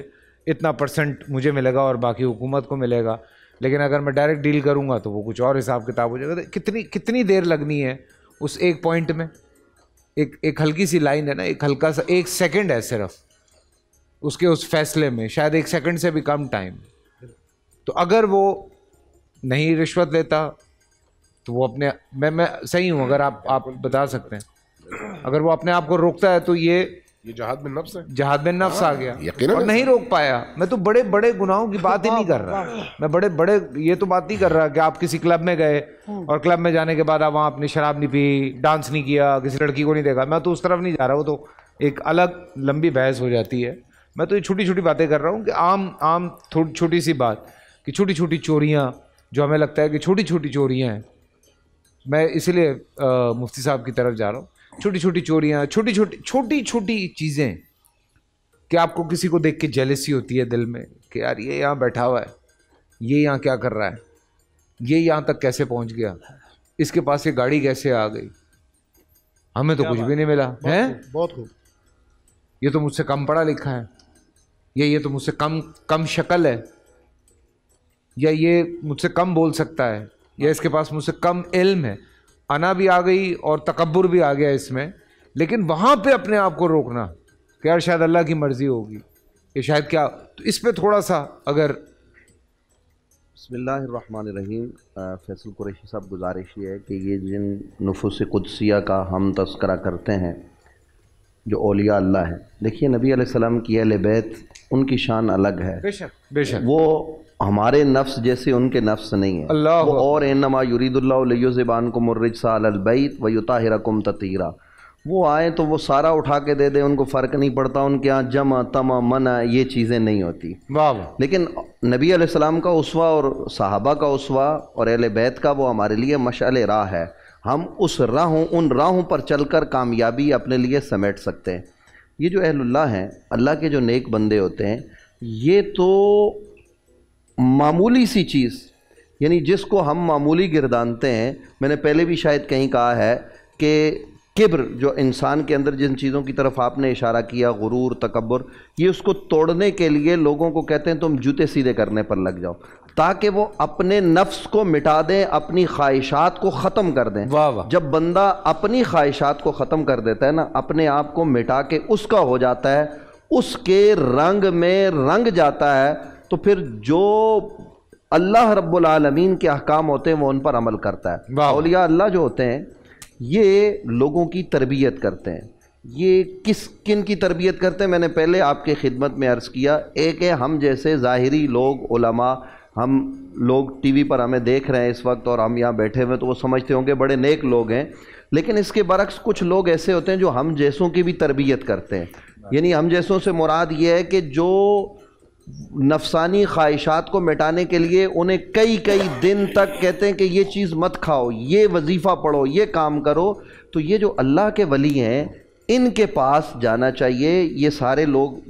इतना % मुझे मिलेगा और बाकी हुकूमत को मिलेगा। लेकिन अगर मैं डायरेक्ट डील करूँगा तो वो कुछ और हिसाब किताब हो जाएगा। तो कितनी देर लगनी है उस एक पॉइंट में, एक हल्की सी लाइन है ना, एक हल्का सा 1 सेकंड है सिर्फ उसके उस फैसले में, शायद 1 सेकंड से भी कम टाइम। तो अगर वो नहीं रिश्वत लेता तो वो अपने, मैं सही हूँ अगर आप बता सकते हैं, अगर वो अपने आप को रोकता है तो ये जहाद बिन नफ्स है, जहाद बिन नफ्स आ गया और नहीं रोक पाया। मैं तो बड़े बड़े गुनाहों की बात ही नहीं कर रहा, मैं बड़े बड़े ये तो बात नहीं कर रहा कि आप किसी क्लब में गए और क्लब में जाने के बाद आप वहाँ अपनी शराब नहीं पी, डांस नहीं किया, किसी लड़की को नहीं देखा। मैं तो उस तरफ नहीं जा रहा, वो तो एक अलग लंबी बहस हो जाती है। मैं तो ये छोटी छोटी बातें कर रहा हूँ कि आम छोटी सी बात कि छोटी छोटी चोरियाँ जो हमें लगता है कि छोटी छोटी चोरियाँ हैं, मैं इसीलिए मुफ्ती साहब की तरफ जा रहा हूँ। छोटी छोटी चोरियाँ, छोटी छोटी चीज़ें कि आपको किसी को देख के जेलसी होती है दिल में कि यार ये यहाँ बैठा हुआ है, ये यहाँ क्या कर रहा है, ये यहाँ तक कैसे पहुँच गया, इसके पास ये गाड़ी कैसे आ गई, हमें तो कुछ भी नहीं मिला है। बहुत खूब। ये तो मुझसे कम पढ़ा लिखा है, ये तो मुझसे कम शक्ल है, या ये मुझसे कम बोल सकता है, या इसके पास मुझसे कम इल्म है। अना भी आ गई और तकब्बुर भी आ गया इसमें। लेकिन वहाँ पे अपने आप को रोकना कि यार शायद अल्लाह की मर्ज़ी होगी, ये शायद क्या, तो इस पे थोड़ा सा अगर। बिस्मिल्लाहिर्रहमानिर्रहीम। फैसल कुरैशी साहब, गुजारिश ये है कि ये जिन नुफूस कुदसिया का हम तज़किरा करते हैं, जो औलिया अल्लाह है, देखिए नबी अलैहिस्सलाम की अहले बैत, उनकी शान अलग है। बेशक बेशक। वो हमारे नफ्स जैसे उनके नफ्स नहीं है। अल्लाह वो और इन्नमा युरीदुल्लाहु लियुज़िबानकुम अर्रिज्सा अलल बैत व युताहिरकुम ततीरा। वो आए तो वो सारा उठा के दे दे, उनको फ़र्क नहीं पड़ता, उनके यहाँ जमा तमा मना ये चीज़ें नहीं होती। वाह। लेकिन नबी अलैहिस्सलाम का उसवा और सहाबा का उसवा और अहले बैत का वो हमारे लिए मशाल राह है। हम उन राहों पर चलकर कामयाबी अपने लिए समेट सकते हैं। ये जो अहलुल्लाह हैं, अल्लाह के जो नेक बंदे होते हैं, ये तो मामूली सी चीज़, यानी जिसको हम मामूली गिरदानते हैं, मैंने पहले भी शायद कहीं कहा है कि किब्र जो इंसान के अंदर जिन चीज़ों की तरफ आपने इशारा किया, गुरूर, तकब्बुर, ये उसको तोड़ने के लिए लोगों को कहते हैं तुम जूते सीधे करने पर लग जाओ, ताकि वो अपने नफ्स को मिटा दें, अपनी ख्वाहिशात को ख़त्म कर दें। वाह वाह। जब बंदा अपनी ख्वाहिशात को ख़त्म कर देता है ना, अपने आप को मिटा के उसका हो जाता है, उसके रंग में रंग जाता है, तो फिर जो अल्लाह रब्बुल आलमीन के अहकाम होते हैं वो उन पर अमल करता है। औलिया अल्लाह जो होते हैं ये लोगों की तरबियत करते हैं। ये किन की तरबियत करते हैं मैंने पहले आपके खिदमत में अर्ज़ किया। एक है हम जैसे ज़ाहिरी लोग, उलमा, हम लोग टीवी पर हमें देख रहे हैं इस वक्त और हम यहाँ बैठे हुए, तो वो समझते होंगे बड़े नेक लोग हैं, लेकिन इसके बरक्स कुछ लोग ऐसे होते हैं जो हम जैसों की भी तरबियत करते हैं। यानी हम जैसों से मुराद ये है कि जो नफसानी ख्वाहिशात को मिटाने के लिए उन्हें कई कई दिन तक कहते हैं कि ये चीज़ मत खाओ, ये वजीफ़ा पढ़ो, ये काम करो, तो ये जो अल्लाह के वली हैं इनके पास जाना चाहिए। ये सारे लोग,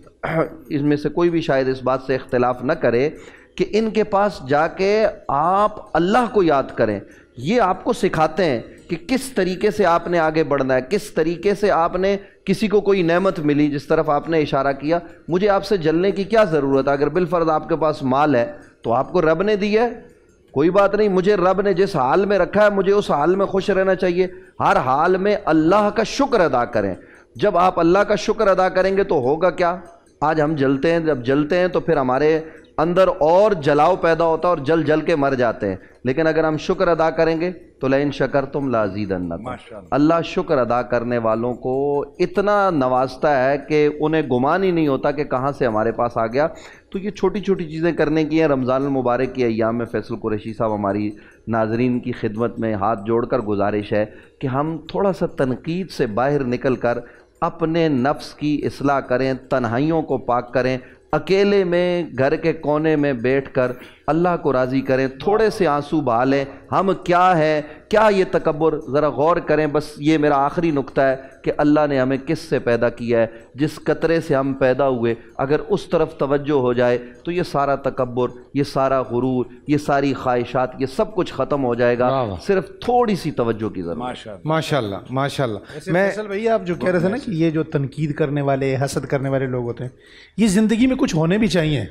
इसमें से कोई भी शायद इस बात से इख्तिलाफ न करे कि इनके पास जाके आप अल्लाह को याद करें। ये आपको सिखाते हैं कि किस तरीके से आपने आगे बढ़ना है, किस तरीके से आपने, किसी को कोई नेमत मिली जिस तरफ आपने इशारा किया, मुझे आपसे जलने की क्या ज़रूरत है। अगर बिलफर्ज आपके पास माल है तो आपको रब ने दिया है, कोई बात नहीं, मुझे रब ने जिस हाल में रखा है मुझे उस हाल में खुश रहना चाहिए। हर हाल में अल्लाह का शुक्र अदा करें। जब आप अल्लाह का शुक्र अदा करेंगे तो होगा क्या, आज हम जलते हैं, जब जलते हैं तो फिर हमारे अंदर और जलाव पैदा होता है और जल जल के मर जाते हैं। लेकिन अगर हम शुक्र अदा करेंगे तो लइन शकरतुम लाज़ीदन्नकुम, अल्लाह शुक्र अदा करने वालों को इतना नवाजता है कि उन्हें गुमान ही नहीं होता कि कहाँ से हमारे पास आ गया। तो ये छोटी छोटी चीज़ें करने की हैं। रमज़ान मुबारक की अय्याम में फैसल कुरैशी साहब हमारी नाजरीन की खिदमत में हाथ जोड़कर गुजारिश है कि हम थोड़ा सा तनकीद से बाहर निकल कर अपने नफ्स की इस्लाह करें, तन्हाइयों को पाक करें, अकेले में घर के कोने में बैठकर अल्लाह को राज़ी करें, थोड़े से आंसू बहा लें। हम क्या है, क्या ये तकब्बुर, ज़रा गौर करें। बस ये मेरा आखिरी नुक्ता है कि अल्लाह ने हमें किस से पैदा किया है, जिस कतरे से हम पैदा हुए, अगर उस तरफ तवज्जो हो जाए तो ये सारा तकब्बुर, ये सारा गुरूर, ये सारी ख्वाहिशात, ये सब कुछ ख़त्म हो जाएगा। सिर्फ थोड़ी सी तवज्जो की ज़रूरत। माशाल्लाह माशाल्लाह। मैं फैसल भैया आप जो कह रहे थे ना कि ये जो तनकीद करने वाले, हसद करने वाले लोग होते हैं, ये ज़िंदगी में कुछ होने भी चाहिए।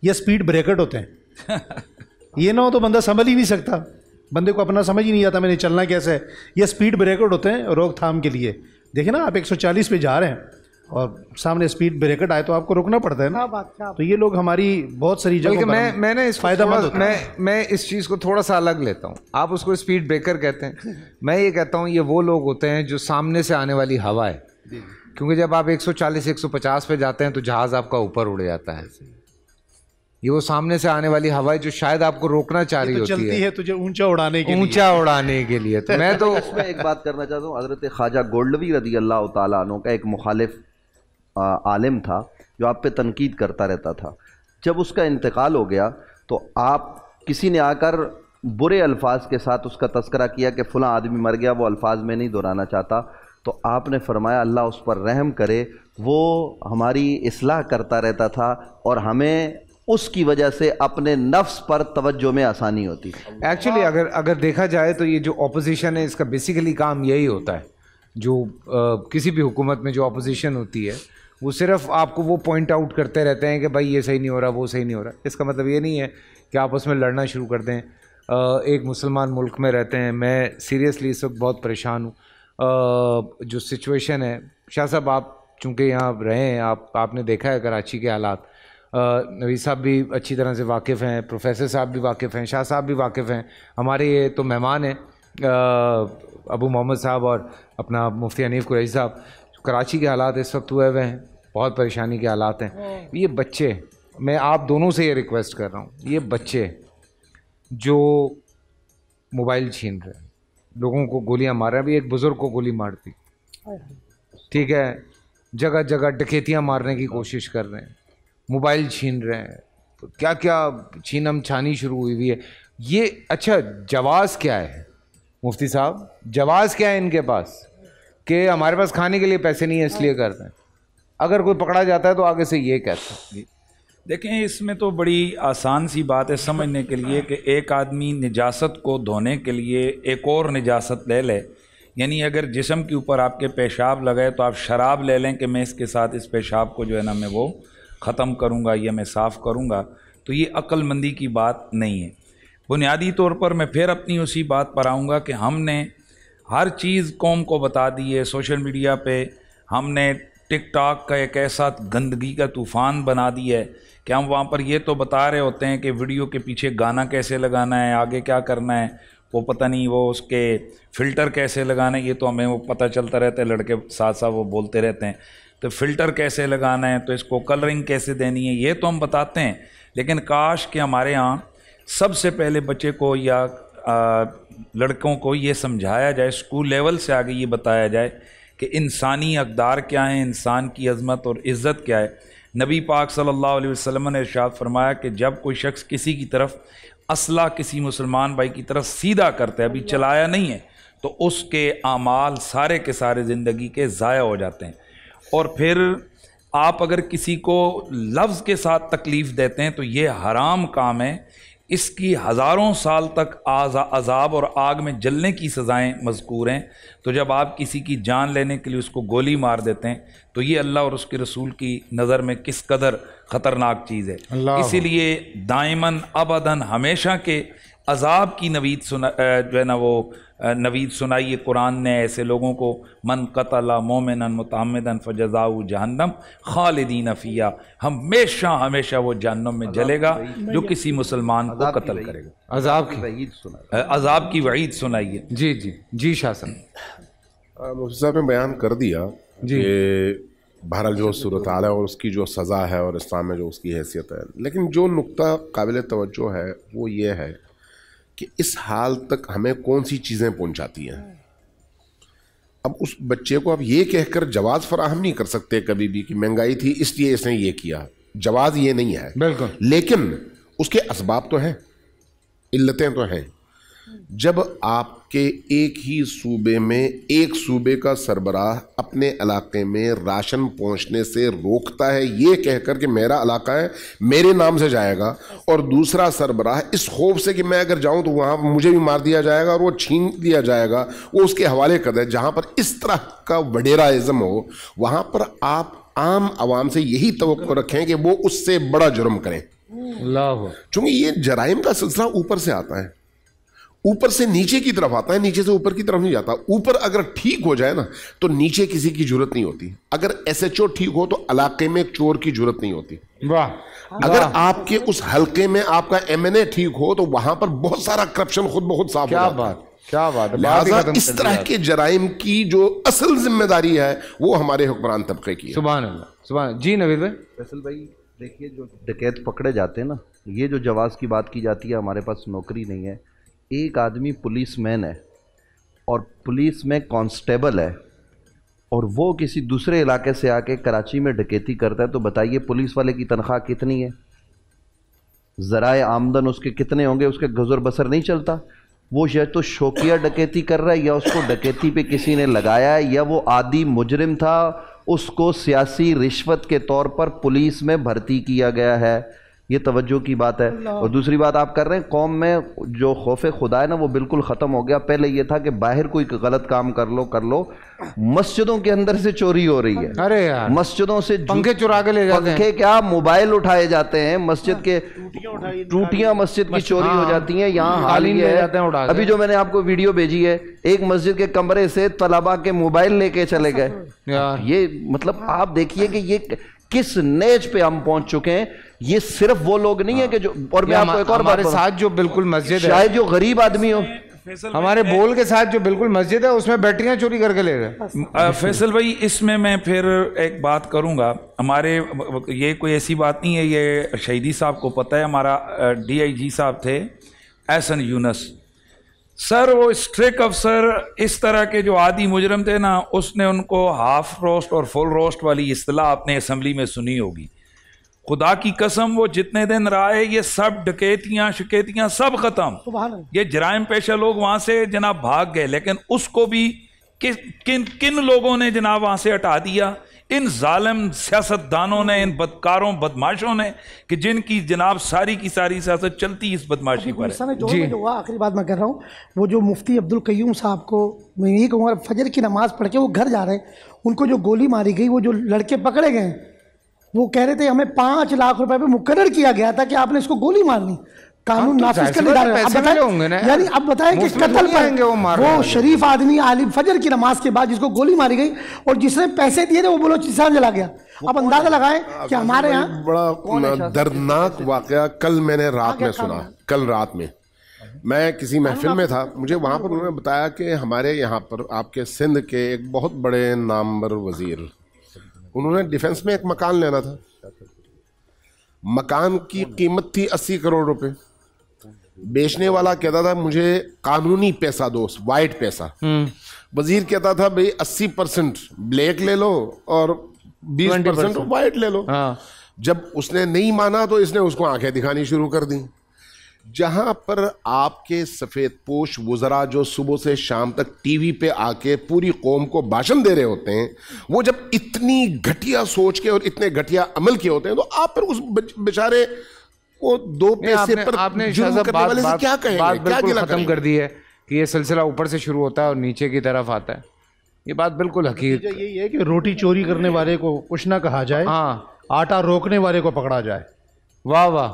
ये स्पीड ब्रेकर होते हैं। ये ना हो तो बंदा संभल ही नहीं सकता, बंदे को अपना समझ ही नहीं आता मैंने चलना कैसे है। ये स्पीड ब्रेकर होते हैं रोकथाम के लिए। देखिए ना, आप 140 पे जा रहे हैं और सामने स्पीड ब्रेकर आए तो आपको रुकना पड़ता है ना। तो ये लोग हमारी बहुत सारी जगह मैंने इस मैं इस चीज़ को थोड़ा सा अलग लेता हूँ। आप उसको स्पीड ब्रेकर कहते हैं, मैं ये कहता हूँ ये वो लोग होते हैं जो सामने से आने वाली हवा है। क्योंकि जब आप 140-150 पे जाते हैं तो जहाज़ आपका ऊपर उड़ जाता है। ये वो सामने से आने वाली हवा है जो शायद आपको रोकना चाह रही होती है तुझे ऊंचा उड़ाने के लिए। तो मैं तो इसमें एक बात करना चाहता हूँ। हज़रत ख्वाजा गोल्डवी रज़ी अल्लाह ताला अन्हु का एक मुखालिफ आलिम था जो आप पे तनकीद करता रहता था। जब उसका इंतकाल हो गया तो आप किसी ने आकर बुरे अल्फाज के साथ उसका तस्करा किया कि फ़लाँ आदमी मर गया, वो अल्फाज में नहीं दोहराना चाहता। तो आपने फरमाया अल्लाह उस पर रहम करे, वो हमारी इस्लाह करता रहता था और हमें उसकी वजह से अपने नफ्स पर तवज्जो में आसानी होती। एक्चुअली अगर देखा जाए तो ये जो ऑपोजिशन है इसका बेसिकली काम यही होता है। जो किसी भी हुकूमत में जो ऑपोजिशन होती है वो सिर्फ आपको वो पॉइंट आउट करते रहते हैं कि भाई ये सही नहीं हो रहा, वो सही नहीं हो रहा। इसका मतलब ये नहीं है कि आपस में लड़ना शुरू कर दें। एक मुसलमान मुल्क में रहते हैं, मैं सीरियसली इस वक्त बहुत परेशान हूँ। जो सिचुएशन है, शाह साहब आप चूँकि यहाँ रहे हैं, आपने देखा है कराची के हालात। नवीद साहब भी अच्छी तरह से वाकिफ़ हैं, प्रोफेसर साहब भी वाकिफ़ हैं, शाह साहब भी वाकिफ़ हैं। हमारे ये तो मेहमान हैं अबू मोहम्मद साहब और अपना मुफ्ती हनीफ कुरैशी साहब। कराची के हालात इस वक्त हुए हुए हैं, बहुत परेशानी के हालात हैं। ये बच्चे, मैं आप दोनों से ये रिक्वेस्ट कर रहा हूँ, ये बच्चे जो मोबाइल छीन रहे हैं, लोगों को गोलियाँ मार रहे हैं। अभी एक बुज़ुर्ग को गोली मार दी, ठीक है, जगह जगह डकैतियाँ मारने की कोशिश कर रहे हैं, मोबाइल छीन रहे हैं, तो क्या क्या छीनम छानी शुरू हुई है। ये अच्छा जवाज़ क्या है मुफ्ती साहब, जवाज़ क्या है इनके पास कि हमारे पास खाने के लिए पैसे नहीं है इसलिए करते हैं। अगर कोई पकड़ा जाता है तो आगे से ये कहता है। देखें, इसमें तो बड़ी आसान सी बात है समझने के लिए कि एक आदमी निजासत को धोने के लिए एक और निजासत ले ले। यानी अगर जिस्म के ऊपर आपके पेशाब लगाए तो आप शराब ले लें कि मैं इसके साथ इस पेशाब को जो है ना मैं वो ख़त्म करूँगा या मैं साफ़ करूँगा, तो ये अक्लमंदी की बात नहीं है। बुनियादी तौर पर मैं फिर अपनी उसी बात पर आऊँगा कि हमने हर चीज़ कौम को बता दी है। सोशल मीडिया पे हमने टिकटॉक का एक ऐसा गंदगी का तूफ़ान बना दिया है कि हम वहाँ पर ये तो बता रहे होते हैं कि वीडियो के पीछे गाना कैसे लगाना है, आगे क्या करना है, वो पता नहीं वो उसके फ़िल्टर कैसे लगाना है, ये तो हमें वो पता चलता रहता है, लड़के साथ साथ वो बोलते रहते हैं। तो फ़िल्टर कैसे लगाना है, तो इसको कलरिंग कैसे देनी है, ये तो हम बताते हैं। लेकिन काश कि हमारे यहाँ सबसे पहले बच्चे को या लड़कों को ये समझाया जाए, स्कूल लेवल से आगे ये बताया जाए कि इंसानी अक़दार क्या है, इंसान की अज़मत और इज़्ज़त क्या है। नबी पाक सल्लल्लाहु अलैहि वसल्लम ने इरशाद फरमाया कि जब कोई शख्स किसी की तरफ असला किसी मुसलमान भाई की तरफ सीधा करता है, अभी चलाया नहीं है, तो उसके आमाल सारे के सारे ज़िंदगी के ज़ाया हो जाते हैं। और फिर आप अगर किसी को लफ्ज़ के साथ तकलीफ़ देते हैं तो ये हराम काम है, इसकी हज़ारों साल तक अज़ाब और आग में जलने की सज़ाएं मज़कूर हैं। तो जब आप किसी की जान लेने के लिए उसको गोली मार देते हैं तो ये अल्लाह और उसके रसूल की नज़र में किस कदर ख़तरनाक चीज़ है। इसीलिए दाइमन अबदन हमेशा के अज़ाब की नवीद जो है ना वो नवीद सुनाई कुरान ने ऐसे लोगों को, मन कतला मोमिनन मुतअम्मिदन फजज़ाउ जहन्नम खालिदीन फ़िया, हमेशा हमेशा वो जहन्नम में जलेगा जो किसी मुसलमान को कत्ल करेगा। अज़ाब की वईद सुनाइए। जी जी जी शाह साहब, मुफ्ती साहब ने बयान कर दिया कि बहरहाल जो सूरत हाल है और उसकी जो सज़ा है और इस्लाम में जो उसकी हैसियत है, लेकिन जो नुक्ता काबिल तवज्जो है वो ये है कि इस हाल तक हमें कौन सी चीज़ें पहुंचाती हैं। अब उस बच्चे को आप ये कहकर जवाज़ फराहम नहीं कर सकते कभी भी कि महंगाई थी इसलिए इसने ये किया, जवाज़ ये नहीं है बिल्कुल, लेकिन उसके असबाब तो हैं, इल्लतें तो हैं। जब आपके एक ही सूबे में एक सूबे का सरबराह अपने इलाके में राशन पहुंचने से रोकता है ये कहकर कि मेरा इलाका है, मेरे नाम से जाएगा, और दूसरा सरबराह इस खौफ से कि मैं अगर जाऊं तो वहां मुझे भी मार दिया जाएगा और वो छीन दिया जाएगा, वो उसके हवाले कर दे, जहां पर इस तरह का वडेराइज़म हो वहां पर आप आम आवाम से यही तवक्को रखें कि वो उससे बड़ा जुर्म करें। चूंकि ये जराइम का सिलसिला ऊपर से आता है, ऊपर से नीचे की तरफ आता है, नीचे से ऊपर की तरफ नहीं जाता। ऊपर अगर ठीक हो जाए ना तो नीचे किसी की जरूरत नहीं होती। अगर SHO ठीक हो तो इलाके में एक चोर की जरूरत नहीं होती। वाह। अगर आपके उस हलके में आपका MNA ठीक हो तो वहां पर बहुत सारा करप्शन खुद ब खुद साफ हो जाता है। क्या बात है। लिहाजा इस तरह के जराइम की जो असल जिम्मेदारी है वो हमारे हुक्मरान तबके की है। सुभान अल्लाह, सुभान। जी नवीद भाई। फैसल भाई देखिए, जो डकैत पकड़े जाते हैं ना, ये जो जवाज़ की बात की जाती है, हमारे पास नौकरी नहीं है। एक आदमी पुलिसमैन है और पुलिस में कांस्टेबल है और वो किसी दूसरे इलाके से आके कराची में डकैती करता है, तो बताइए पुलिस वाले की तनख्वाह कितनी है, ज़राए आमदन उसके कितने होंगे, उसके गुज़र बसर नहीं चलता। वो या तो शौकिया डकैती कर रहा है या उसको डकैती पे किसी ने लगाया है, या वो आदी मुजरिम था, उसको सियासी रिश्वत के तौर पर पुलिस में भर्ती किया गया है। ये तवज्जो की बात है। और दूसरी बात आप कर रहे हैं, कौम में जो खौफ खुदा है ना वो बिल्कुल ख़त्म हो गया। पहले ये था कि बाहर कोई गलत काम कर लो, मस्जिदों के अंदर से चोरी हो रही है। अरे यार, मस्जिदों से पंखे चुरा के ले जाते हैं, पंखे क्या मोबाइल उठाए जाते हैं, मस्जिद के टूटियां मस्जिद की चोरी हो जाती हैं। यहाँ हाल ही है, अभी जो मैंने आपको वीडियो भेजी है, एक मस्जिद के कमरे से तलबा के मोबाइल लेके चले गए यार। ये मतलब आप देखिए कि ये किस नेज पे हम पहुंच चुके हैं। ये सिर्फ वो लोग नहीं है कि जो, और मैं आपको एक और बात, हमारे साथ जो बिल्कुल मस्जिद है, शायद जो गरीब आदमी हो, हमारे बोल के साथ जो बिल्कुल मस्जिद है उसमें बैटरियां चोरी करके ले गए। फैसल भाई, इसमें मैं फिर एक बात करूंगा। हमारे ये कोई ऐसी बात नहीं है, ये शहीदी साहब को पता है। हमारा DIG साहब थे एहसन यूनस सर, वो स्ट्रिक अफसर इस तरह के जो आदि मुजरम थे ना, उसने उनको हाफ रोस्ट और फुल रोस्ट वाली इस्तिलाह आपने असम्बली में सुनी होगी। खुदा की कसम, वो जितने दिन रहा है ये सब डकैतियां शिकैतियां सब खत्म। ये जराइम पेशा लोग वहां से जनाब भाग गए, लेकिन उसको भी किन लोगों ने जनाब वहां से हटा दिया? इन जालिम सियासतदानों ने, इन बदकारों बदमाशों ने, कि जिनकी जनाब सारी की सारी सियासत चलती इस बदमाशी पर है। जो हुआ, आखिरी बात मैं कर रहा हूँ, वो जो मुफ्ती अब्दुल कयूम साहब को मैं यही कहूँगा, फजर की नमाज पढ़ के वो घर जा रहे हैं, उनको जो गोली मारी गई, वो जो लड़के पकड़े गए वो कह रहे थे हमें 5 लाख रुपए पे मुकर्रर किया गया था कि आपने इसको गोली मारनी। कानून तो नाफिज जाहिर सी करने बात जा है, रहे हैं। अब पैसे बताएं, मिले होंगे ना यार। यानी अब बताएं कि मुफ्त में कत्ल थोड़ी आएंगे वो मारने वो वाले। शरीफ आदमी आलिम फजर की नमाज के बाद जिसको गोली मारी गई और जिसने पैसे दिए थे वो बलोचिस्तान चला गया। अब अंदाजा लगाएं कि हमारे यहाँ बड़ा दर्दनाक वाकया कल मैंने रात में सुना। कल रात में मैं किसी महफिल में था, मुझे वहाँ पर उन्होंने बताया कि हमारे यहाँ पर आपके सिंध के एक बहुत बड़े नामवर वजीर, उन्होंने डिफेंस में एक मकान लेना था। मकान की कीमत थी 80 करोड़ रुपए। बेचने वाला कहता था मुझे कानूनी पैसा दो, वाइट पैसा। वजीर कहता था भाई 80% ब्लैक ले लो और 20% वाइट ले लो। जब उसने नहीं माना तो इसने उसको आंखें दिखानी शुरू कर दी। जहां पर आपके सफेद पोश वज़रा जो सुबह से शाम तक टीवी पे आके पूरी कौम को भाषण दे रहे होते हैं, वो जब इतनी घटिया सोच के और इतने घटिया अमल के होते हैं, तो आप फिर उस बेचारे वो 2 पैसे पर आपने जुल्म करने वाले से क्या कहेंगे? बात क्या बिल्कुल गिला खत्म करेंगे? कर दी है कि ये सिलसिला ऊपर से शुरू होता है और नीचे की तरफ आता है। ये बात बिल्कुल हकीकत। यही है कि रोटी चोरी करने वाले को कुछ ना कहा जाए, हाँ, आटा रोकने वाले को पकड़ा जाए। वाह वाह,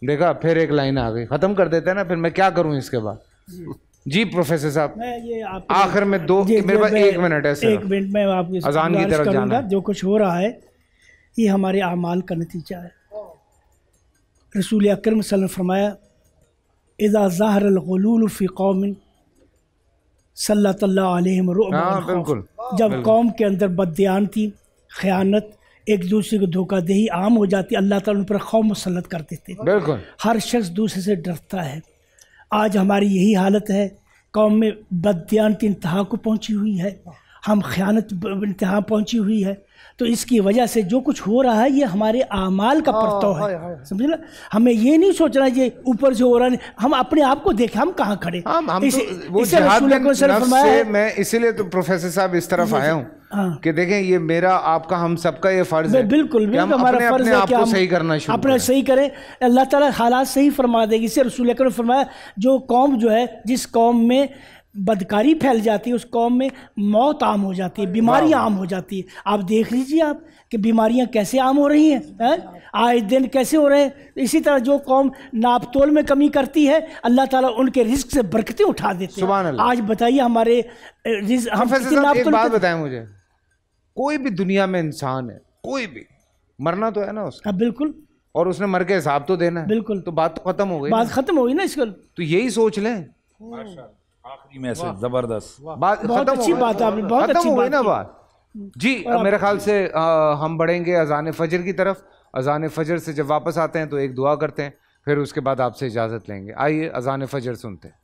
देखा फिर एक लाइन आ गई। खत्म कर देते हैं ना, फिर मैं क्या करूं इसके बाद। जी प्रोफेसर साहब, मैं ये आखिर में मेरे पास 1 मिनट है सिर्फ। 1 मिनट में आपकी अजान की तरफ जाना। जो कुछ हो रहा है ये हमारे अमाल का नतीजा है। रसूल अकरम सल्लल्लाहु अलैहि वसल्लम फरमाया, इज़ा ज़हरल गुलूल फ़ी कौमिन सल्लल्लाहु अलैहिम रुअबन खौफ। जब कौम के अंदर बददियानती, ख़यानत, एक दूसरे को धोखादही आम हो जाती, अल्लाह ताला उन पर खौफ मुसल्लत कर देते। बिल्कुल, हर शख्स दूसरे से डरता है। आज हमारी यही हालत है, कौम में बददियानती इंतहा को पहुंची हुई है, हम ख़यानत इंतहा पहुंची हुई है। तो इसकी वजह से जो कुछ हो रहा है ये हमारे आमाल का परतव है, समझे ना। हमें ये नहीं सोचना ये ऊपर से हो रहा है, हम अपने आप को देखें हम कहाँ खड़े। मैं इसीलिए तो प्रोफेसर साहब इस तरफ आया हूँ कि देखें ये मेरा आपका हम सबका ये फर्ज है। बिल्कुल हमारा फर्ज है कि हम सही करना शुरू अपने सही करें। अल्लाह ताला हालात सही फरमा देगी। इससे रसूल अकरम ने फरमाया, जो कौम जो है, जिस कौम में बदकारी फैल जाती है उस कौम में मौत आम हो जाती है, बीमारियां आम हो जाती है। आप देख लीजिए आप कि बीमारियां कैसे आम हो रही हैं, आए दिन कैसे हो रहे हैं। इसी तरह जो कौम नापतोल में कमी करती है, अल्लाह ताला उनके रिस्क से बरकतें उठा देते हैं। आज बताइए हमारे एक बात बताएं मुझे, कोई भी दुनिया में इंसान है, कोई भी मरना तो है ना उसका। बिल्कुल, और उसने मर के हिसाब तो देना है। बिल्कुल, तो बात तो खत्म हो गई, बात खत्म हो गई ना। इसको तो यही सोच लें। आखिरी में से जबरदस्त बात, बहुत अच्छी बात आपने, बहुत अच्छी बात ना बात जी। मेरे ख्याल से हम बढ़ेंगे अजान फजर की तरफ। अजान फजर से जब वापस आते हैं तो एक दुआ करते हैं, फिर उसके बाद आपसे इजाज़त लेंगे। आइए अजान फजर सुनते हैं।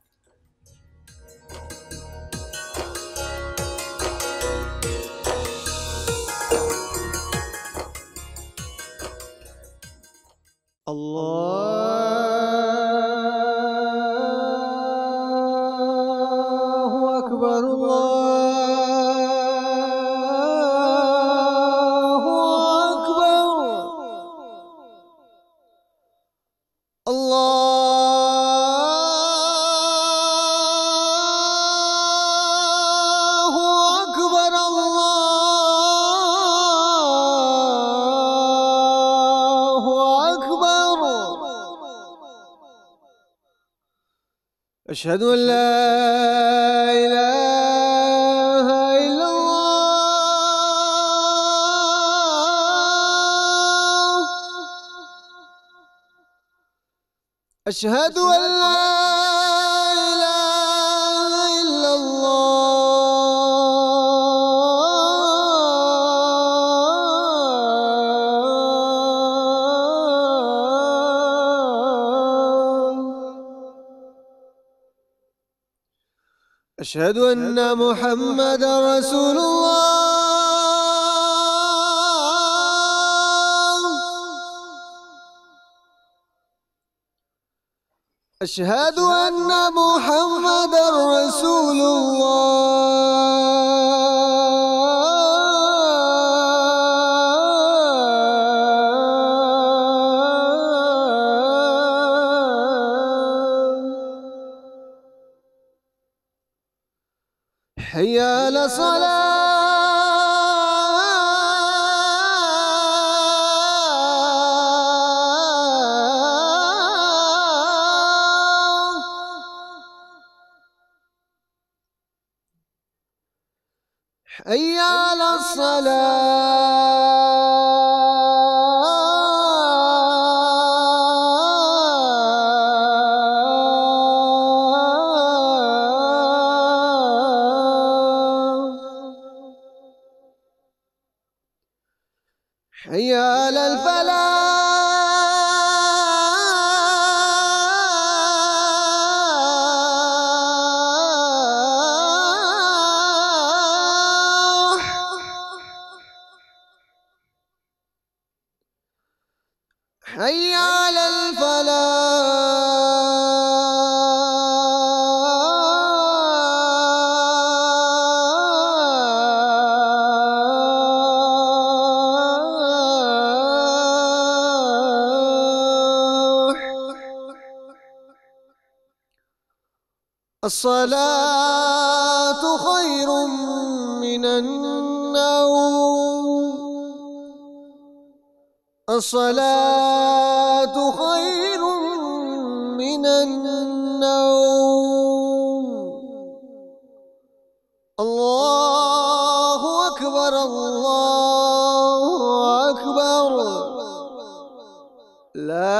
अशहदु अल्ला इलाहा इल्लल्लाह अशहदु अल्ला इलाहा इल्लल्लाह अशहदु अन्ना मुहम्मद रसूलुल्लाह अशहदु अन्ना मुहम्मद रसूलुल्लाह हय्या अला सलाह हय्या अला सलाह हय्या अलल फलाह हय्या अलल फलाह अस्सलातु खैरुम मिनन नौम अस्सलातु खैरुम मिनन नौम अल्लाहु अकबर ला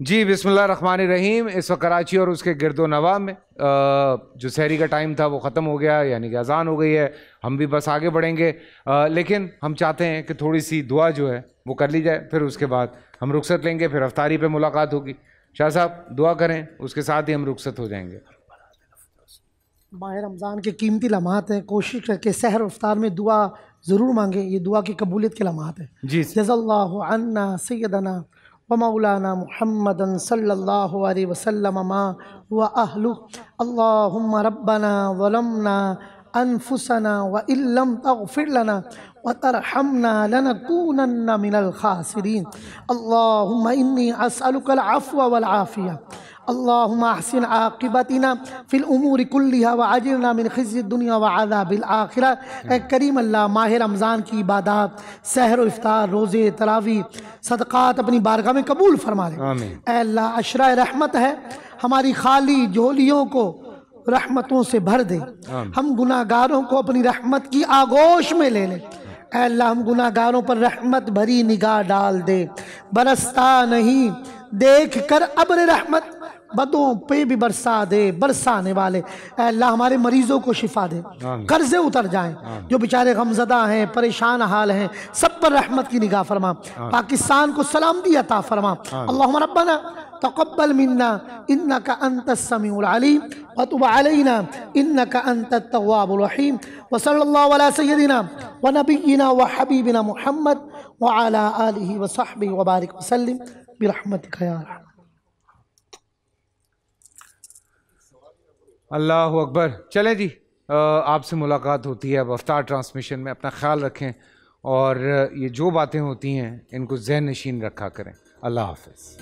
जी बिस्मिल्लाहिर्रहमानिर्रहीम। इस वक्त कराची और उसके गिरदो नवाब में जो सहरी का टाइम था वो ख़त्म हो गया, यानी कि अज़ान हो गई है। हम भी बस आगे बढ़ेंगे, लेकिन हम चाहते हैं कि थोड़ी सी दुआ जो है वो कर ली जाए, फिर उसके बाद हम रुखसत लेंगे, फिर अफ्तारी पे मुलाकात होगी। शाह साहब दुआ करें, उसके साथ ही हम रुखसत हो जाएंगे। माह रमज़ान के कीमती लम्हात हैं, कोशिश करके सहर और इफ्तार में दुआ ज़रूर मांगे, ये दुआ की कबूलियत के लम्हात हैं। जी जज़ल्लाहु अन्ना सय्यदना व मौलाना मुहम्मदन सल्लल्लाहु अलैहि वसल्लम मा व अहलु अल्लाहुम्मा रब्बना ज़लमना अनफुसना व इल्लम तग़फिर लना व तरहमना लनकूनन्न मिनल खासिरीन। अल्लाहुम्मा इन्नी अस्अलुकल अफ़्व वल आफ़िया अल्लाहुम्मा अहसिन आक़िबतना फ़िल उमूरि कुल्लिहा व अजिरना मिन ख़िज़्यि दुनिया व अज़ाबिल आखिरा। ए करीम अल्लाह, माह रमज़ान की इबादत, सहर व इफ्तार, रोज़े, तरावी, सदक़ात अपनी बारगाह में कबूल फरमा ले। ऐ अल्लाह, अशरा रहमत है, हमारी खाली झोलियों को रहमतों से भर दे। हम गुनाहगारों को अपनी रहमत की आगोश में ले ले। ऐ अल्लाह, हम गुनाहगारों पर रहमत भरी निगाह डाल दे। बरसता नहीं देख कर अब्र रहमत, बदों पे भी बरसा दे बरसाने वाले। ऐ अल्लाह, हमारे मरीजों को शिफा दे, कर्जे उतर जाएं, जो बेचारे गमज़दा हैं, परेशान हाल हैं, सब पर रहमत की निगाह फरमा। पाकिस्तान को सलामती अता फरमा। अल्लाहुम्मा रब्बना तक़ब्बल मिन्ना इन्नका अंतस समीउल अलीम व तुब अलैना इन्नका अंतत तव्वाबुर रहीम। व सल्लल्लाहु अला सय्यदिना व नबिय्यिना व हबीबिना मुहम्मद व अला आलिहि व सहबिहि व बारिक व सल्लिम बिरहमतिका या रहमान। अल्लाहु अकबर। चलें जी, आपसे मुलाकात होती है अब अफ्तार ट्रांसमिशन में। अपना ख्याल रखें और ये जो बातें होती हैं इनको ज़हन नशीन रखा करें। अल्लाह हाफ़िज़।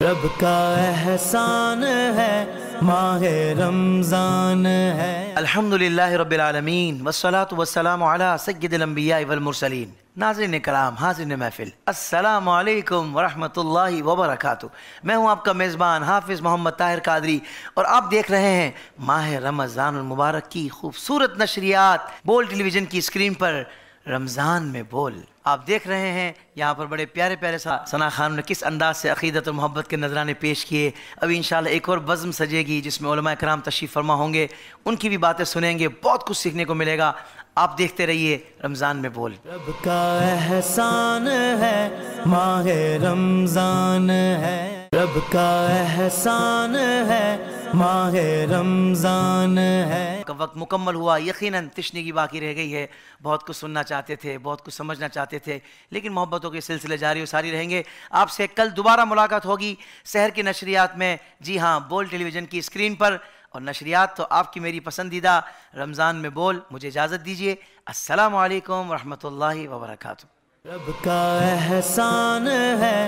रब का एहसान है, माहे रमज़ान है। अल्हम्दुलिल्लाहि रब्बिल आलमीन वस्सलातु वस्सलामु अला सय्यिदिल अंबिया वल मुरसलीन। नाज़रीन कराम, हाज़रीन महफ़िल, अस्सलामु अलैकुम व रहमतुल्लाहि व बरकातुहू। मैं हूँ आपका मेज़बान हाफ़िज़ मोहम्मद ताहिर कादरी और आप देख रहे हैं माह रमज़ानुल मुबारक की खूबसूरत नशरियात बोल टेलीविज़न की स्क्रीन पर। रमज़ान में बोल आप देख रहे हैं। यहाँ पर बड़े प्यारे प्यारे सना खान ने किस अंदाज से अक़ीदत और मोहब्बत के नजराने पेश किए। अभी इंशाल्लाह एक और बज़्म सजेगी जिसमें उलमा कराम तशरीफ़ फरमा होंगे, उनकी भी बातें सुनेंगे, बहुत कुछ सीखने को मिलेगा। आप देखते रहिए रमज़ान में बोल। रब का एहसान है, माह रमज़ान है। रब का एहसान है, माह रमज़ान है। वक्त मुकम्मल हुआ, यकीनन तशनीगी बाकी रह गई है। बहुत कुछ सुनना चाहते थे, बहुत कुछ समझना चाहते थे, लेकिन मोहब्बतों के सिलसिले जारी और सारी रहेंगे। आपसे कल दोबारा मुलाकात होगी सहर की नशरियात में। जी हाँ, बोल टेलीविज़न की स्क्रीन पर, और नशरियात तो आपकी मेरी पसंदीदा रमज़ान में बोल। मुझे इजाज़त दीजिए। अस्सलामु अलैकुम रहमतुल्लाहि व बरकातुहू। रब का एहसान है,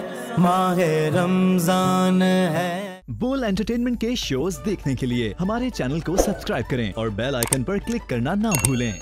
माह रमज़ान है। बोल एंटरटेनमेंट के शोज देखने के लिए हमारे चैनल को सब्सक्राइब करें और बेल आइकन पर क्लिक करना ना भूलें।